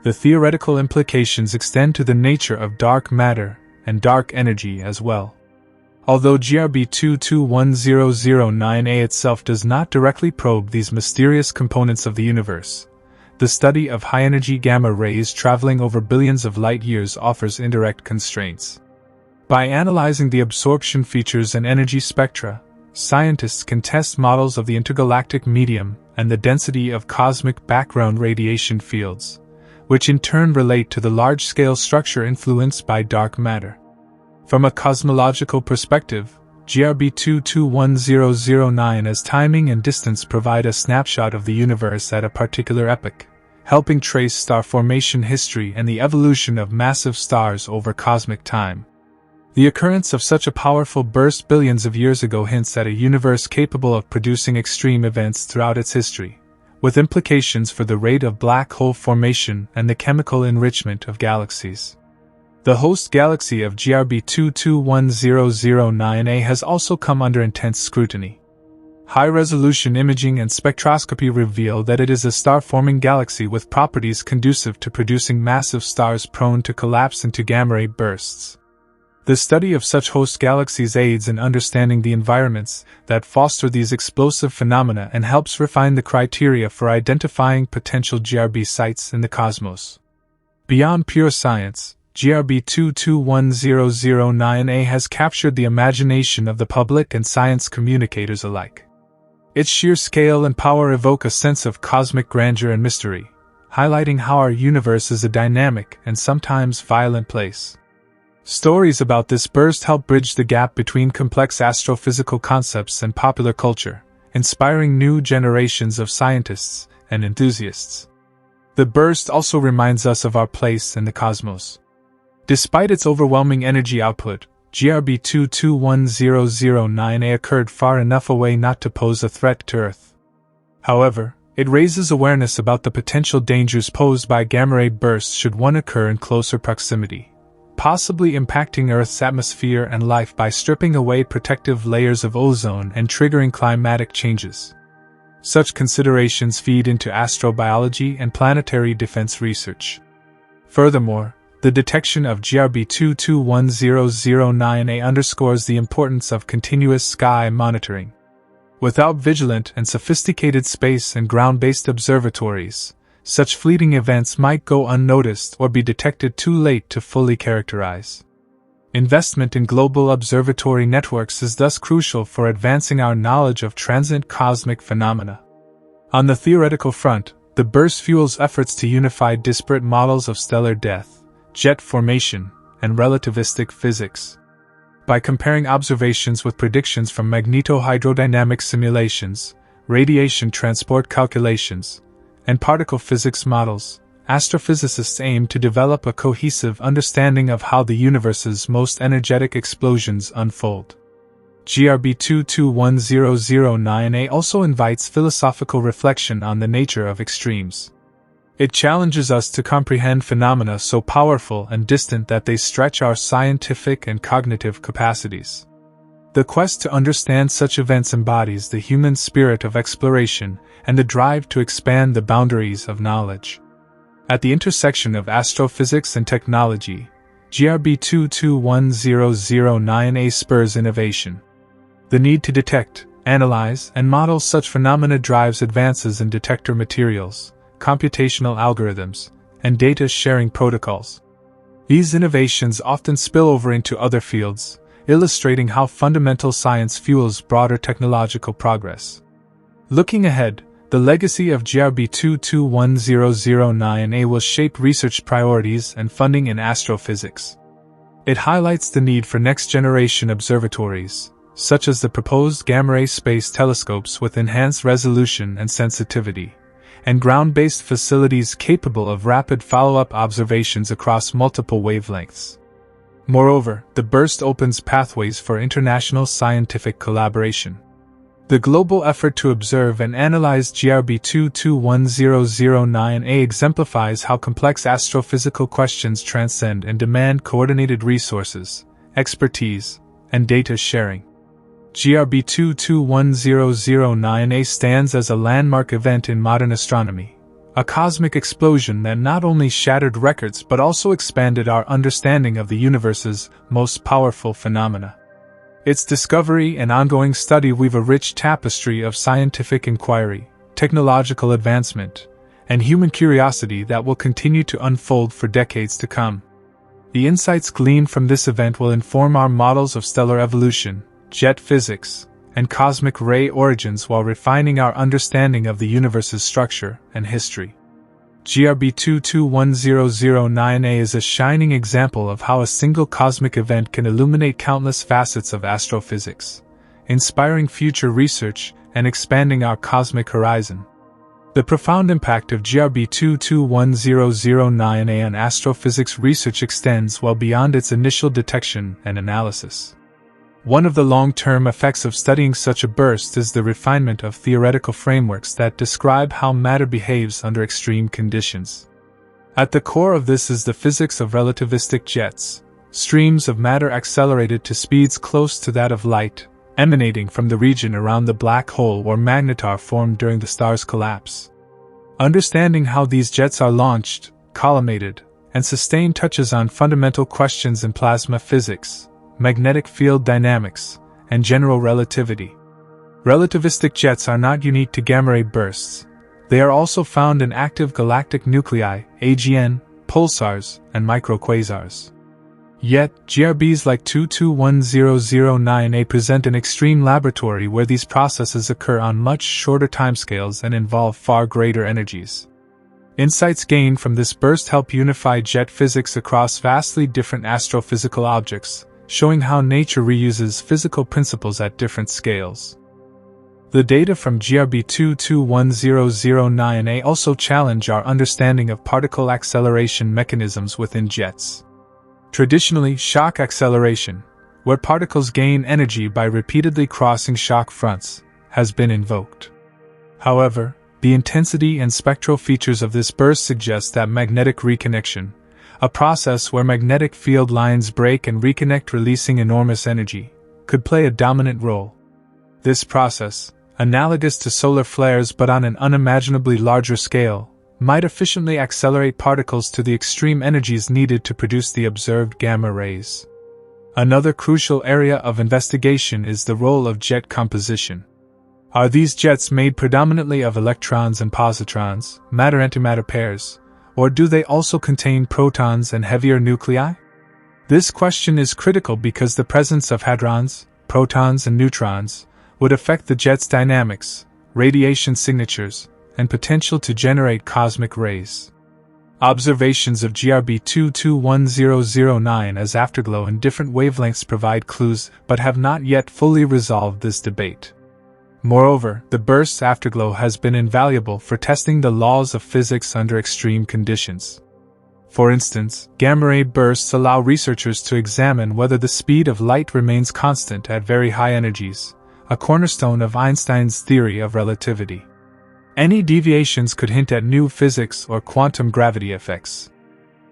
The theoretical implications extend to the nature of dark matter and dark energy as well. Although GRB 221009A itself does not directly probe these mysterious components of the universe, the study of high-energy gamma rays traveling over billions of light-years offers indirect constraints. By analyzing the absorption features and energy spectra, scientists can test models of the intergalactic medium and the density of cosmic background radiation fields, which in turn relate to the large-scale structure influenced by dark matter. From a cosmological perspective, GRB 221009 as timing and distance provide a snapshot of the universe at a particular epoch, helping trace star formation history and the evolution of massive stars over cosmic time. The occurrence of such a powerful burst billions of years ago hints at a universe capable of producing extreme events throughout its history, with implications for the rate of black hole formation and the chemical enrichment of galaxies. The host galaxy of GRB 221009A has also come under intense scrutiny. High-resolution imaging and spectroscopy reveal that it is a star-forming galaxy with properties conducive to producing massive stars prone to collapse into gamma-ray bursts. The study of such host galaxies aids in understanding the environments that foster these explosive phenomena and helps refine the criteria for identifying potential GRB sites in the cosmos. Beyond pure science, GRB 221009A has captured the imagination of the public and science communicators alike. Its sheer scale and power evoke a sense of cosmic grandeur and mystery, highlighting how our universe is a dynamic and sometimes violent place. Stories about this burst help bridge the gap between complex astrophysical concepts and popular culture, inspiring new generations of scientists and enthusiasts. The burst also reminds us of our place in the cosmos. Despite its overwhelming energy output, GRB 221009A occurred far enough away not to pose a threat to Earth. However, it raises awareness about the potential dangers posed by gamma-ray bursts should one occur in closer proximity, possibly impacting Earth's atmosphere and life by stripping away protective layers of ozone and triggering climatic changes. Such considerations feed into astrobiology and planetary defense research. Furthermore, the detection of GRB 221009A underscores the importance of continuous sky monitoring. Without vigilant and sophisticated space and ground-based observatories, such fleeting events might go unnoticed or be detected too late to fully characterize. Investment in global observatory networks is thus crucial for advancing our knowledge of transient cosmic phenomena. On the theoretical front, the burst fuels efforts to unify disparate models of stellar death, jet formation, and relativistic physics. By comparing observations with predictions from magnetohydrodynamic simulations, radiation transport calculations, and particle physics models, astrophysicists aim to develop a cohesive understanding of how the universe's most energetic explosions unfold. GRB 221009A also invites philosophical reflection on the nature of extremes. It challenges us to comprehend phenomena so powerful and distant that they stretch our scientific and cognitive capacities. The quest to understand such events embodies the human spirit of exploration and the drive to expand the boundaries of knowledge. At the intersection of astrophysics and technology, GRB 221009A spurs innovation. The need to detect, analyze, and model such phenomena drives advances in detector materials, computational algorithms, and data sharing protocols. These innovations often spill over into other fields, illustrating how fundamental science fuels broader technological progress. Looking ahead, the legacy of GRB 221009A will shape research priorities and funding in astrophysics. It highlights the need for next-generation observatories, such as the proposed gamma-ray space telescopes with enhanced resolution and sensitivity, and ground-based facilities capable of rapid follow-up observations across multiple wavelengths. Moreover, the burst opens pathways for international scientific collaboration. The global effort to observe and analyze GRB 221009A exemplifies how complex astrophysical questions transcend and demand coordinated resources, expertise, and data sharing. GRB 221009A stands as a landmark event in modern astronomy, a cosmic explosion that not only shattered records but also expanded our understanding of the universe's most powerful phenomena. Its discovery and ongoing study weave a rich tapestry of scientific inquiry, technological advancement, and human curiosity that will continue to unfold for decades to come. The insights gleaned from this event will inform our models of stellar evolution, jet physics, and cosmic ray origins while refining our understanding of the universe's structure and history. GRB 221009A is a shining example of how a single cosmic event can illuminate countless facets of astrophysics, inspiring future research and expanding our cosmic horizon. The profound impact of GRB 221009A on astrophysics research extends well beyond its initial detection and analysis. One of the long-term effects of studying such a burst is the refinement of theoretical frameworks that describe how matter behaves under extreme conditions. At the core of this is the physics of relativistic jets, streams of matter accelerated to speeds close to that of light, emanating from the region around the black hole or magnetar formed during the star's collapse. Understanding how these jets are launched, collimated, and sustained touches on fundamental questions in plasma physics, magnetic field dynamics, and general relativity. Relativistic jets are not unique to gamma-ray bursts. They are also found in active galactic nuclei, AGN, pulsars, and microquasars. Yet, GRBs like 221009A present an extreme laboratory where these processes occur on much shorter timescales and involve far greater energies. Insights gained from this burst help unify jet physics across vastly different astrophysical objects, showing how nature reuses physical principles at different scales. The data from GRB 221009A also challenge our understanding of particle acceleration mechanisms within jets. Traditionally, shock acceleration, where particles gain energy by repeatedly crossing shock fronts, has been invoked. However, the intensity and spectral features of this burst suggest that magnetic reconnection, a process where magnetic field lines break and reconnect releasing enormous energy, could play a dominant role. This process, analogous to solar flares but on an unimaginably larger scale, might efficiently accelerate particles to the extreme energies needed to produce the observed gamma rays. Another crucial area of investigation is the role of jet composition. Are these jets made predominantly of electrons and positrons, matter-antimatter pairs, or do they also contain protons and heavier nuclei? This question is critical because the presence of hadrons, protons, and neutrons would affect the jet's dynamics, radiation signatures, and potential to generate cosmic rays. Observations of GRB 221009 as afterglow in different wavelengths provide clues but have not yet fully resolved this debate. Moreover, the burst's afterglow has been invaluable for testing the laws of physics under extreme conditions. For instance, gamma-ray bursts allow researchers to examine whether the speed of light remains constant at very high energies, a cornerstone of Einstein's theory of relativity. Any deviations could hint at new physics or quantum gravity effects.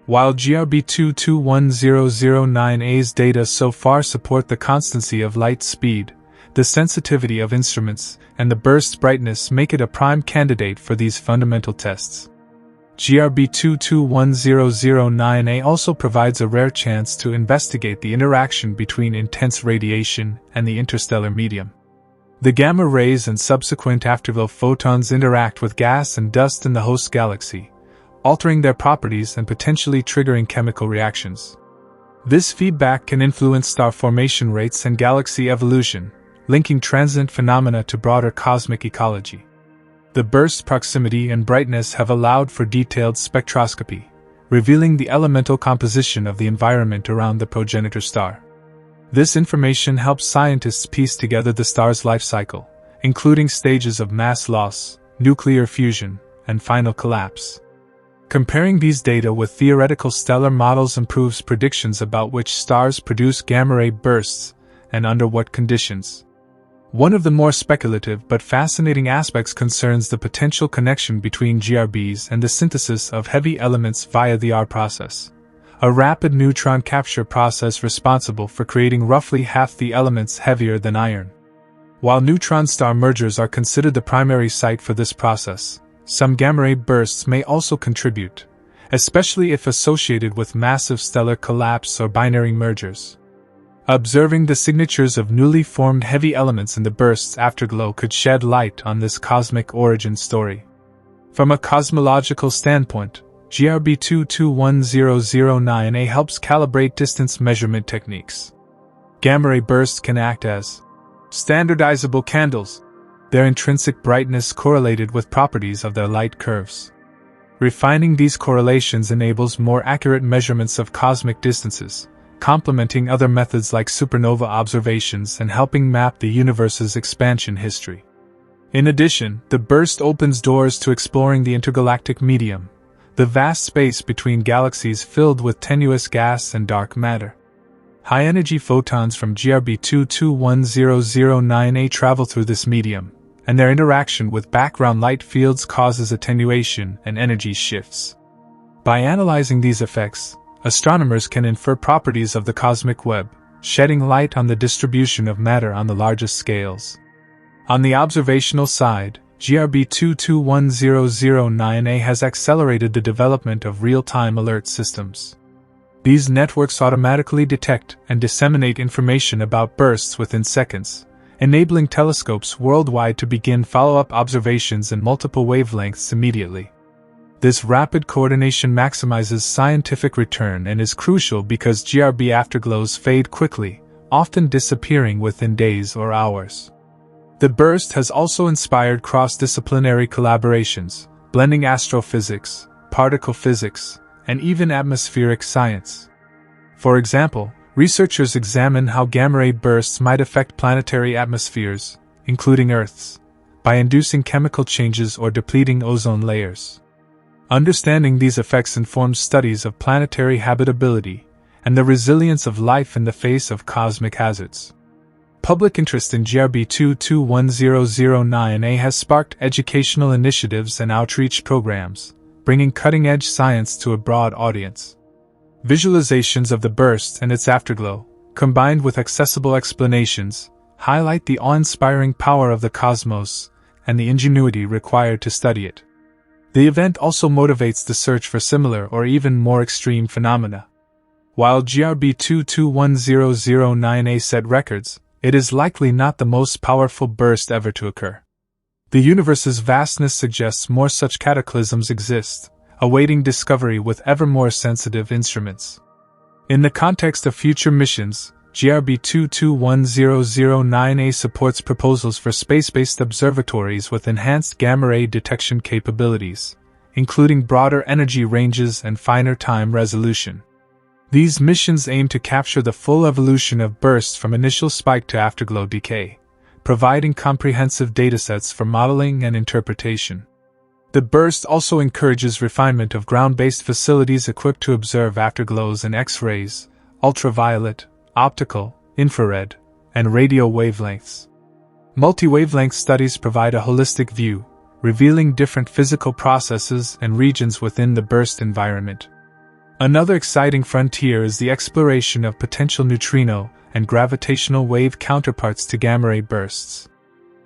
While GRB 221009A's data so far support the constancy of light speed, the sensitivity of instruments and the burst's brightness make it a prime candidate for these fundamental tests. GRB 221009A also provides a rare chance to investigate the interaction between intense radiation and the interstellar medium. The gamma rays and subsequent afterglow photons interact with gas and dust in the host galaxy, altering their properties and potentially triggering chemical reactions. This feedback can influence star formation rates and galaxy evolution, linking transient phenomena to broader cosmic ecology. The burst's proximity and brightness have allowed for detailed spectroscopy, revealing the elemental composition of the environment around the progenitor star. This information helps scientists piece together the star's life cycle, including stages of mass loss, nuclear fusion, and final collapse. Comparing these data with theoretical stellar models improves predictions about which stars produce gamma-ray bursts, and under what conditions. One of the more speculative but fascinating aspects concerns the potential connection between GRBs and the synthesis of heavy elements via the R process, a rapid neutron capture process responsible for creating roughly half the elements heavier than iron. While neutron-star mergers are considered the primary site for this process, some gamma-ray bursts may also contribute, especially if associated with massive stellar collapse or binary mergers. Observing the signatures of newly formed heavy elements in the burst's afterglow could shed light on this cosmic origin story. From a cosmological standpoint, GRB 221009A helps calibrate distance measurement techniques. Gamma-ray bursts can act as standardizable candles, their intrinsic brightness correlated with properties of their light curves. Refining these correlations enables more accurate measurements of cosmic distances, complementing other methods like supernova observations and helping map the universe's expansion history. In addition, the burst opens doors to exploring the intergalactic medium, the vast space between galaxies filled with tenuous gas and dark matter. High-energy photons from GRB 221009A travel through this medium, and their interaction with background light fields causes attenuation and energy shifts. By analyzing these effects, astronomers can infer properties of the cosmic web, shedding light on the distribution of matter on the largest scales. On the observational side, GRB 221009A has accelerated the development of real-time alert systems. These networks automatically detect and disseminate information about bursts within seconds, enabling telescopes worldwide to begin follow-up observations in multiple wavelengths immediately. This rapid coordination maximizes scientific return and is crucial because GRB afterglows fade quickly, often disappearing within days or hours. The burst has also inspired cross-disciplinary collaborations, blending astrophysics, particle physics, and even atmospheric science. For example, researchers examine how gamma-ray bursts might affect planetary atmospheres, including Earth's, by inducing chemical changes or depleting ozone layers. Understanding these effects informs studies of planetary habitability and the resilience of life in the face of cosmic hazards. Public interest in GRB 221009A has sparked educational initiatives and outreach programs, bringing cutting-edge science to a broad audience. Visualizations of the burst and its afterglow, combined with accessible explanations, highlight the awe-inspiring power of the cosmos and the ingenuity required to study it. The event also motivates the search for similar or even more extreme phenomena. While GRB 221009A set records, it is likely not the most powerful burst ever to occur. The universe's vastness suggests more such cataclysms exist, awaiting discovery with ever more sensitive instruments. In the context of future missions, GRB 221009A supports proposals for space-based observatories with enhanced gamma-ray detection capabilities, including broader energy ranges and finer time resolution. These missions aim to capture the full evolution of bursts from initial spike to afterglow decay, providing comprehensive datasets for modeling and interpretation. The burst also encourages refinement of ground-based facilities equipped to observe afterglows in X-rays, ultraviolet, optical, infrared, and radio wavelengths. Multi-wavelength studies provide a holistic view, revealing different physical processes and regions within the burst environment. Another exciting frontier is the exploration of potential neutrino and gravitational wave counterparts to gamma-ray bursts.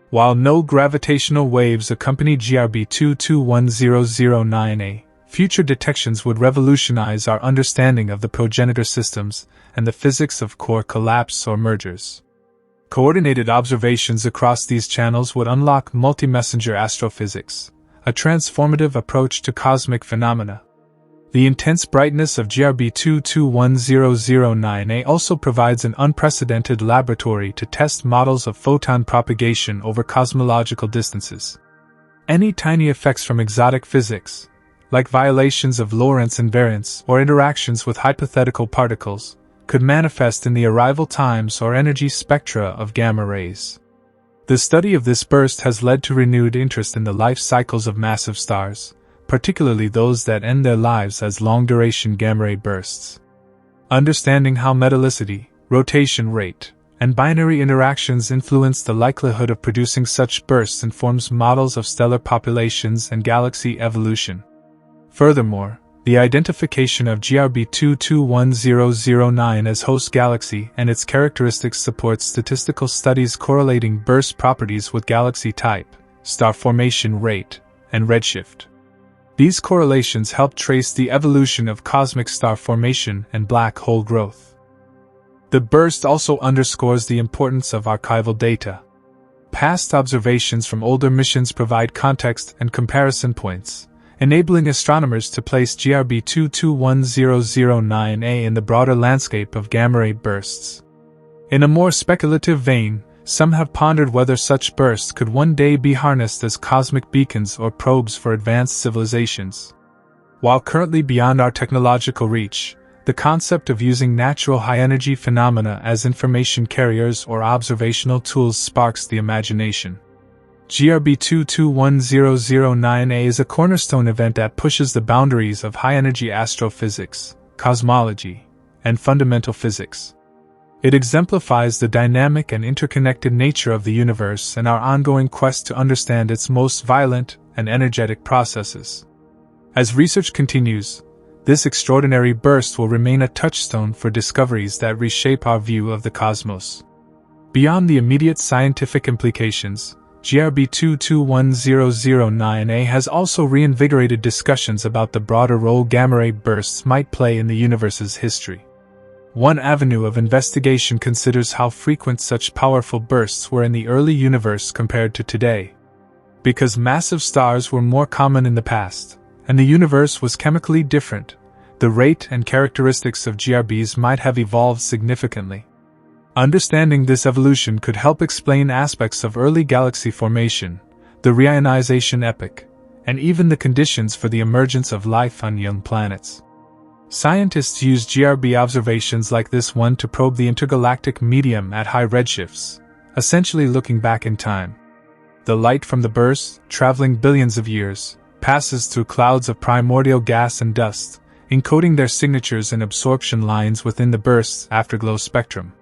While no gravitational waves accompany GRB 221009A, future detections would revolutionize our understanding of the progenitor systems and the physics of core collapse or mergers. Coordinated observations across these channels would unlock multi-messenger astrophysics, a transformative approach to cosmic phenomena. The intense brightness of GRB 221009A also provides an unprecedented laboratory to test models of photon propagation over cosmological distances. Any tiny effects from exotic physics, like violations of Lorentz invariance or interactions with hypothetical particles, could manifest in the arrival times or energy spectra of gamma rays. The study of this burst has led to renewed interest in the life cycles of massive stars, particularly those that end their lives as long-duration gamma-ray bursts. Understanding how metallicity, rotation rate, and binary interactions influence the likelihood of producing such bursts informs models of stellar populations and galaxy evolution. Furthermore, the identification of GRB 221009 as host galaxy and its characteristics supports statistical studies correlating burst properties with galaxy type, star formation rate, and redshift. These correlations help trace the evolution of cosmic star formation and black hole growth. The burst also underscores the importance of archival data. Past observations from older missions provide context and comparison points, enabling astronomers to place GRB 221009A in the broader landscape of gamma-ray bursts. In a more speculative vein, some have pondered whether such bursts could one day be harnessed as cosmic beacons or probes for advanced civilizations. While currently beyond our technological reach, the concept of using natural high-energy phenomena as information carriers or observational tools sparks the imagination. GRB 221009A is a cornerstone event that pushes the boundaries of high-energy astrophysics, cosmology, and fundamental physics. It exemplifies the dynamic and interconnected nature of the universe and our ongoing quest to understand its most violent and energetic processes. As research continues, this extraordinary burst will remain a touchstone for discoveries that reshape our view of the cosmos. Beyond the immediate scientific implications, GRB 221009A has also reinvigorated discussions about the broader role gamma-ray bursts might play in the universe's history. One avenue of investigation considers how frequent such powerful bursts were in the early universe compared to today. Because massive stars were more common in the past, and the universe was chemically different, the rate and characteristics of GRBs might have evolved significantly. Understanding this evolution could help explain aspects of early galaxy formation, the reionization epoch, and even the conditions for the emergence of life on young planets. Scientists use GRB observations like this one to probe the intergalactic medium at high redshifts, essentially looking back in time. The light from the burst, traveling billions of years, passes through clouds of primordial gas and dust, encoding their signatures in absorption lines within the burst's afterglow spectrum.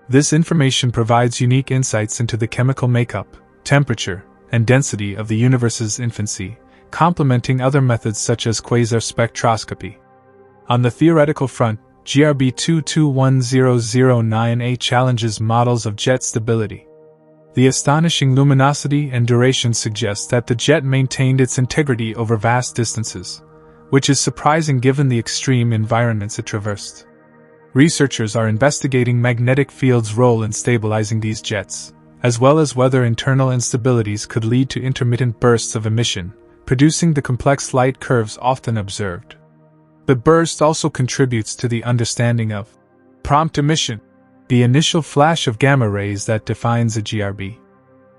This information provides unique insights into the chemical makeup, temperature, and density of the universe's infancy, complementing other methods such as quasar spectroscopy. On the theoretical front, GRB 221009A challenges models of jet stability. The astonishing luminosity and duration suggest that the jet maintained its integrity over vast distances, which is surprising given the extreme environments it traversed. Researchers are investigating magnetic field's role in stabilizing these jets, as well as whether internal instabilities could lead to intermittent bursts of emission, producing the complex light curves often observed. The burst also contributes to the understanding of prompt emission, the initial flash of gamma rays that defines a GRB.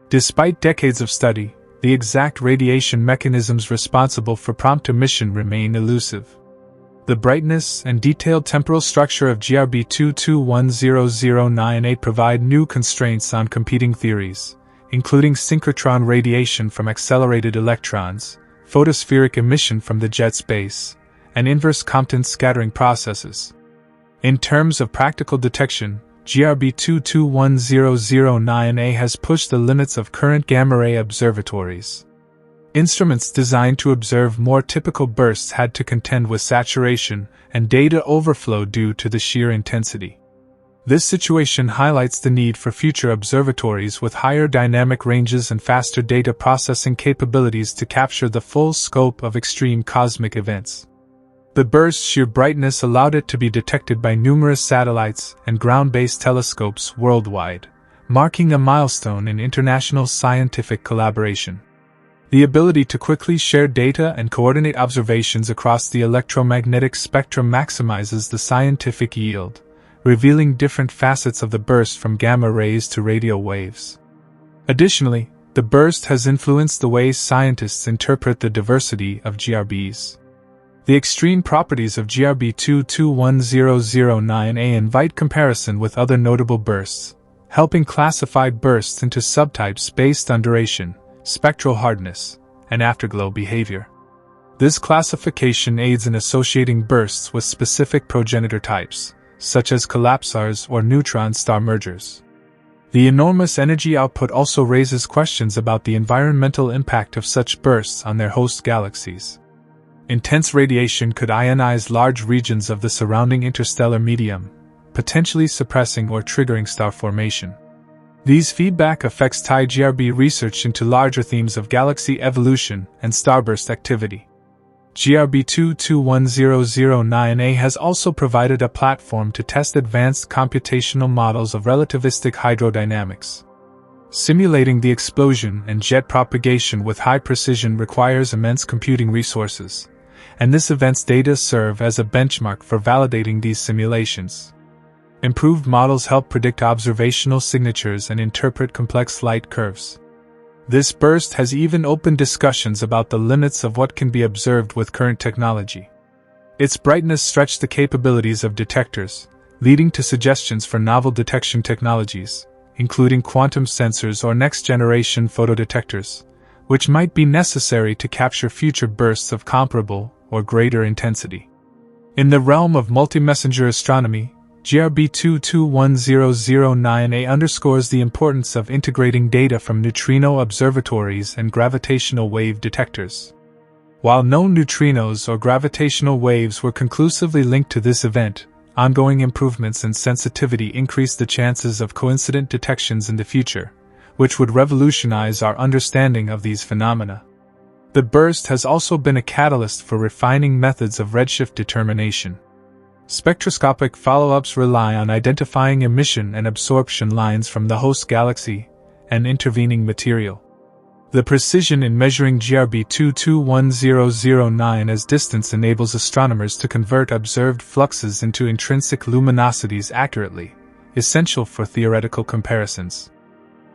Despite decades of study, the exact radiation mechanisms responsible for prompt emission remain elusive. The brightness and detailed temporal structure of GRB 221009A provide new constraints on competing theories, including synchrotron radiation from accelerated electrons, photospheric emission from the jet's base, and inverse Compton scattering processes. In terms of practical detection, GRB 221009A has pushed the limits of current gamma-ray observatories. Instruments designed to observe more typical bursts had to contend with saturation and data overflow due to the sheer intensity. This situation highlights the need for future observatories with higher dynamic ranges and faster data processing capabilities to capture the full scope of extreme cosmic events. The burst's sheer brightness allowed it to be detected by numerous satellites and ground-based telescopes worldwide, marking a milestone in international scientific collaboration. The ability to quickly share data and coordinate observations across the electromagnetic spectrum maximizes the scientific yield, revealing different facets of the burst from gamma rays to radio waves. Additionally, the burst has influenced the way scientists interpret the diversity of GRBs. The extreme properties of GRB 221009A invite comparison with other notable bursts, helping classify bursts into subtypes based on duration, spectral hardness, and afterglow behavior. This classification aids in associating bursts with specific progenitor types, such as collapsars or neutron star mergers. The enormous energy output also raises questions about the environmental impact of such bursts on their host galaxies. Intense radiation could ionize large regions of the surrounding interstellar medium, potentially suppressing or triggering star formation. These feedback effects tie GRB research into larger themes of galaxy evolution and starburst activity. GRB 221009A has also provided a platform to test advanced computational models of relativistic hydrodynamics. Simulating the explosion and jet propagation with high precision requires immense computing resources, and this event's data serve as a benchmark for validating these simulations. Improved models help predict observational signatures and interpret complex light curves. This burst has even opened discussions about the limits of what can be observed with current technology. Its brightness stretched the capabilities of detectors, leading to suggestions for novel detection technologies, including quantum sensors or next-generation photodetectors, which might be necessary to capture future bursts of comparable or greater intensity. In the realm of multi-messenger astronomy, GRB 221009A underscores the importance of integrating data from neutrino observatories and gravitational wave detectors. While no neutrinos or gravitational waves were conclusively linked to this event, ongoing improvements in sensitivity increase the chances of coincident detections in the future, which would revolutionize our understanding of these phenomena. The burst has also been a catalyst for refining methods of redshift determination. Spectroscopic follow-ups rely on identifying emission and absorption lines from the host galaxy and intervening material. The precision in measuring GRB 221009 as distance enables astronomers to convert observed fluxes into intrinsic luminosities accurately, essential for theoretical comparisons.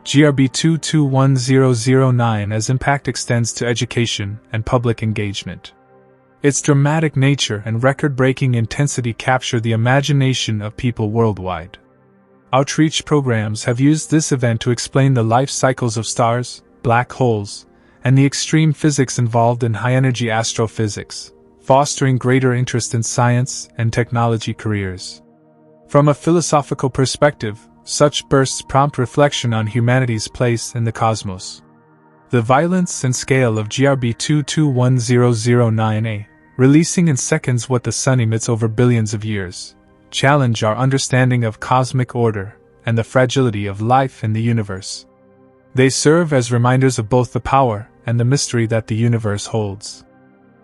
GRB 221009 as impact extends to education and public engagement. Its dramatic nature and record-breaking intensity capture the imagination of people worldwide. Outreach programs have used this event to explain the life cycles of stars, black holes, and the extreme physics involved in high-energy astrophysics, fostering greater interest in science and technology careers. From a philosophical perspective, such bursts prompt reflection on humanity's place in the cosmos. The violence and scale of GRB 221009A, releasing in seconds what the Sun emits over billions of years, challenge our understanding of cosmic order and the fragility of life in the universe. They serve as reminders of both the power and the mystery that the universe holds.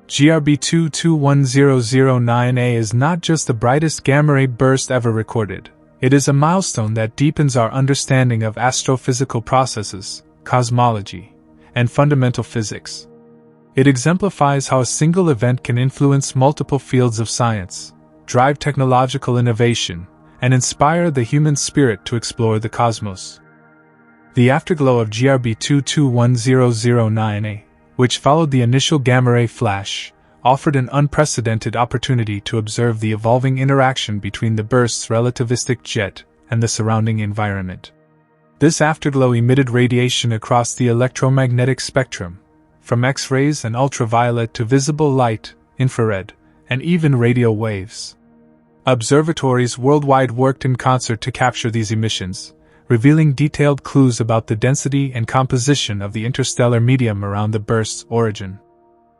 GRB 221009A is not just the brightest gamma-ray burst ever recorded. It is a milestone that deepens our understanding of astrophysical processes, cosmology, and fundamental physics. It exemplifies how a single event can influence multiple fields of science, drive technological innovation, and inspire the human spirit to explore the cosmos. The afterglow of GRB 221009A, which followed the initial gamma-ray flash, offered an unprecedented opportunity to observe the evolving interaction between the burst's relativistic jet and the surrounding environment. This afterglow emitted radiation across the electromagnetic spectrum, from X-rays and ultraviolet to visible light, infrared, and even radio waves. Observatories worldwide worked in concert to capture these emissions, revealing detailed clues about the density and composition of the interstellar medium around the burst's origin.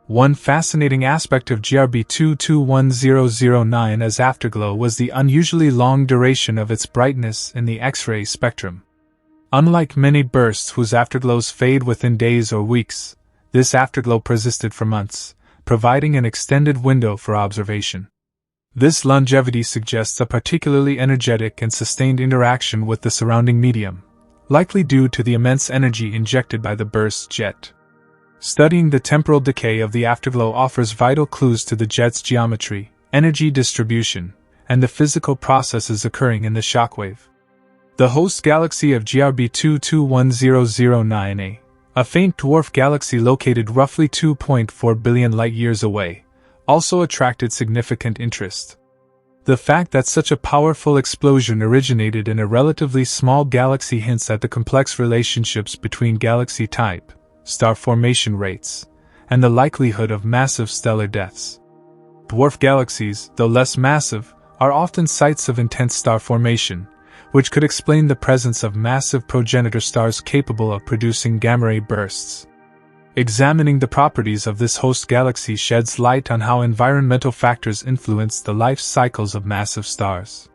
One fascinating aspect of GRB 221009 as afterglow was the unusually long duration of its brightness in the X-ray spectrum. Unlike many bursts whose afterglows fade within days or weeks, this afterglow persisted for months, providing an extended window for observation. This longevity suggests a particularly energetic and sustained interaction with the surrounding medium, likely due to the immense energy injected by the burst jet. Studying the temporal decay of the afterglow offers vital clues to the jet's geometry, energy distribution, and the physical processes occurring in the shockwave. The host galaxy of GRB 221009A, a faint dwarf galaxy located roughly 2.4 billion light-years away, also attracted significant interest. The fact that such a powerful explosion originated in a relatively small galaxy hints at the complex relationships between galaxy type, star formation rates, and the likelihood of massive stellar deaths. Dwarf galaxies, though less massive, are often sites of intense star formation, which could explain the presence of massive progenitor stars capable of producing gamma-ray bursts. Examining the properties of this host galaxy sheds light on how environmental factors influence the life cycles of massive stars.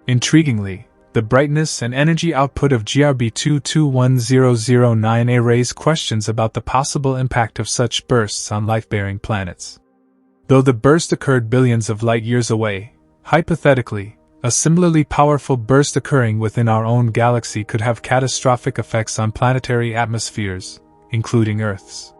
Intriguingly, the brightness and energy output of GRB 221009A raise questions about the possible impact of such bursts on life-bearing planets. Though the burst occurred billions of light-years away, hypothetically, a similarly powerful burst occurring within our own galaxy could have catastrophic effects on planetary atmospheres, including Earth's.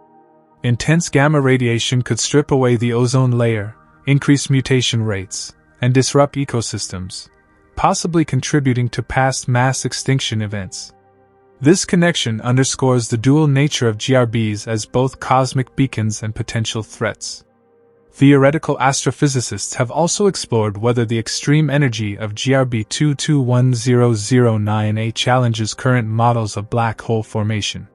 Intense gamma radiation could strip away the ozone layer, increase mutation rates, and disrupt ecosystems, possibly contributing to past mass extinction events. This connection underscores the dual nature of GRBs as both cosmic beacons and potential threats. Theoretical astrophysicists have also explored whether the extreme energy of GRB 221009A challenges current models of black hole formation.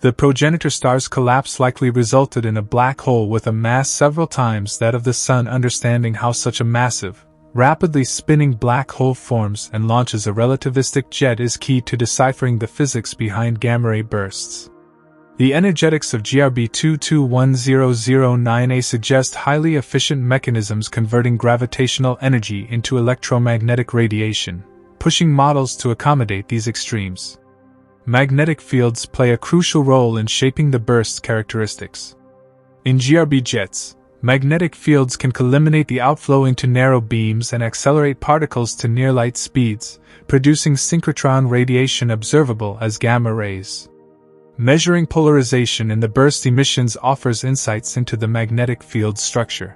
The progenitor star's collapse likely resulted in a black hole with a mass several times that of the Sun. Understanding how such a massive, rapidly spinning black hole forms and launches a relativistic jet is key to deciphering the physics behind gamma-ray bursts. The energetics of GRB 221009A suggest highly efficient mechanisms converting gravitational energy into electromagnetic radiation, pushing models to accommodate these extremes. Magnetic fields play a crucial role in shaping the burst's characteristics. In GRB jets, magnetic fields can eliminate the outflow into narrow beams and accelerate particles to near-light speeds, producing synchrotron radiation observable as gamma rays. Measuring polarization in the burst emissions offers insights into the magnetic field structure.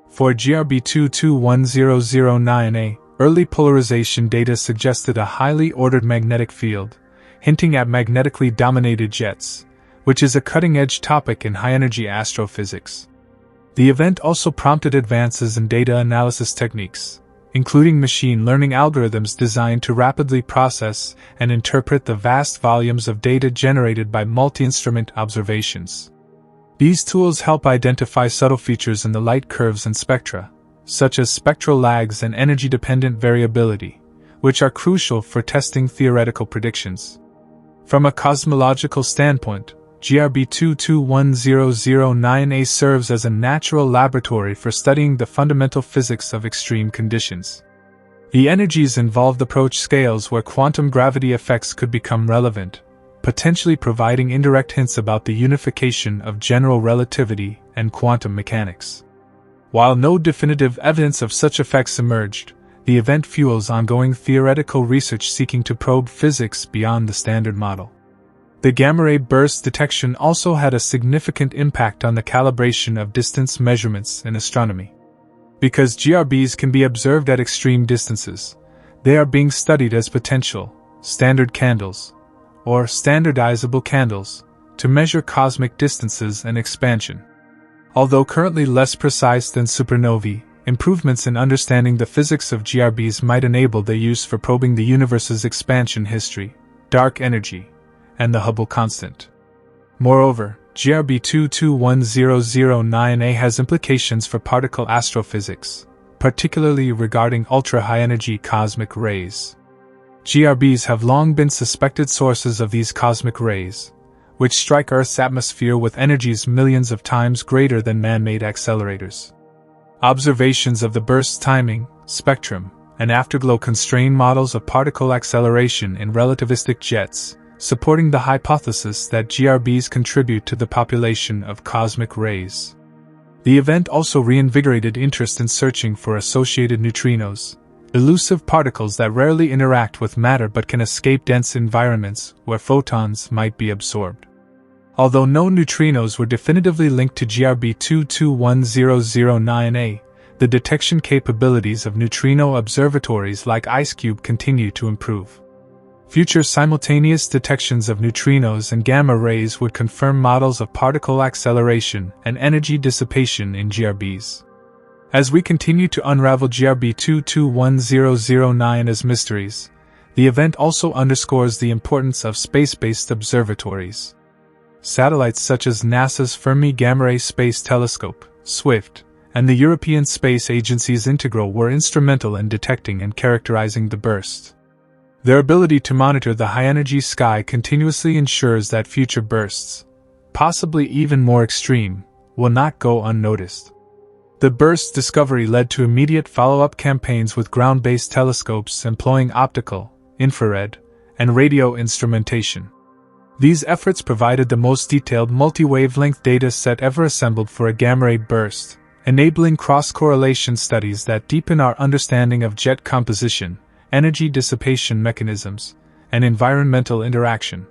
For GRB 221009A, early polarization data suggested a highly ordered magnetic field, hinting at magnetically dominated jets, which is a cutting-edge topic in high-energy astrophysics. The event also prompted advances in data analysis techniques, including machine learning algorithms designed to rapidly process and interpret the vast volumes of data generated by multi-instrument observations. These tools help identify subtle features in the light curves and spectra, such as spectral lags and energy-dependent variability, which are crucial for testing theoretical predictions. From a cosmological standpoint, GRB 221009A serves as a natural laboratory for studying the fundamental physics of extreme conditions. The energies involved approach scales where quantum gravity effects could become relevant, potentially providing indirect hints about the unification of general relativity and quantum mechanics. While no definitive evidence of such effects emerged, the event fuels ongoing theoretical research seeking to probe physics beyond the standard model. The gamma-ray burst detection also had a significant impact on the calibration of distance measurements in astronomy. Because GRBs can be observed at extreme distances, they are being studied as potential, standard candles, or standardizable candles, to measure cosmic distances and expansion. Although currently less precise than supernovae, improvements in understanding the physics of GRBs might enable their use for probing the universe's expansion history, dark energy, and the Hubble constant. Moreover, GRB 221009A has implications for particle astrophysics, particularly regarding ultra-high-energy cosmic rays. GRBs have long been suspected sources of these cosmic rays, which strike Earth's atmosphere with energies millions of times greater than man-made accelerators. Observations of the burst's timing, spectrum, and afterglow constrain models of particle acceleration in relativistic jets, supporting the hypothesis that GRBs contribute to the population of cosmic rays. The event also reinvigorated interest in searching for associated neutrinos, elusive particles that rarely interact with matter but can escape dense environments where photons might be absorbed. Although no neutrinos were definitively linked to GRB 221009A, the detection capabilities of neutrino observatories like IceCube continue to improve. Future simultaneous detections of neutrinos and gamma rays would confirm models of particle acceleration and energy dissipation in GRBs. As we continue to unravel GRB 221009 as mysteries, the event also underscores the importance of space-based observatories. Satellites such as NASA's Fermi Gamma Ray Space Telescope, SWIFT, and the European Space Agency's Integral were instrumental in detecting and characterizing the burst. Their ability to monitor the high-energy sky continuously ensures that future bursts, possibly even more extreme, will not go unnoticed. The burst discovery led to immediate follow-up campaigns with ground-based telescopes employing optical, infrared, and radio instrumentation. These efforts provided the most detailed multi-wavelength data set ever assembled for a gamma-ray burst, enabling cross-correlation studies that deepen our understanding of jet composition, energy dissipation mechanisms, and environmental interaction.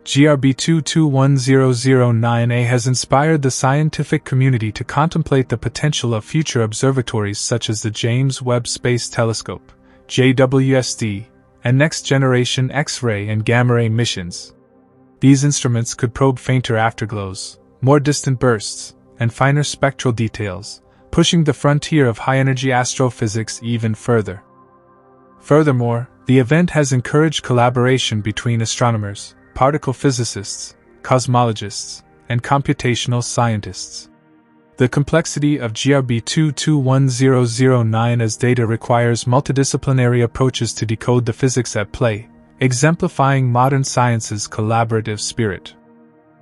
GRB 221009A has inspired the scientific community to contemplate the potential of future observatories such as the James Webb Space Telescope, JWST, and next-generation X-ray and gamma-ray missions. These instruments could probe fainter afterglows, more distant bursts, and finer spectral details, pushing the frontier of high-energy astrophysics even further. Furthermore, the event has encouraged collaboration between astronomers, particle physicists, cosmologists, and computational scientists. The complexity of GRB 221009 as data requires multidisciplinary approaches to decode the physics at play, exemplifying modern science's collaborative spirit.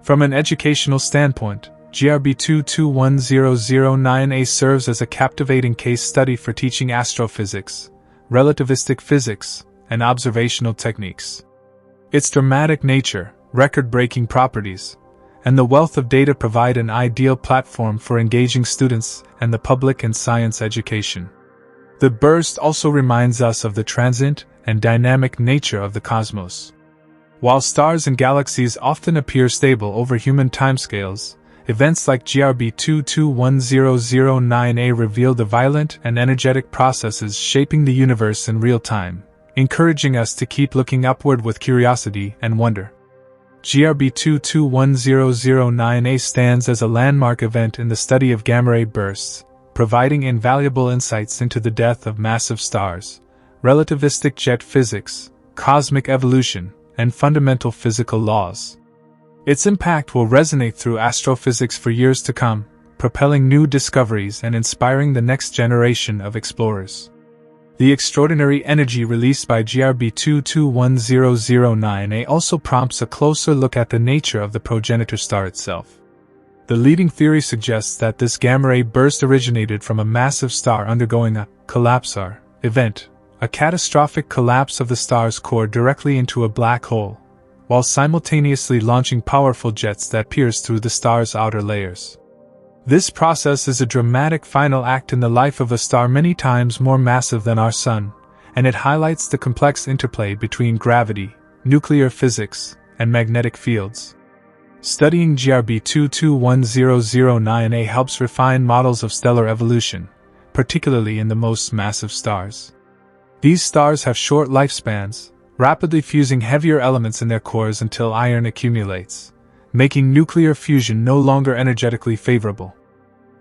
From an educational standpoint, GRB 221009A serves as a captivating case study for teaching astrophysics, relativistic physics, and observational techniques. Its dramatic nature, record-breaking properties, and the wealth of data provide an ideal platform for engaging students and the public in science education. The burst also reminds us of the transient and dynamic nature of the cosmos. While stars and galaxies often appear stable over human timescales, events like GRB 221009A reveal the violent and energetic processes shaping the universe in real time, encouraging us to keep looking upward with curiosity and wonder. GRB 221009A stands as a landmark event in the study of gamma-ray bursts, providing invaluable insights into the death of massive stars, relativistic jet physics, cosmic evolution, and fundamental physical laws. Its impact will resonate through astrophysics for years to come, propelling new discoveries and inspiring the next generation of explorers. The extraordinary energy released by GRB 221009A also prompts a closer look at the nature of the progenitor star itself. The leading theory suggests that this gamma-ray burst originated from a massive star undergoing a collapsar event, a catastrophic collapse of the star's core directly into a black hole, while simultaneously launching powerful jets that pierce through the star's outer layers. This process is a dramatic final act in the life of a star many times more massive than our Sun, and it highlights the complex interplay between gravity, nuclear physics, and magnetic fields. Studying GRB 221009A helps refine models of stellar evolution, particularly in the most massive stars. These stars have short lifespans, rapidly fusing heavier elements in their cores until iron accumulates, making nuclear fusion no longer energetically favorable.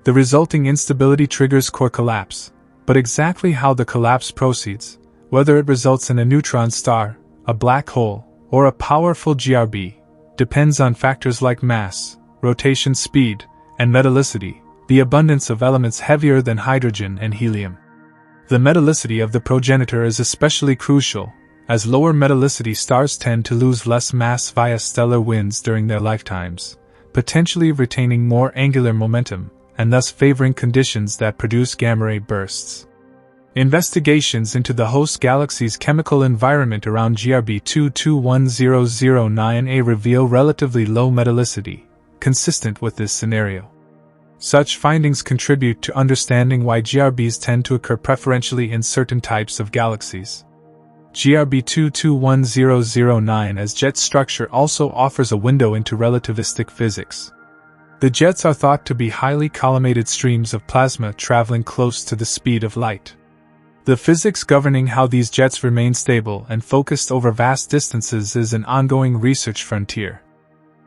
The resulting instability triggers core collapse, but exactly how the collapse proceeds, whether it results in a neutron star, a black hole, or a powerful GRB, depends on factors like mass, rotation speed, and metallicity, the abundance of elements heavier than hydrogen and helium. The metallicity of the progenitor is especially crucial, as lower metallicity stars tend to lose less mass via stellar winds during their lifetimes, potentially retaining more angular momentum, and thus favoring conditions that produce gamma-ray bursts. Investigations into the host galaxy's chemical environment around GRB 221009A reveal relatively low metallicity, consistent with this scenario. Such findings contribute to understanding why GRBs tend to occur preferentially in certain types of galaxies. GRB 221009's jet structure also offers a window into relativistic physics. The jets are thought to be highly collimated streams of plasma traveling close to the speed of light. The physics governing how these jets remain stable and focused over vast distances is an ongoing research frontier.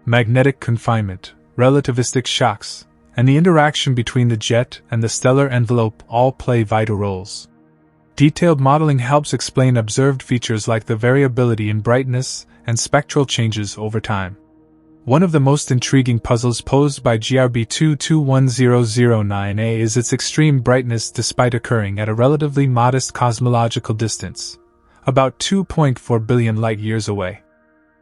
Magnetic confinement, relativistic shocks, and the interaction between the jet and the stellar envelope all play vital roles. Detailed modeling helps explain observed features like the variability in brightness and spectral changes over time. One of the most intriguing puzzles posed by GRB 221009A is its extreme brightness despite occurring at a relatively modest cosmological distance, about 2.4 billion light-years away.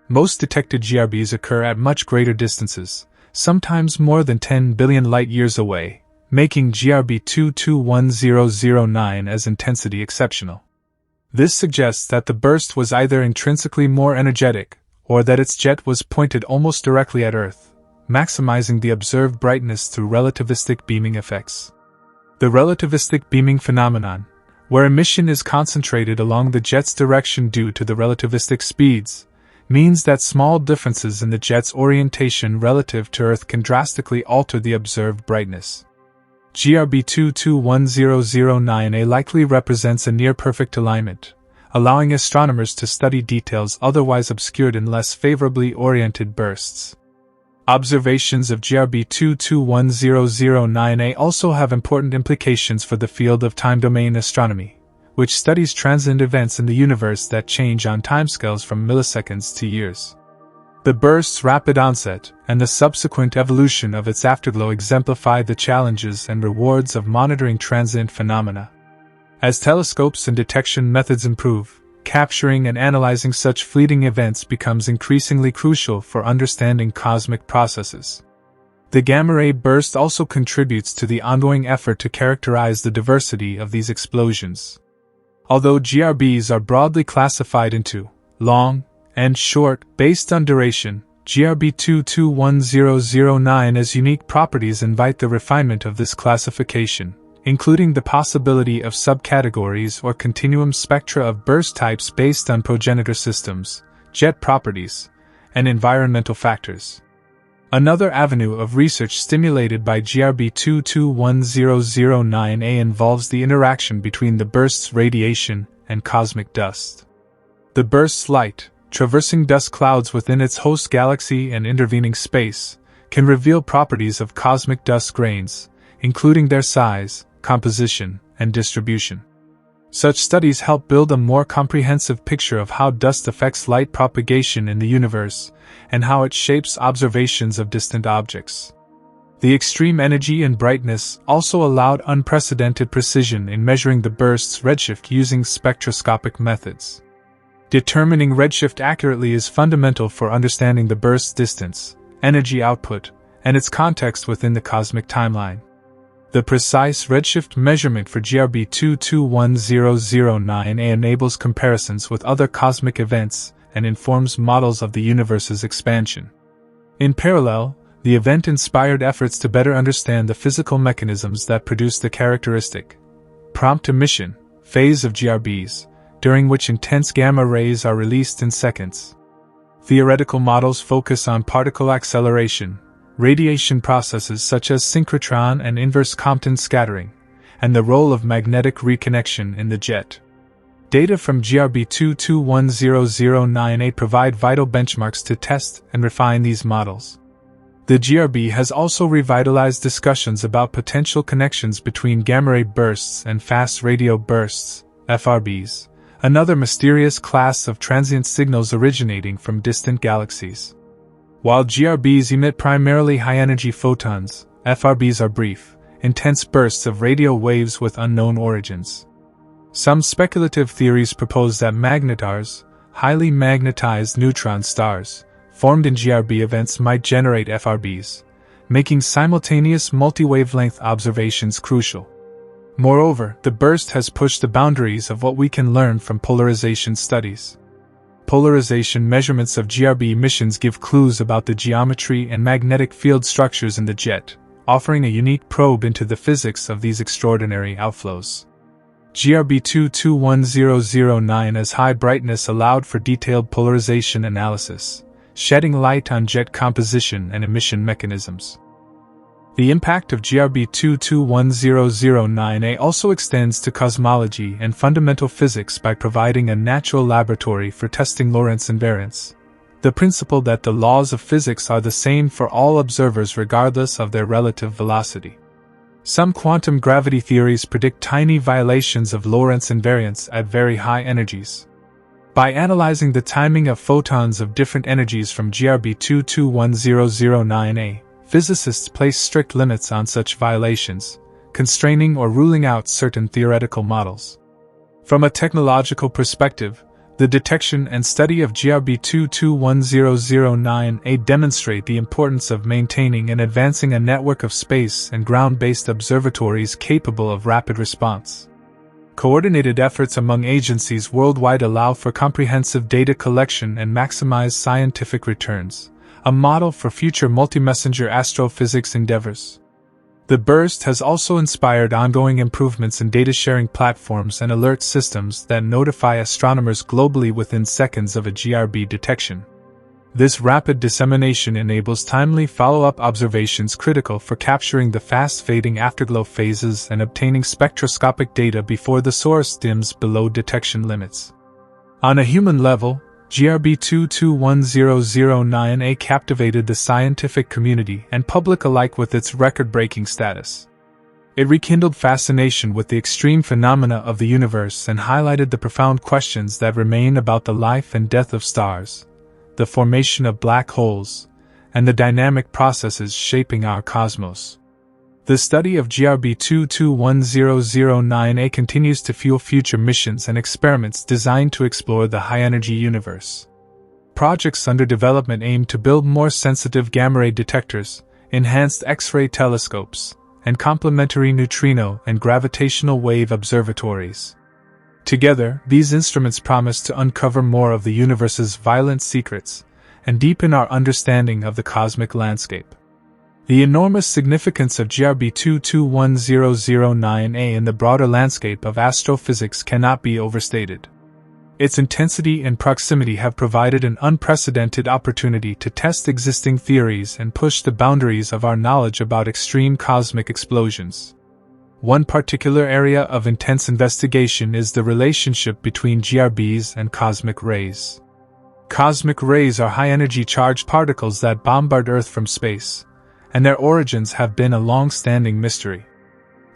Most detected GRBs occur at much greater distances, sometimes more than 10 billion light-years away, making GRB 221009's intensity exceptional. This suggests that the burst was either intrinsically more energetic, or that its jet was pointed almost directly at Earth, maximizing the observed brightness through relativistic beaming effects. The relativistic beaming phenomenon, where emission is concentrated along the jet's direction due to the relativistic speeds, means that small differences in the jet's orientation relative to Earth can drastically alter the observed brightness. GRB 221009A likely represents a near-perfect alignment, allowing astronomers to study details otherwise obscured in less favorably oriented bursts. Observations of GRB 221009A also have important implications for the field of time-domain astronomy, which studies transient events in the universe that change on timescales from milliseconds to years. The burst's rapid onset and the subsequent evolution of its afterglow exemplify the challenges and rewards of monitoring transient phenomena. As telescopes and detection methods improve, capturing and analyzing such fleeting events becomes increasingly crucial for understanding cosmic processes. The gamma-ray burst also contributes to the ongoing effort to characterize the diversity of these explosions. Although GRBs are broadly classified into long and short based on duration, GRB 221009's unique properties invite the refinement of this classification, including the possibility of subcategories or continuum spectra of burst types based on progenitor systems. jet properties, and environmental factors. Another avenue of research stimulated by GRB 221009A involves the interaction between the burst's radiation and cosmic dust. The burst's light, traversing dust clouds within its host galaxy and intervening space, can reveal properties of cosmic dust grains, including their size, composition, and distribution. Such studies help build a more comprehensive picture of how dust affects light propagation in the universe, and how it shapes observations of distant objects. The extreme energy and brightness also allowed unprecedented precision in measuring the burst's redshift using spectroscopic methods. Determining redshift accurately is fundamental for understanding the burst's distance, energy output, and its context within the cosmic timeline. The precise redshift measurement for GRB 221009A enables comparisons with other cosmic events and informs models of the universe's expansion. In parallel, the event inspired efforts to better understand the physical mechanisms that produce the characteristic prompt emission phase of GRBs, during which intense gamma rays are released in seconds. Theoretical models focus on particle acceleration, radiation processes such as synchrotron and inverse Compton scattering, and the role of magnetic reconnection in the jet. Data from GRB 221009A provide vital benchmarks to test and refine these models. The GRB has also revitalized discussions about potential connections between gamma-ray bursts and fast radio bursts, FRBs, another mysterious class of transient signals originating from distant galaxies. While GRBs emit primarily high-energy photons, FRBs are brief, intense bursts of radio waves with unknown origins. Some speculative theories propose that magnetars, highly magnetized neutron stars, formed in GRB events might generate FRBs, making simultaneous multi-wavelength observations crucial. Moreover, the burst has pushed the boundaries of what we can learn from polarization studies. Polarization measurements of GRB emissions give clues about the geometry and magnetic field structures in the jet, offering a unique probe into the physics of these extraordinary outflows. GRB 221009's high brightness allowed for detailed polarization analysis, shedding light on jet composition and emission mechanisms. The impact of GRB 221009A also extends to cosmology and fundamental physics by providing a natural laboratory for testing Lorentz invariance, the principle that the laws of physics are the same for all observers regardless of their relative velocity. Some quantum gravity theories predict tiny violations of Lorentz invariance at very high energies. By analyzing the timing of photons of different energies from GRB 221009A, physicists place strict limits on such violations, constraining or ruling out certain theoretical models. From a technological perspective, the detection and study of GRB 221009A demonstrate the importance of maintaining and advancing a network of space and ground-based observatories capable of rapid response. Coordinated efforts among agencies worldwide allow for comprehensive data collection and maximize scientific returns, a model for future multi-messenger astrophysics endeavors. The burst has also inspired ongoing improvements in data-sharing platforms and alert systems that notify astronomers globally within seconds of a GRB detection. This rapid dissemination enables timely follow-up observations critical for capturing the fast-fading afterglow phases and obtaining spectroscopic data before the source dims below detection limits. On a human level, GRB 221009A captivated the scientific community and public alike with its record-breaking status. It rekindled fascination with the extreme phenomena of the universe and highlighted the profound questions that remain about the life and death of stars, the formation of black holes, and the dynamic processes shaping our cosmos. The study of GRB 221009A continues to fuel future missions and experiments designed to explore the high-energy universe. Projects under development aim to build more sensitive gamma-ray detectors, enhanced X-ray telescopes, and complementary neutrino and gravitational wave observatories. Together, these instruments promise to uncover more of the universe's violent secrets and deepen our understanding of the cosmic landscape. The enormous significance of GRB 221009A in the broader landscape of astrophysics cannot be overstated. Its intensity and proximity have provided an unprecedented opportunity to test existing theories and push the boundaries of our knowledge about extreme cosmic explosions. One particular area of intense investigation is the relationship between GRBs and cosmic rays. Cosmic rays are high-energy charged particles that bombard Earth from space, and their origins have been a long-standing mystery.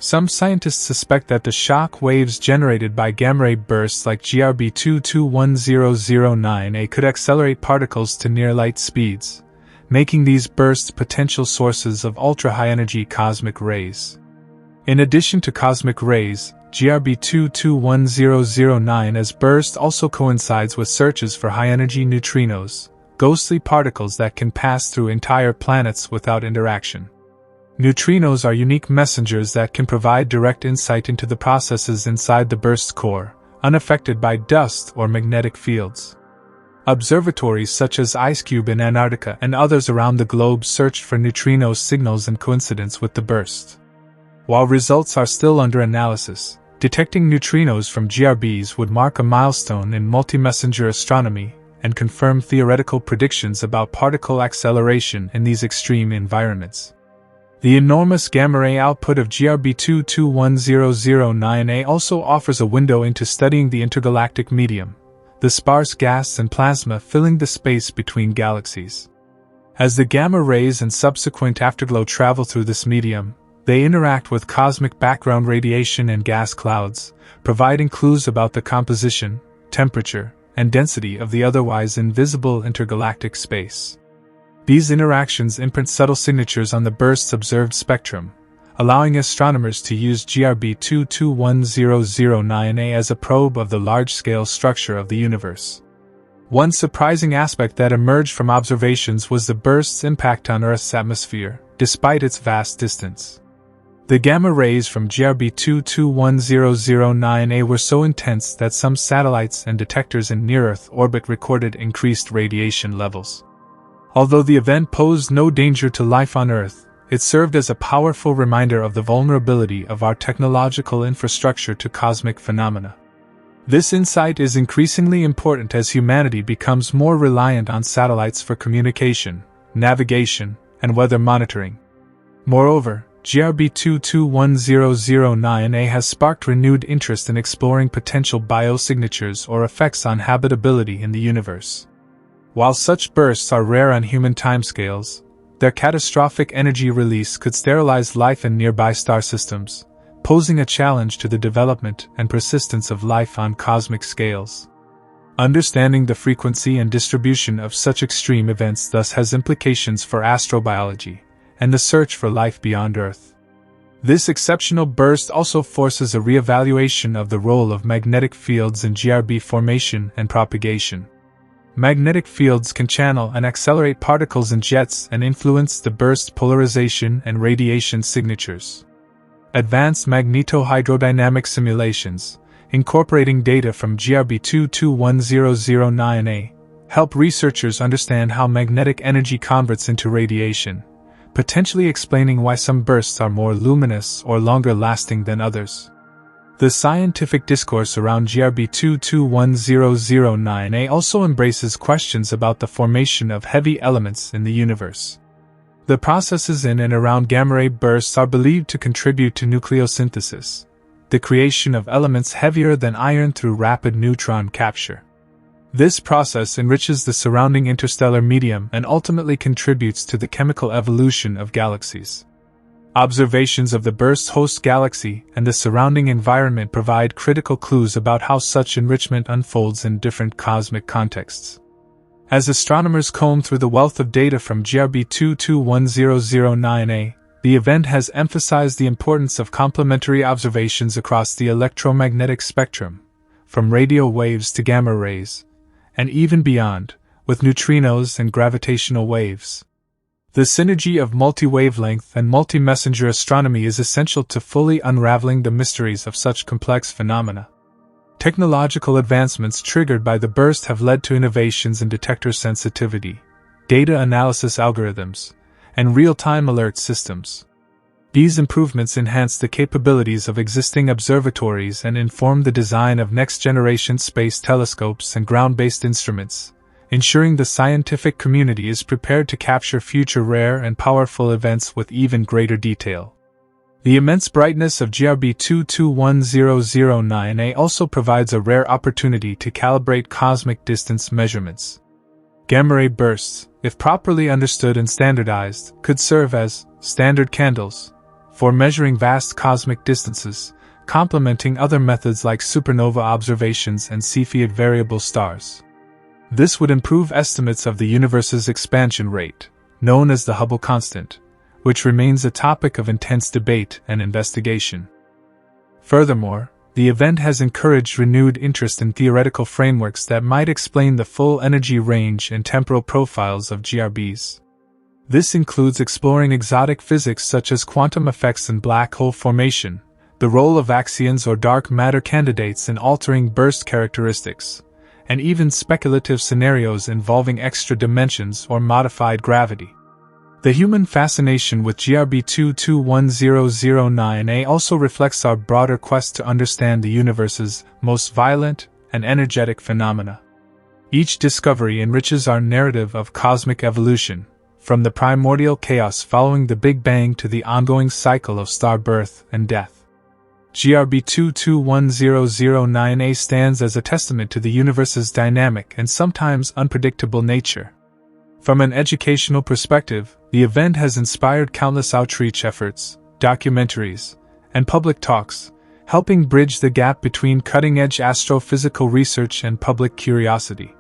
Some scientists suspect that the shock waves generated by gamma-ray bursts like GRB 221009A could accelerate particles to near-light speeds, making these bursts potential sources of ultra-high-energy cosmic rays. In addition to cosmic rays, GRB 221009's burst also coincides with searches for high-energy neutrinos, ghostly particles that can pass through entire planets without interaction. Neutrinos are unique messengers that can provide direct insight into the processes inside the burst's core, unaffected by dust or magnetic fields. Observatories such as IceCube in Antarctica and others around the globe searched for neutrino signals in coincidence with the burst. While results are still under analysis, detecting neutrinos from GRBs would mark a milestone in multi-messenger astronomy and confirm theoretical predictions about particle acceleration in these extreme environments. The enormous gamma-ray output of GRB 221009A also offers a window into studying the intergalactic medium, the sparse gas and plasma filling the space between galaxies. As the gamma rays and subsequent afterglow travel through this medium, they interact with cosmic background radiation and gas clouds, providing clues about the composition, temperature, and density of the otherwise invisible intergalactic space. These interactions imprint subtle signatures on the burst's observed spectrum, allowing astronomers to use GRB 221009A as a probe of the large-scale structure of the universe. One surprising aspect that emerged from observations was the burst's impact on Earth's atmosphere, despite its vast distance. The gamma rays from GRB 221009A were so intense that some satellites and detectors in near-Earth orbit recorded increased radiation levels. Although the event posed no danger to life on Earth, it served as a powerful reminder of the vulnerability of our technological infrastructure to cosmic phenomena. This insight is increasingly important as humanity becomes more reliant on satellites for communication, navigation, and weather monitoring. Moreover, GRB 221009A has sparked renewed interest in exploring potential biosignatures or effects on habitability in the universe. While such bursts are rare on human timescales, their catastrophic energy release could sterilize life in nearby star systems, posing a challenge to the development and persistence of life on cosmic scales. Understanding the frequency and distribution of such extreme events thus has implications for astrobiology and the search for life beyond Earth. This exceptional burst also forces a re-evaluation of the role of magnetic fields in GRB formation and propagation. Magnetic fields can channel and accelerate particles in jets and influence the burst polarization and radiation signatures. Advanced magnetohydrodynamic simulations, incorporating data from GRB 221009A, help researchers understand how magnetic energy converts into radiation, potentially explaining why some bursts are more luminous or longer lasting than others. The scientific discourse around GRB 221009A also embraces questions about the formation of heavy elements in the universe. The processes in and around gamma-ray bursts are believed to contribute to nucleosynthesis, the creation of elements heavier than iron through rapid neutron capture. This process enriches the surrounding interstellar medium and ultimately contributes to the chemical evolution of galaxies. Observations of the burst's host galaxy and the surrounding environment provide critical clues about how such enrichment unfolds in different cosmic contexts. As astronomers comb through the wealth of data from GRB 221009A, the event has emphasized the importance of complementary observations across the electromagnetic spectrum, from radio waves to gamma rays, and even beyond, with neutrinos and gravitational waves. The synergy of multi-wavelength and multi-messenger astronomy is essential to fully unraveling the mysteries of such complex phenomena. Technological advancements triggered by the burst have led to innovations in detector sensitivity, data analysis algorithms, and real-time alert systems. These improvements enhance the capabilities of existing observatories and inform the design of next-generation space telescopes and ground-based instruments, ensuring the scientific community is prepared to capture future rare and powerful events with even greater detail. The immense brightness of GRB 221009A also provides a rare opportunity to calibrate cosmic distance measurements. Gamma-ray bursts, if properly understood and standardized, could serve as standard candles for measuring vast cosmic distances, complementing other methods like supernova observations and Cepheid variable stars. This would improve estimates of the universe's expansion rate, known as the Hubble constant, which remains a topic of intense debate and investigation. Furthermore, the event has encouraged renewed interest in theoretical frameworks that might explain the full energy range and temporal profiles of GRBs. This includes exploring exotic physics such as quantum effects and black hole formation, the role of axions or dark matter candidates in altering burst characteristics, and even speculative scenarios involving extra dimensions or modified gravity. The human fascination with GRB 221009A also reflects our broader quest to understand the universe's most violent and energetic phenomena. Each discovery enriches our narrative of cosmic evolution, from the primordial chaos following the Big Bang to the ongoing cycle of star birth and death. GRB 221009A stands as a testament to the universe's dynamic and sometimes unpredictable nature. From an educational perspective, the event has inspired countless outreach efforts, documentaries, and public talks, helping bridge the gap between cutting-edge astrophysical research and public curiosity.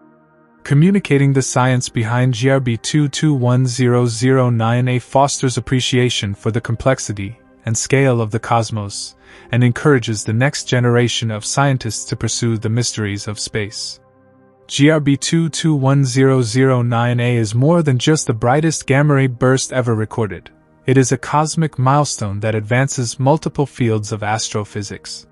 Communicating the science behind GRB 221009A fosters appreciation for the complexity and scale of the cosmos, and encourages the next generation of scientists to pursue the mysteries of space. GRB 221009A is more than just the brightest gamma-ray burst ever recorded. It is a cosmic milestone that advances multiple fields of astrophysics.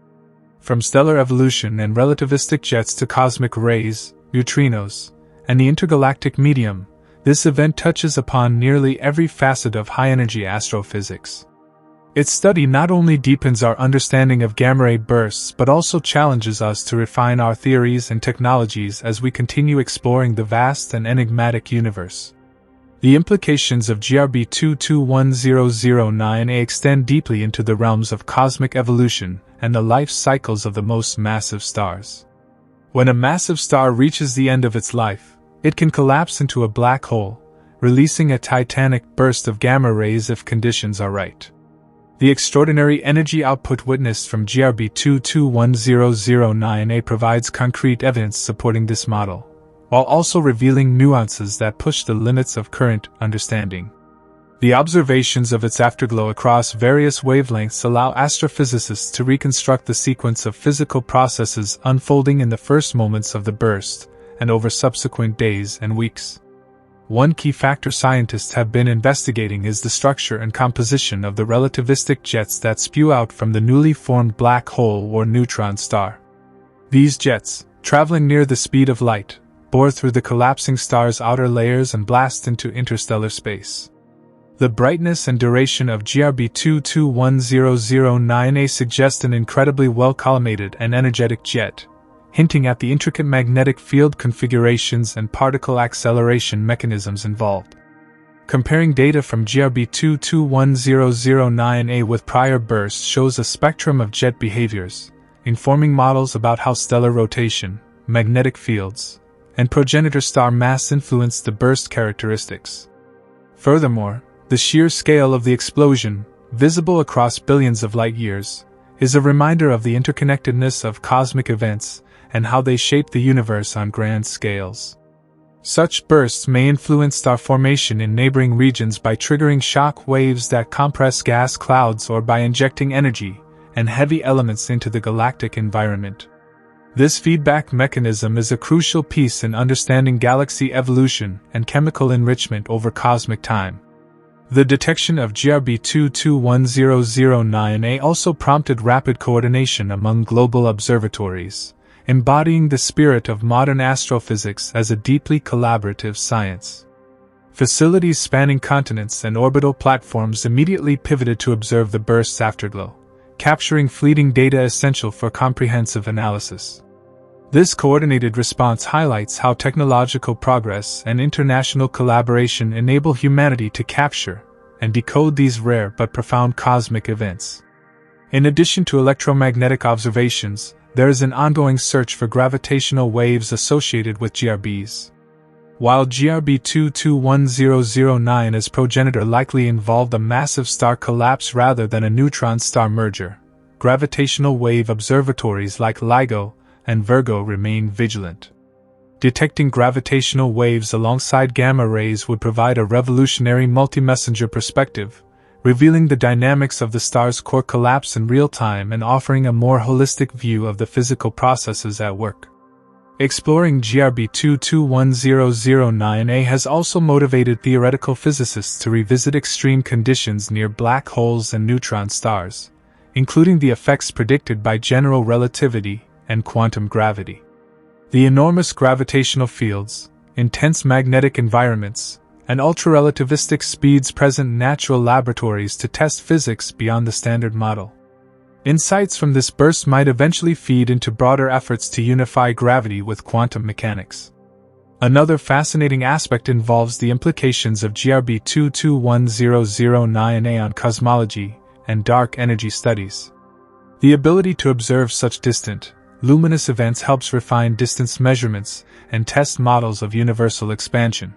From stellar evolution and relativistic jets to cosmic rays, neutrinos, and the intergalactic medium, this event touches upon nearly every facet of high-energy astrophysics. Its study not only deepens our understanding of gamma-ray bursts but also challenges us to refine our theories and technologies as we continue exploring the vast and enigmatic universe. The implications of GRB 221009A extend deeply into the realms of cosmic evolution and the life cycles of the most massive stars. When a massive star reaches the end of its life, it can collapse into a black hole, releasing a titanic burst of gamma rays if conditions are right. The extraordinary energy output witnessed from GRB 221009A provides concrete evidence supporting this model, while also revealing nuances that push the limits of current understanding. The observations of its afterglow across various wavelengths allow astrophysicists to reconstruct the sequence of physical processes unfolding in the first moments of the burst, and over subsequent days and weeks. One key factor scientists have been investigating is the structure and composition of the relativistic jets that spew out from the newly formed black hole or neutron star. These jets, traveling near the speed of light, bore through the collapsing star's outer layers and blast into interstellar space. The brightness and duration of GRB 221009A suggest an incredibly well-collimated and energetic jet, hinting at the intricate magnetic field configurations and particle acceleration mechanisms involved. Comparing data from GRB 221009A with prior bursts shows a spectrum of jet behaviors, informing models about how stellar rotation, magnetic fields, and progenitor star mass influence the burst characteristics. Furthermore, the sheer scale of the explosion, visible across billions of light-years, is a reminder of the interconnectedness of cosmic events and how they shape the universe on grand scales. Such bursts may influence star formation in neighboring regions by triggering shock waves that compress gas clouds or by injecting energy and heavy elements into the galactic environment. This feedback mechanism is a crucial piece in understanding galaxy evolution and chemical enrichment over cosmic time. The detection of GRB 221009A also prompted rapid coordination among global observatories, embodying the spirit of modern astrophysics as a deeply collaborative science. Facilities spanning continents and orbital platforms immediately pivoted to observe the burst's afterglow, capturing fleeting data essential for comprehensive analysis. This coordinated response highlights how technological progress and international collaboration enable humanity to capture and decode these rare but profound cosmic events. In addition to electromagnetic observations, there is an ongoing search for gravitational waves associated with GRBs. While GRB 221009's progenitor likely involved a massive star collapse rather than a neutron-star merger, gravitational wave observatories like LIGO and Virgo remain vigilant. Detecting gravitational waves alongside gamma rays would provide a revolutionary multi-messenger perspective, revealing the dynamics of the star's core collapse in real time and offering a more holistic view of the physical processes at work. Exploring GRB 221009A has also motivated theoretical physicists to revisit extreme conditions near black holes and neutron stars, including the effects predicted by general relativity and quantum gravity. The enormous gravitational fields, intense magnetic environments, and ultra-relativistic speeds present in natural laboratories to test physics beyond the standard model. Insights from this burst might eventually feed into broader efforts to unify gravity with quantum mechanics. Another fascinating aspect involves the implications of GRB 221009A on cosmology and dark energy studies. The ability to observe such distant, luminous events helps refine distance measurements and test models of universal expansion.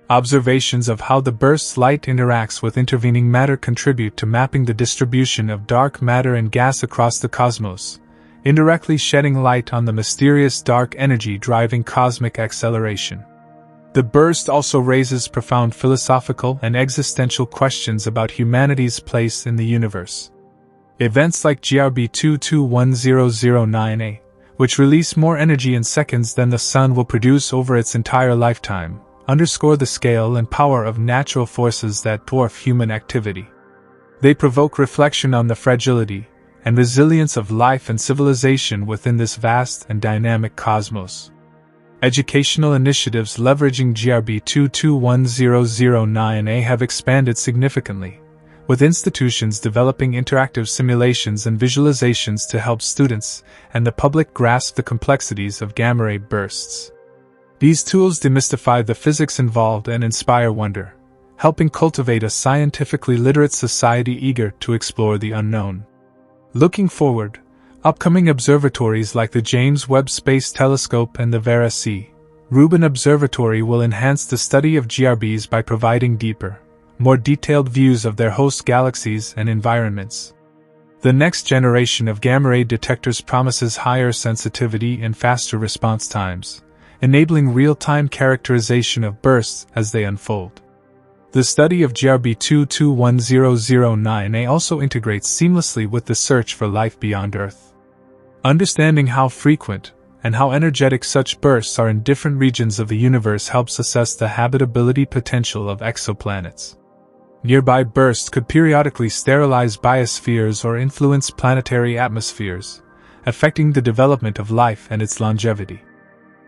Observations of how the burst's light interacts with intervening matter contribute to mapping the distribution of dark matter and gas across the cosmos, indirectly shedding light on the mysterious dark energy driving cosmic acceleration. The burst also raises profound philosophical and existential questions about humanity's place in the universe. Events like GRB 221009A, which release more energy in seconds than the Sun will produce over its entire lifetime, underscore the scale and power of natural forces that dwarf human activity. They provoke reflection on the fragility and resilience of life and civilization within this vast and dynamic cosmos. Educational initiatives leveraging GRB 221009A have expanded significantly, with institutions developing interactive simulations and visualizations to help students and the public grasp the complexities of gamma-ray bursts. These tools demystify the physics involved and inspire wonder, helping cultivate a scientifically literate society eager to explore the unknown. Looking forward, upcoming observatories like the James Webb Space Telescope and the Vera C. Rubin Observatory will enhance the study of GRBs by providing deeper, more detailed views of their host galaxies and environments. The next generation of gamma-ray detectors promises higher sensitivity and faster response times, enabling real-time characterization of bursts as they unfold. The study of GRB 221009A also integrates seamlessly with the search for life beyond Earth. Understanding how frequent and how energetic such bursts are in different regions of the universe helps assess the habitability potential of exoplanets. Nearby bursts could periodically sterilize biospheres or influence planetary atmospheres, affecting the development of life and its longevity.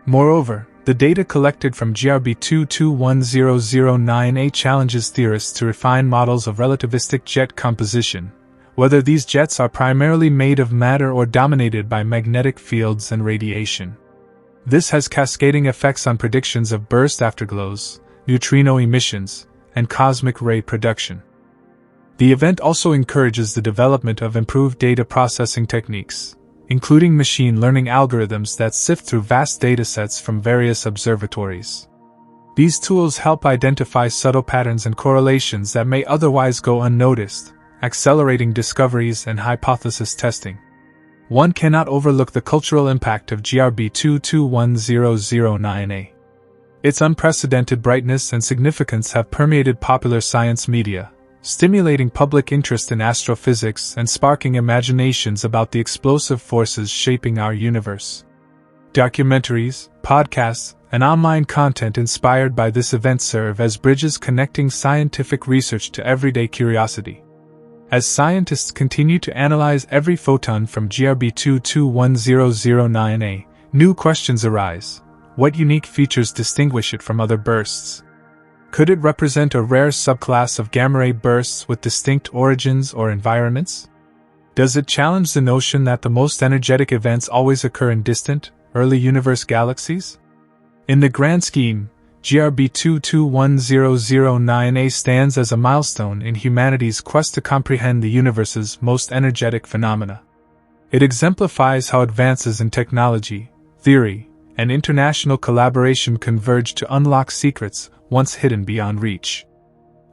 Moreover, the data collected from GRB 221009A challenges theorists to refine models of relativistic jet composition, whether these jets are primarily made of matter or dominated by magnetic fields and radiation. This has cascading effects on predictions of burst afterglows, neutrino emissions, and cosmic ray production. The event also encourages the development of improved data processing techniques, including machine learning algorithms that sift through vast datasets from various observatories. These tools help identify subtle patterns and correlations that may otherwise go unnoticed, accelerating discoveries and hypothesis testing. One cannot overlook the cultural impact of GRB 221009A. Its unprecedented brightness and significance have permeated popular science media, stimulating public interest in astrophysics and sparking imaginations about the explosive forces shaping our universe. Documentaries, podcasts, and online content inspired by this event serve as bridges connecting scientific research to everyday curiosity. As scientists continue to analyze every photon from GRB 221009A, new questions arise. What unique features distinguish it from other bursts? Could it represent a rare subclass of gamma-ray bursts with distinct origins or environments? Does it challenge the notion that the most energetic events always occur in distant, early universe galaxies? In the grand scheme, GRB 221009A stands as a milestone in humanity's quest to comprehend the universe's most energetic phenomena. It exemplifies how advances in technology, theory, and international collaboration converge to unlock secrets once hidden beyond reach.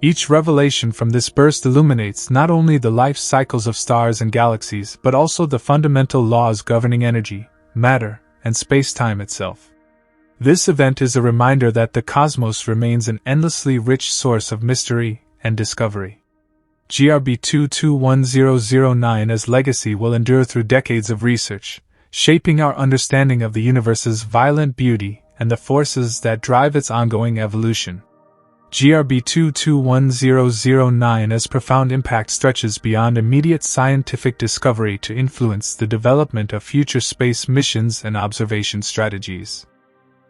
Each revelation from this burst illuminates not only the life cycles of stars and galaxies but also the fundamental laws governing energy, matter, and space-time itself. This event is a reminder that the cosmos remains an endlessly rich source of mystery and discovery. GRB 221009's legacy will endure through decades of research, shaping our understanding of the universe's violent beauty and the forces that drive its ongoing evolution. GRB 221009's profound impact stretches beyond immediate scientific discovery to influence the development of future space missions and observation strategies.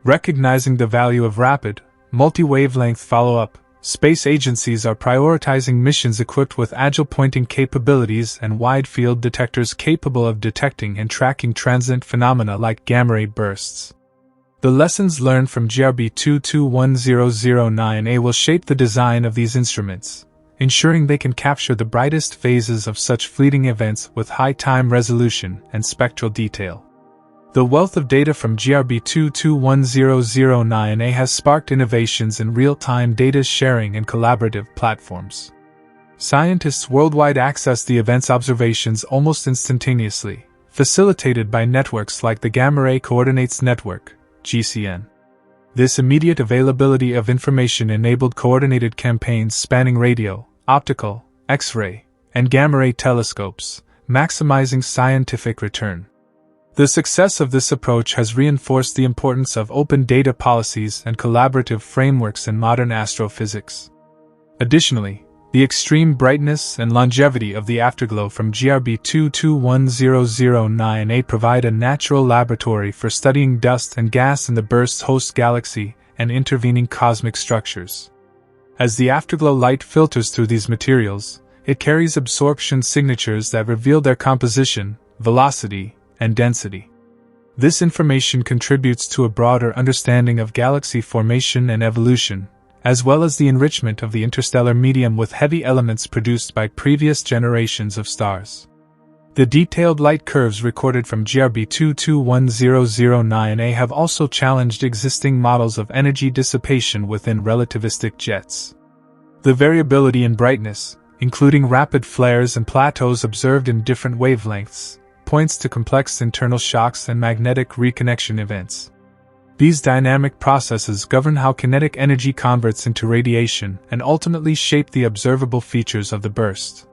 Recognizing the value of rapid, multi-wavelength follow-up, space agencies are prioritizing missions equipped with agile pointing capabilities and wide-field detectors capable of detecting and tracking transient phenomena like gamma-ray bursts. The lessons learned from GRB 221009A will shape the design of these instruments, ensuring they can capture the brightest phases of such fleeting events with high time resolution and spectral detail. The wealth of data from GRB 221009A has sparked innovations in real-time data sharing and collaborative platforms. Scientists worldwide access the event's observations almost instantaneously, facilitated by networks like the Gamma Ray Coordinates Network, GCN. This immediate availability of information enabled coordinated campaigns spanning radio, optical, X-ray, and gamma-ray telescopes, maximizing scientific return. The success of this approach has reinforced the importance of open data policies and collaborative frameworks in modern astrophysics. Additionally, the extreme brightness and longevity of the afterglow from GRB 221009A provide a natural laboratory for studying dust and gas in the burst's host galaxy and intervening cosmic structures. As the afterglow light filters through these materials, it carries absorption signatures that reveal their composition, velocity, and density. This information contributes to a broader understanding of galaxy formation and evolution, as well as the enrichment of the interstellar medium with heavy elements produced by previous generations of stars. The detailed light curves recorded from GRB 221009A have also challenged existing models of energy dissipation within relativistic jets. The variability in brightness, including rapid flares and plateaus observed in different wavelengths, points to complex internal shocks and magnetic reconnection events. These dynamic processes govern how kinetic energy converts into radiation and ultimately shape the observable features of the burst.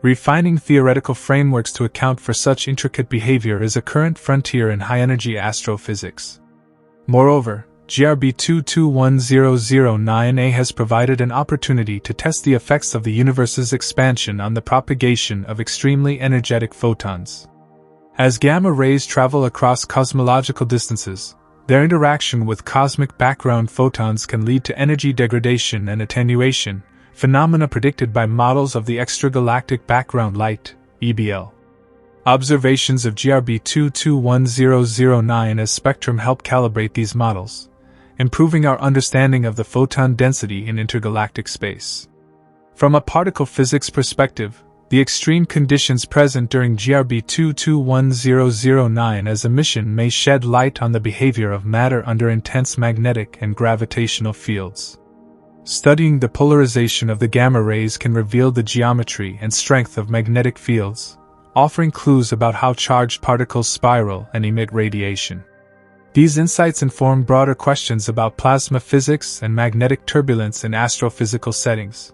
Refining theoretical frameworks to account for such intricate behavior is a current frontier in high-energy astrophysics. Moreover, GRB 221009A has provided an opportunity to test the effects of the universe's expansion on the propagation of extremely energetic photons. As gamma rays travel across cosmological distances, their interaction with cosmic background photons can lead to energy degradation and attenuation, phenomena predicted by models of the extragalactic background light, EBL. Observations of GRB 221009's spectrum help calibrate these models, improving our understanding of the photon density in intergalactic space. From a particle physics perspective, the extreme conditions present during GRB 221009's emission may shed light on the behavior of matter under intense magnetic and gravitational fields. Studying the polarization of the gamma rays can reveal the geometry and strength of magnetic fields, offering clues about how charged particles spiral and emit radiation. These insights inform broader questions about plasma physics and magnetic turbulence in astrophysical settings.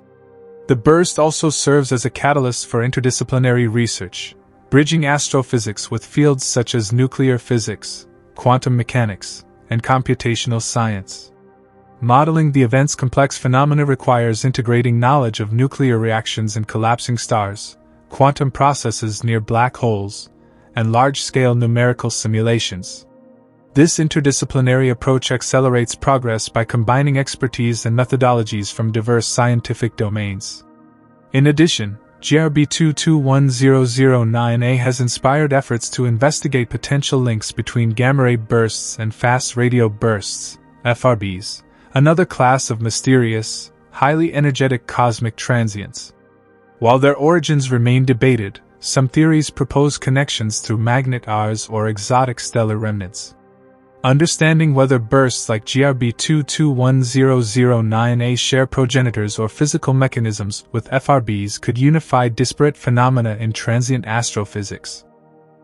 The burst also serves as a catalyst for interdisciplinary research, bridging astrophysics with fields such as nuclear physics, quantum mechanics, and computational science. Modeling the event's complex phenomena requires integrating knowledge of nuclear reactions in collapsing stars, quantum processes near black holes, and large-scale numerical simulations. This interdisciplinary approach accelerates progress by combining expertise and methodologies from diverse scientific domains. In addition, GRB 221009A has inspired efforts to investigate potential links between gamma-ray bursts and fast radio bursts, FRBs, another class of mysterious, highly energetic cosmic transients. While their origins remain debated, some theories propose connections through magnet Rs or exotic stellar remnants. Understanding whether bursts like GRB 221009A share progenitors or physical mechanisms with FRBs could unify disparate phenomena in transient astrophysics.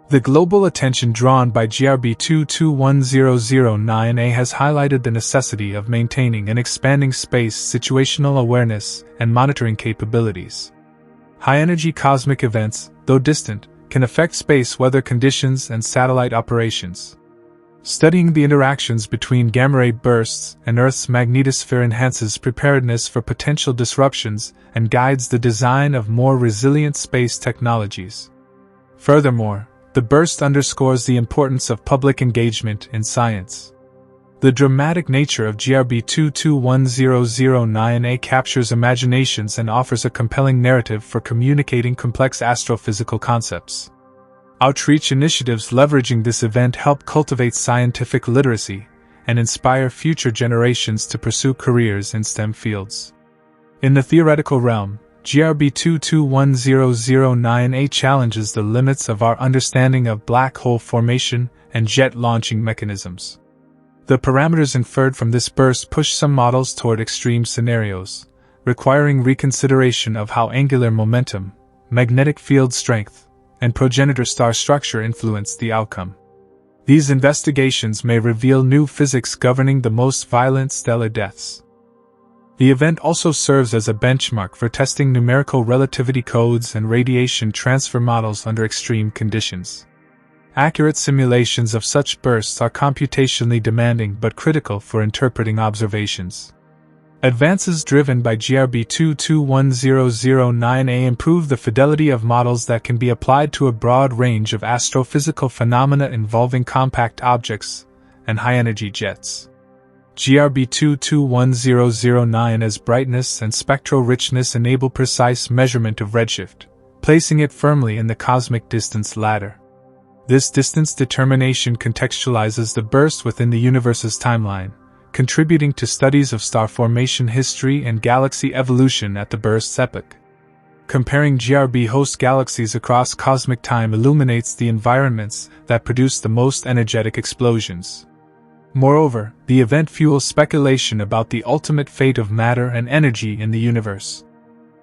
The global attention drawn by GRB 221009A has highlighted the necessity of maintaining and expanding space situational awareness and monitoring capabilities. High-energy cosmic events, though distant, can affect space weather conditions and satellite operations. Studying the interactions between gamma-ray bursts and Earth's magnetosphere enhances preparedness for potential disruptions and guides the design of more resilient space technologies. Furthermore, the burst underscores the importance of public engagement in science. The dramatic nature of GRB 221009A captures imaginations and offers a compelling narrative for communicating complex astrophysical concepts. Outreach initiatives leveraging this event help cultivate scientific literacy and inspire future generations to pursue careers in STEM fields. In the theoretical realm, GRB 221009A challenges the limits of our understanding of black hole formation and jet launching mechanisms. The parameters inferred from this burst push some models toward extreme scenarios, requiring reconsideration of how angular momentum, magnetic field strength, and progenitor star structure influence the outcome. These investigations may reveal new physics governing the most violent stellar deaths. The event also serves as a benchmark for testing numerical relativity codes and radiation transfer models under extreme conditions. Accurate simulations of such bursts are computationally demanding but critical for interpreting observations. Advances driven by GRB 221009A improve the fidelity of models that can be applied to a broad range of astrophysical phenomena involving compact objects and high-energy jets. GRB 221009's brightness and spectral richness enable precise measurement of redshift, placing it firmly in the cosmic distance ladder. This distance determination contextualizes the burst within the universe's timeline, contributing to studies of star formation history and galaxy evolution at the burst's epoch. Comparing GRB host galaxies across cosmic time illuminates the environments that produce the most energetic explosions. Moreover, the event fuels speculation about the ultimate fate of matter and energy in the universe.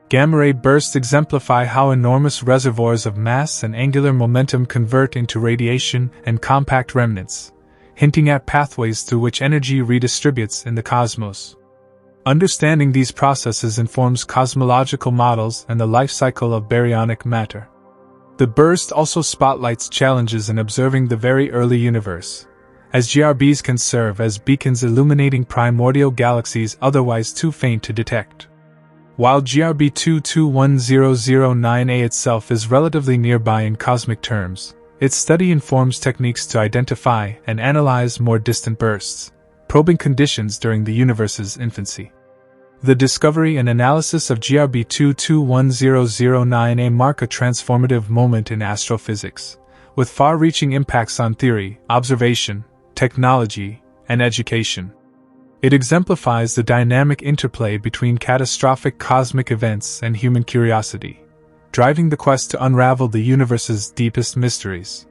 Gamma-ray bursts exemplify how enormous reservoirs of mass and angular momentum convert into radiation and compact remnants, hinting at pathways through which energy redistributes in the cosmos. Understanding these processes informs cosmological models and the life cycle of baryonic matter. The burst also spotlights challenges in observing the very early universe, as GRBs can serve as beacons illuminating primordial galaxies otherwise too faint to detect. While GRB 221009A itself is relatively nearby in cosmic terms, its study informs techniques to identify and analyze more distant bursts, probing conditions during the universe's infancy. The discovery and analysis of GRB 221009A mark a transformative moment in astrophysics, with far-reaching impacts on theory, observation, technology, and education. It exemplifies the dynamic interplay between catastrophic cosmic events and human curiosity, driving the quest to unravel the universe's deepest mysteries.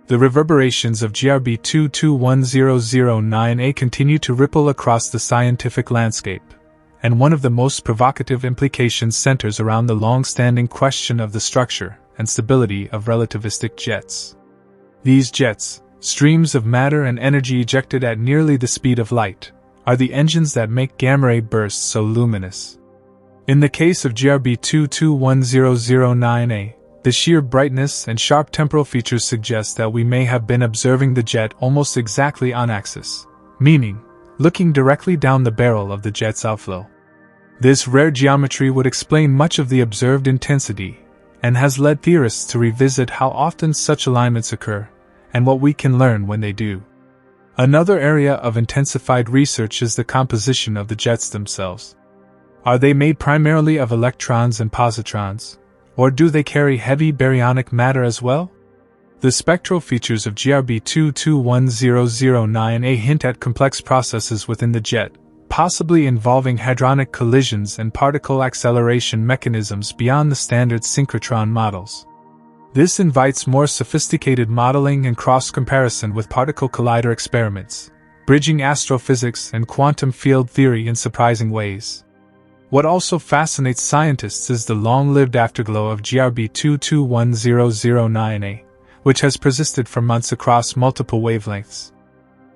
The reverberations of GRB 221009A continue to ripple across the scientific landscape, and one of the most provocative implications centers around the long-standing question of the structure and stability of relativistic jets. These jets, streams of matter and energy ejected at nearly the speed of light, are the engines that make gamma-ray bursts so luminous. In the case of GRB 221009A, the sheer brightness and sharp temporal features suggest that we may have been observing the jet almost exactly on axis, meaning, looking directly down the barrel of the jet's outflow. This rare geometry would explain much of the observed intensity, and has led theorists to revisit how often such alignments occur, and what we can learn when they do. Another area of intensified research is the composition of the jets themselves. Are they made primarily of electrons and positrons, or do they carry heavy baryonic matter as well? The spectral features of GRB 221009A hint at complex processes within the jet, possibly involving hadronic collisions and particle acceleration mechanisms beyond the standard synchrotron models. This invites more sophisticated modeling and cross-comparison with particle collider experiments, bridging astrophysics and quantum field theory in surprising ways. What also fascinates scientists is the long-lived afterglow of GRB 221009A, which has persisted for months across multiple wavelengths.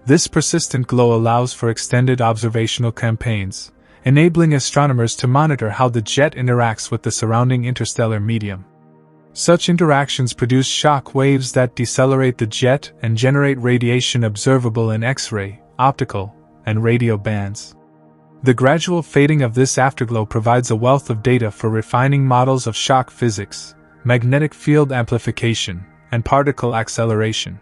This persistent glow allows for extended observational campaigns, enabling astronomers to monitor how the jet interacts with the surrounding interstellar medium. Such interactions produce shock waves that decelerate the jet and generate radiation observable in X-ray, optical, and radio bands. The gradual fading of this afterglow provides a wealth of data for refining models of shock physics, magnetic field amplification, and particle acceleration.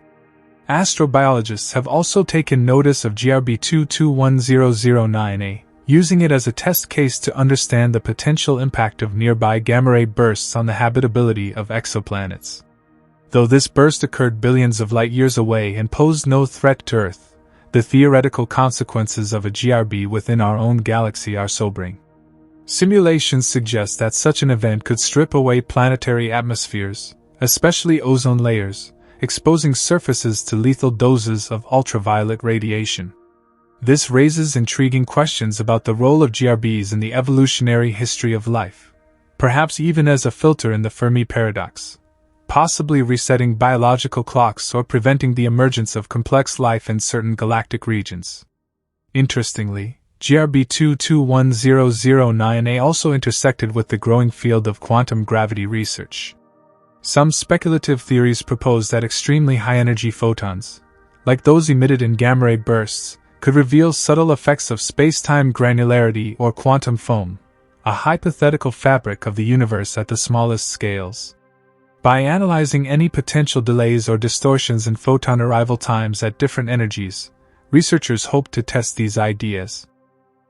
Astrobiologists have also taken notice of GRB 221009A, using it as a test case to understand the potential impact of nearby gamma-ray bursts on the habitability of exoplanets. Though this burst occurred billions of light-years away and posed no threat to Earth, the theoretical consequences of a GRB within our own galaxy are sobering. Simulations suggest that such an event could strip away planetary atmospheres, especially ozone layers, exposing surfaces to lethal doses of ultraviolet radiation. This raises intriguing questions about the role of GRBs in the evolutionary history of life, perhaps even as a filter in the Fermi paradox, possibly resetting biological clocks or preventing the emergence of complex life in certain galactic regions. Interestingly, GRB 221009A also intersected with the growing field of quantum gravity research. Some speculative theories propose that extremely high-energy photons, like those emitted in gamma-ray bursts, could reveal subtle effects of space-time granularity or quantum foam, a hypothetical fabric of the universe at the smallest scales. By analyzing any potential delays or distortions in photon arrival times at different energies, researchers hope to test these ideas.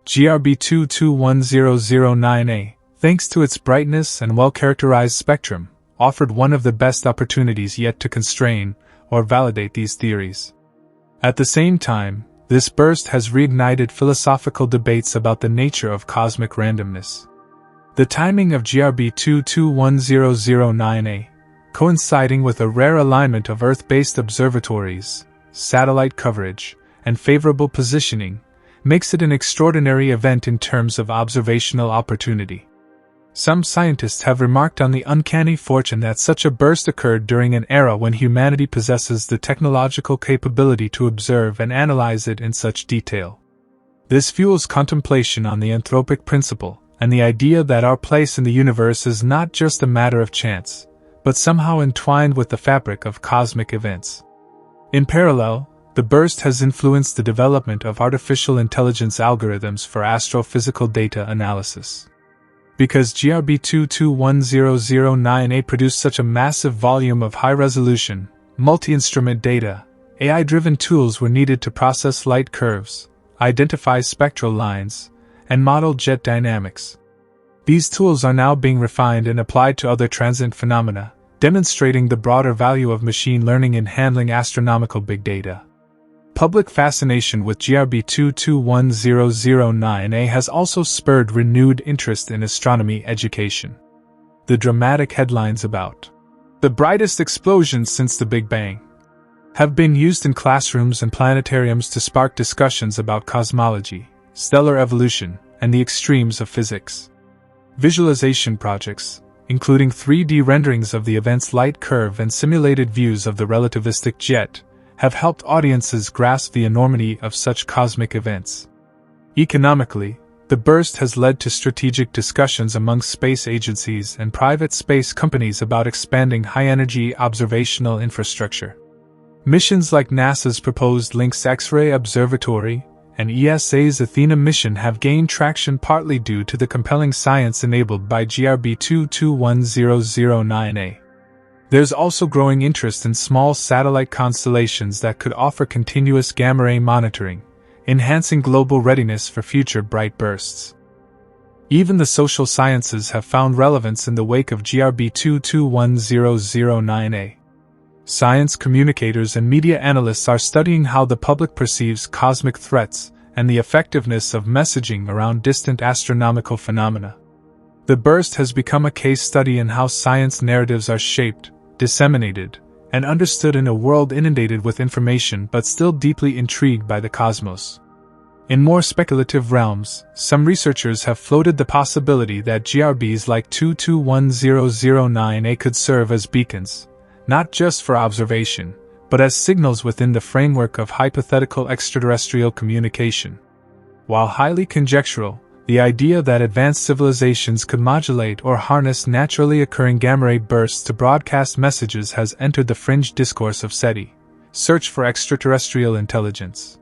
GRB 221009A, thanks to its brightness and well-characterized spectrum, offered one of the best opportunities yet to constrain or validate these theories. At the same time, this burst has reignited philosophical debates about the nature of cosmic randomness. The timing of GRB 221009A, coinciding with a rare alignment of Earth-based observatories, satellite coverage, and favorable positioning, makes it an extraordinary event in terms of observational opportunity. Some scientists have remarked on the uncanny fortune that such a burst occurred during an era when humanity possesses the technological capability to observe and analyze it in such detail. This fuels contemplation on the anthropic principle, and the idea that our place in the universe is not just a matter of chance, but somehow entwined with the fabric of cosmic events. In parallel, the burst has influenced the development of artificial intelligence algorithms for astrophysical data analysis. Because GRB 221009A produced such a massive volume of high-resolution, multi-instrument data, AI-driven tools were needed to process light curves, identify spectral lines, and model jet dynamics. These tools are now being refined and applied to other transient phenomena, demonstrating the broader value of machine learning in handling astronomical big data. Public fascination with GRB 221009A has also spurred renewed interest in astronomy education. The dramatic headlines about the brightest explosion since the Big Bang have been used in classrooms and planetariums to spark discussions about cosmology, stellar evolution, and the extremes of physics. Visualization projects, including 3D renderings of the event's light curve and simulated views of the relativistic jet, have helped audiences grasp the enormity of such cosmic events. Economically, the burst has led to strategic discussions among space agencies and private space companies about expanding high-energy observational infrastructure. Missions like NASA's proposed Lynx X-ray Observatory and ESA's Athena mission have gained traction partly due to the compelling science enabled by GRB 221009A. There's also growing interest in small satellite constellations that could offer continuous gamma-ray monitoring, enhancing global readiness for future bright bursts. Even the social sciences have found relevance in the wake of GRB 221009A. Science communicators and media analysts are studying how the public perceives cosmic threats and the effectiveness of messaging around distant astronomical phenomena. The burst has become a case study in how science narratives are shaped, disseminated, and understood in a world inundated with information but still deeply intrigued by the cosmos. In more speculative realms, some researchers have floated the possibility that GRBs like 221009A could serve as beacons, not just for observation, but as signals within the framework of hypothetical extraterrestrial communication. While highly conjectural, the idea that advanced civilizations could modulate or harness naturally occurring gamma-ray bursts to broadcast messages has entered the fringe discourse of SETI, search for extraterrestrial intelligence.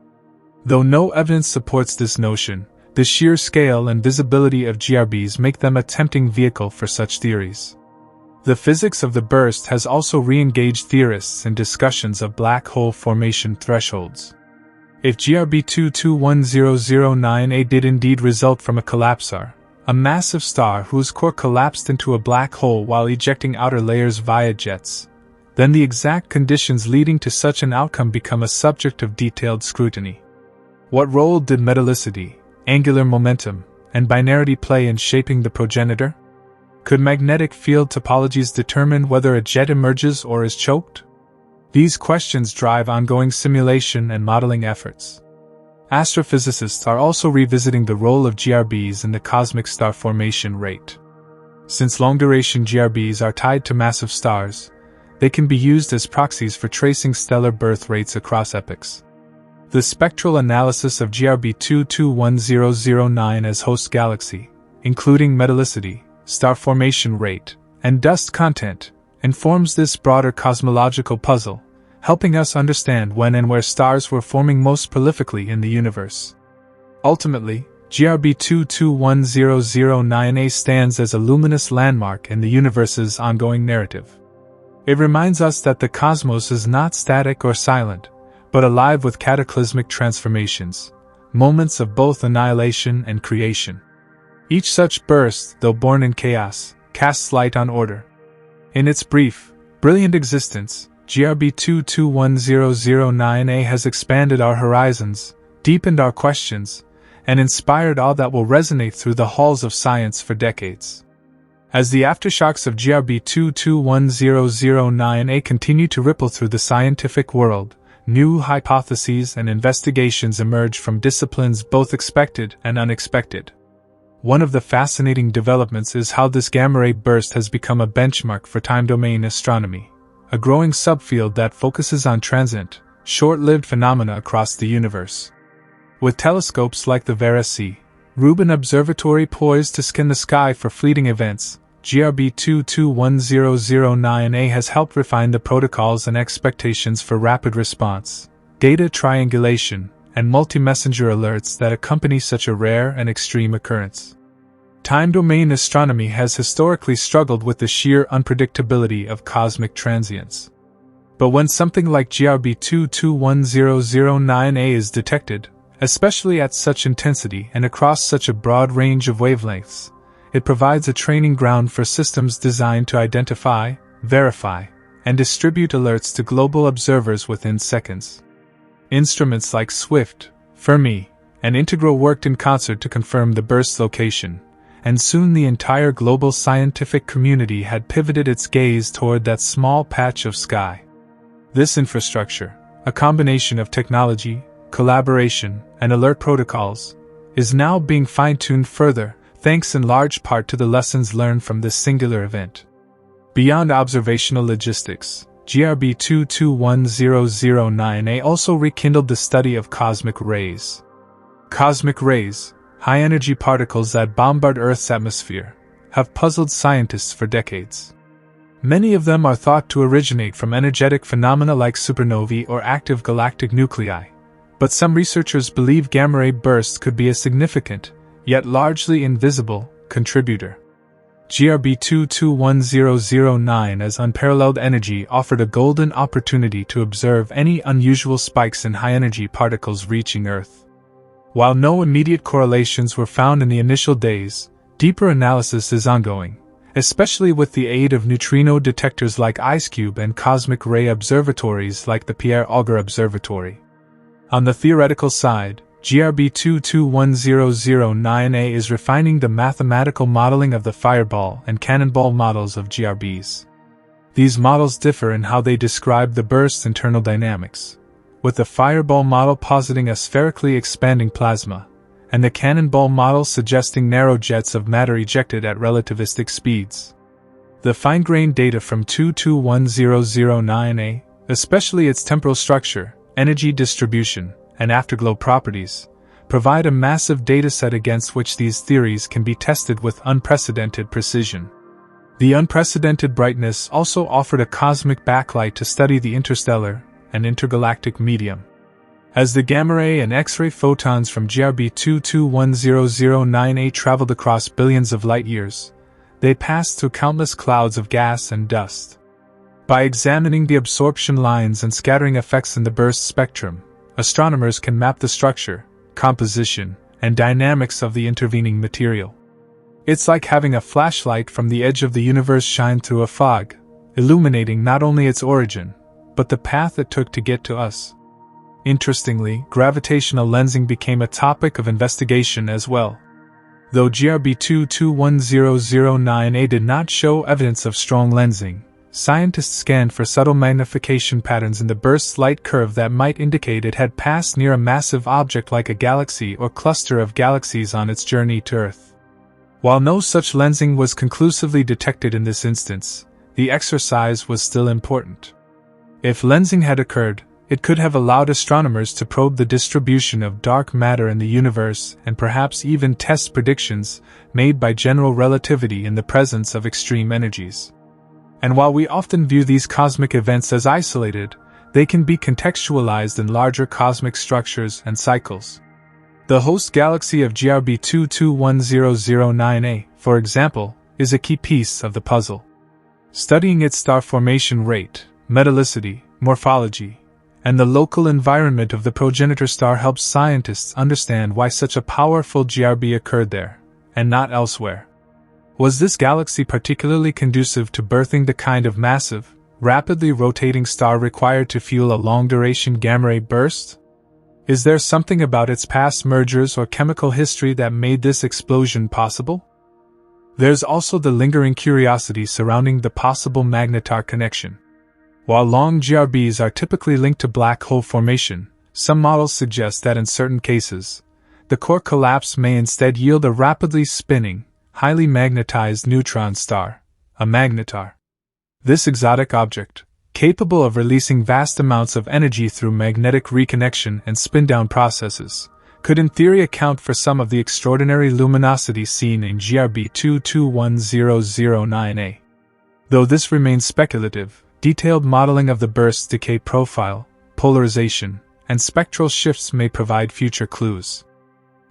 Though no evidence supports this notion, the sheer scale and visibility of GRBs make them a tempting vehicle for such theories. The physics of the burst has also re-engaged theorists in discussions of black hole formation thresholds. If GRB 221009A did indeed result from a collapsar, a massive star whose core collapsed into a black hole while ejecting outer layers via jets, then the exact conditions leading to such an outcome become a subject of detailed scrutiny. What role did metallicity, angular momentum, and binarity play in shaping the progenitor? Could magnetic field topologies determine whether a jet emerges or is choked? These questions drive ongoing simulation and modeling efforts. Astrophysicists are also revisiting the role of GRBs in the cosmic star formation rate. Since long-duration GRBs are tied to massive stars, they can be used as proxies for tracing stellar birth rates across epochs. The spectral analysis of GRB 221009 as host galaxy, including metallicity, star formation rate, and dust content, informs this broader cosmological puzzle, helping us understand when and where stars were forming most prolifically in the universe. Ultimately, GRB 221009A stands as a luminous landmark in the universe's ongoing narrative. It reminds us that the cosmos is not static or silent, but alive with cataclysmic transformations, moments of both annihilation and creation. Each such burst, though born in chaos, casts light on order. In its brief, brilliant existence, GRB 221009A has expanded our horizons, deepened our questions, and inspired all that will resonate through the halls of science for decades. As the aftershocks of GRB 221009A continue to ripple through the scientific world, new hypotheses and investigations emerge from disciplines both expected and unexpected. One of the fascinating developments is how this gamma-ray burst has become a benchmark for time-domain astronomy, a growing subfield that focuses on transient, short-lived phenomena across the universe. With telescopes like the Vera C. Rubin Observatory poised to scan the sky for fleeting events, GRB 221009A has helped refine the protocols and expectations for rapid response, data triangulation, and multi-messenger alerts that accompany such a rare and extreme occurrence. Time-domain astronomy has historically struggled with the sheer unpredictability of cosmic transients. But when something like GRB 221009A is detected, especially at such intensity and across such a broad range of wavelengths, it provides a training ground for systems designed to identify, verify, and distribute alerts to global observers within seconds. Instruments like SWIFT, Fermi, and Integral worked in concert to confirm the burst's location, and soon the entire global scientific community had pivoted its gaze toward that small patch of sky. This infrastructure, a combination of technology, collaboration, and alert protocols, is now being fine-tuned further, thanks in large part to the lessons learned from this singular event. Beyond observational logistics, GRB 221009A also rekindled the study of cosmic rays. Cosmic rays, high-energy particles that bombard Earth's atmosphere, have puzzled scientists for decades. Many of them are thought to originate from energetic phenomena like supernovae or active galactic nuclei, but some researchers believe gamma-ray bursts could be a significant, yet largely invisible, contributor. GRB 221009 as unparalleled energy offered a golden opportunity to observe any unusual spikes in high-energy particles reaching Earth. While no immediate correlations were found in the initial days, deeper analysis is ongoing, especially with the aid of neutrino detectors like IceCube and cosmic ray observatories like the Pierre-Auger Observatory. On the theoretical side, GRB 221009A is refining the mathematical modeling of the fireball and cannonball models of GRBs. These models differ in how they describe the burst's internal dynamics, with the fireball model positing a spherically expanding plasma, and the cannonball model suggesting narrow jets of matter ejected at relativistic speeds. The fine-grained data from 221009A, especially its temporal structure, energy distribution, and afterglow properties, provide a massive dataset against which these theories can be tested with unprecedented precision. The unprecedented brightness also offered a cosmic backlight to study the interstellar and intergalactic medium. As the gamma-ray and X-ray photons from GRB 221009A traveled across billions of light-years, they passed through countless clouds of gas and dust. By examining the absorption lines and scattering effects in the burst spectrum, astronomers can map the structure, composition, and dynamics of the intervening material. It's like having a flashlight from the edge of the universe shine through a fog, illuminating not only its origin, but the path it took to get to us. Interestingly, gravitational lensing became a topic of investigation as well. Though GRB 221009A did not show evidence of strong lensing, scientists scanned for subtle magnification patterns in the burst's light curve that might indicate it had passed near a massive object like a galaxy or cluster of galaxies on its journey to Earth. While no such lensing was conclusively detected in this instance, the exercise was still important. If lensing had occurred, it could have allowed astronomers to probe the distribution of dark matter in the universe and perhaps even test predictions made by general relativity in the presence of extreme energies. And while we often view these cosmic events as isolated, they can be contextualized in larger cosmic structures and cycles. The host galaxy of GRB 221009A, for example, is a key piece of the puzzle. Studying its star formation rate, metallicity, morphology, and the local environment of the progenitor star helps scientists understand why such a powerful GRB occurred there, and not elsewhere. Was this galaxy particularly conducive to birthing the kind of massive, rapidly rotating star required to fuel a long-duration gamma-ray burst? Is there something about its past mergers or chemical history that made this explosion possible? There's also the lingering curiosity surrounding the possible magnetar connection. While long GRBs are typically linked to black hole formation, some models suggest that in certain cases, the core collapse may instead yield a rapidly spinning, highly magnetized neutron star, a magnetar. This exotic object, capable of releasing vast amounts of energy through magnetic reconnection and spin-down processes, could in theory account for some of the extraordinary luminosity seen in GRB 221009A. Though this remains speculative, detailed modeling of the burst's decay profile, polarization, and spectral shifts may provide future clues.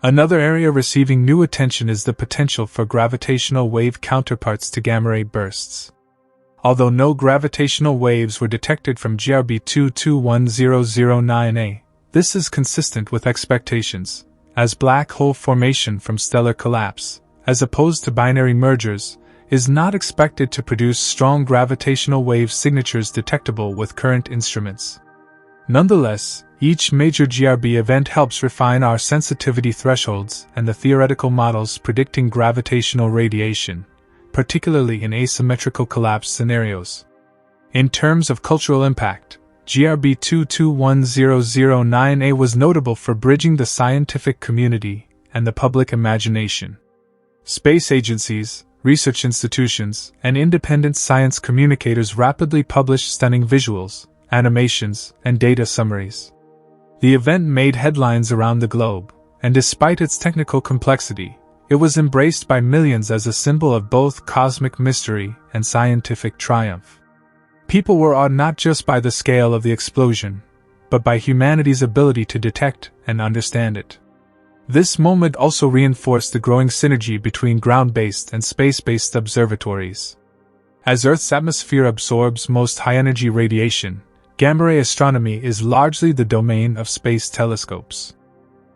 Another area receiving new attention is the potential for gravitational wave counterparts to gamma-ray bursts. Although no gravitational waves were detected from GRB 221009A, this is consistent with expectations, as black hole formation from stellar collapse, as opposed to binary mergers, is not expected to produce strong gravitational wave signatures detectable with current instruments. Nonetheless, each major GRB event helps refine our sensitivity thresholds and the theoretical models predicting gravitational radiation, particularly in asymmetrical collapse scenarios. In terms of cultural impact, GRB 221009A was notable for bridging the scientific community and the public imagination. Space agencies, research institutions, and independent science communicators rapidly published stunning visuals, animations, and data summaries. The event made headlines around the globe, and despite its technical complexity, it was embraced by millions as a symbol of both cosmic mystery and scientific triumph. People were awed not just by the scale of the explosion, but by humanity's ability to detect and understand it. This moment also reinforced the growing synergy between ground-based and space-based observatories. As Earth's atmosphere absorbs most high-energy radiation, gamma-ray astronomy is largely the domain of space telescopes.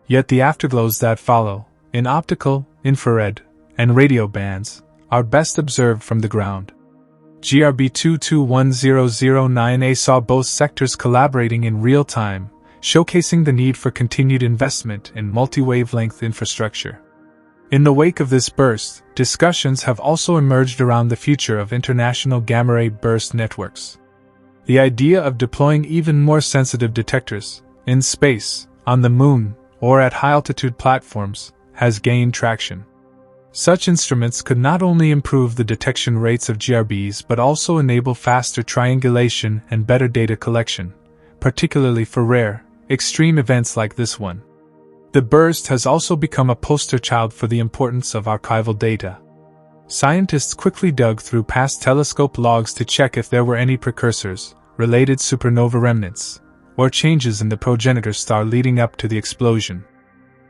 Yet the afterglows that follow, in optical, infrared, and radio bands, are best observed from the ground. GRB 221009A saw both sectors collaborating in real time, showcasing the need for continued investment in multi-wavelength infrastructure. In the wake of this burst, discussions have also emerged around the future of international gamma-ray burst networks. The idea of deploying even more sensitive detectors, in space, on the Moon, or at high-altitude platforms, has gained traction. Such instruments could not only improve the detection rates of GRBs but also enable faster triangulation and better data collection, particularly for rare, extreme events like this one. The burst has also become a poster child for the importance of archival data. Scientists quickly dug through past telescope logs to check if there were any precursors, related supernova remnants, or changes in the progenitor star leading up to the explosion.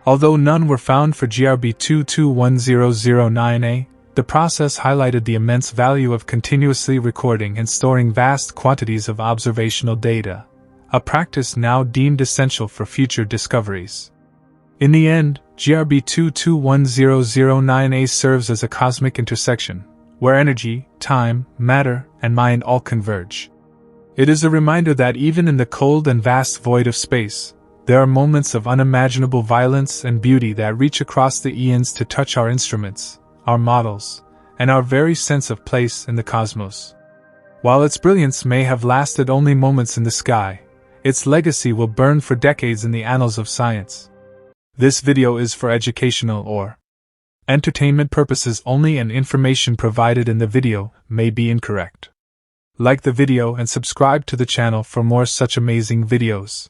Although none were found for GRB 221009A, the process highlighted the immense value of continuously recording and storing vast quantities of observational data, a practice now deemed essential for future discoveries. In the end, GRB 221009A serves as a cosmic intersection, where energy, time, matter, and mind all converge. It is a reminder that even in the cold and vast void of space, there are moments of unimaginable violence and beauty that reach across the eons to touch our instruments, our models, and our very sense of place in the cosmos. While its brilliance may have lasted only moments in the sky, its legacy will burn for decades in the annals of science. This video is for educational or entertainment purposes only, and information provided in the video may be incorrect. Like the video and subscribe to the channel for more such amazing videos.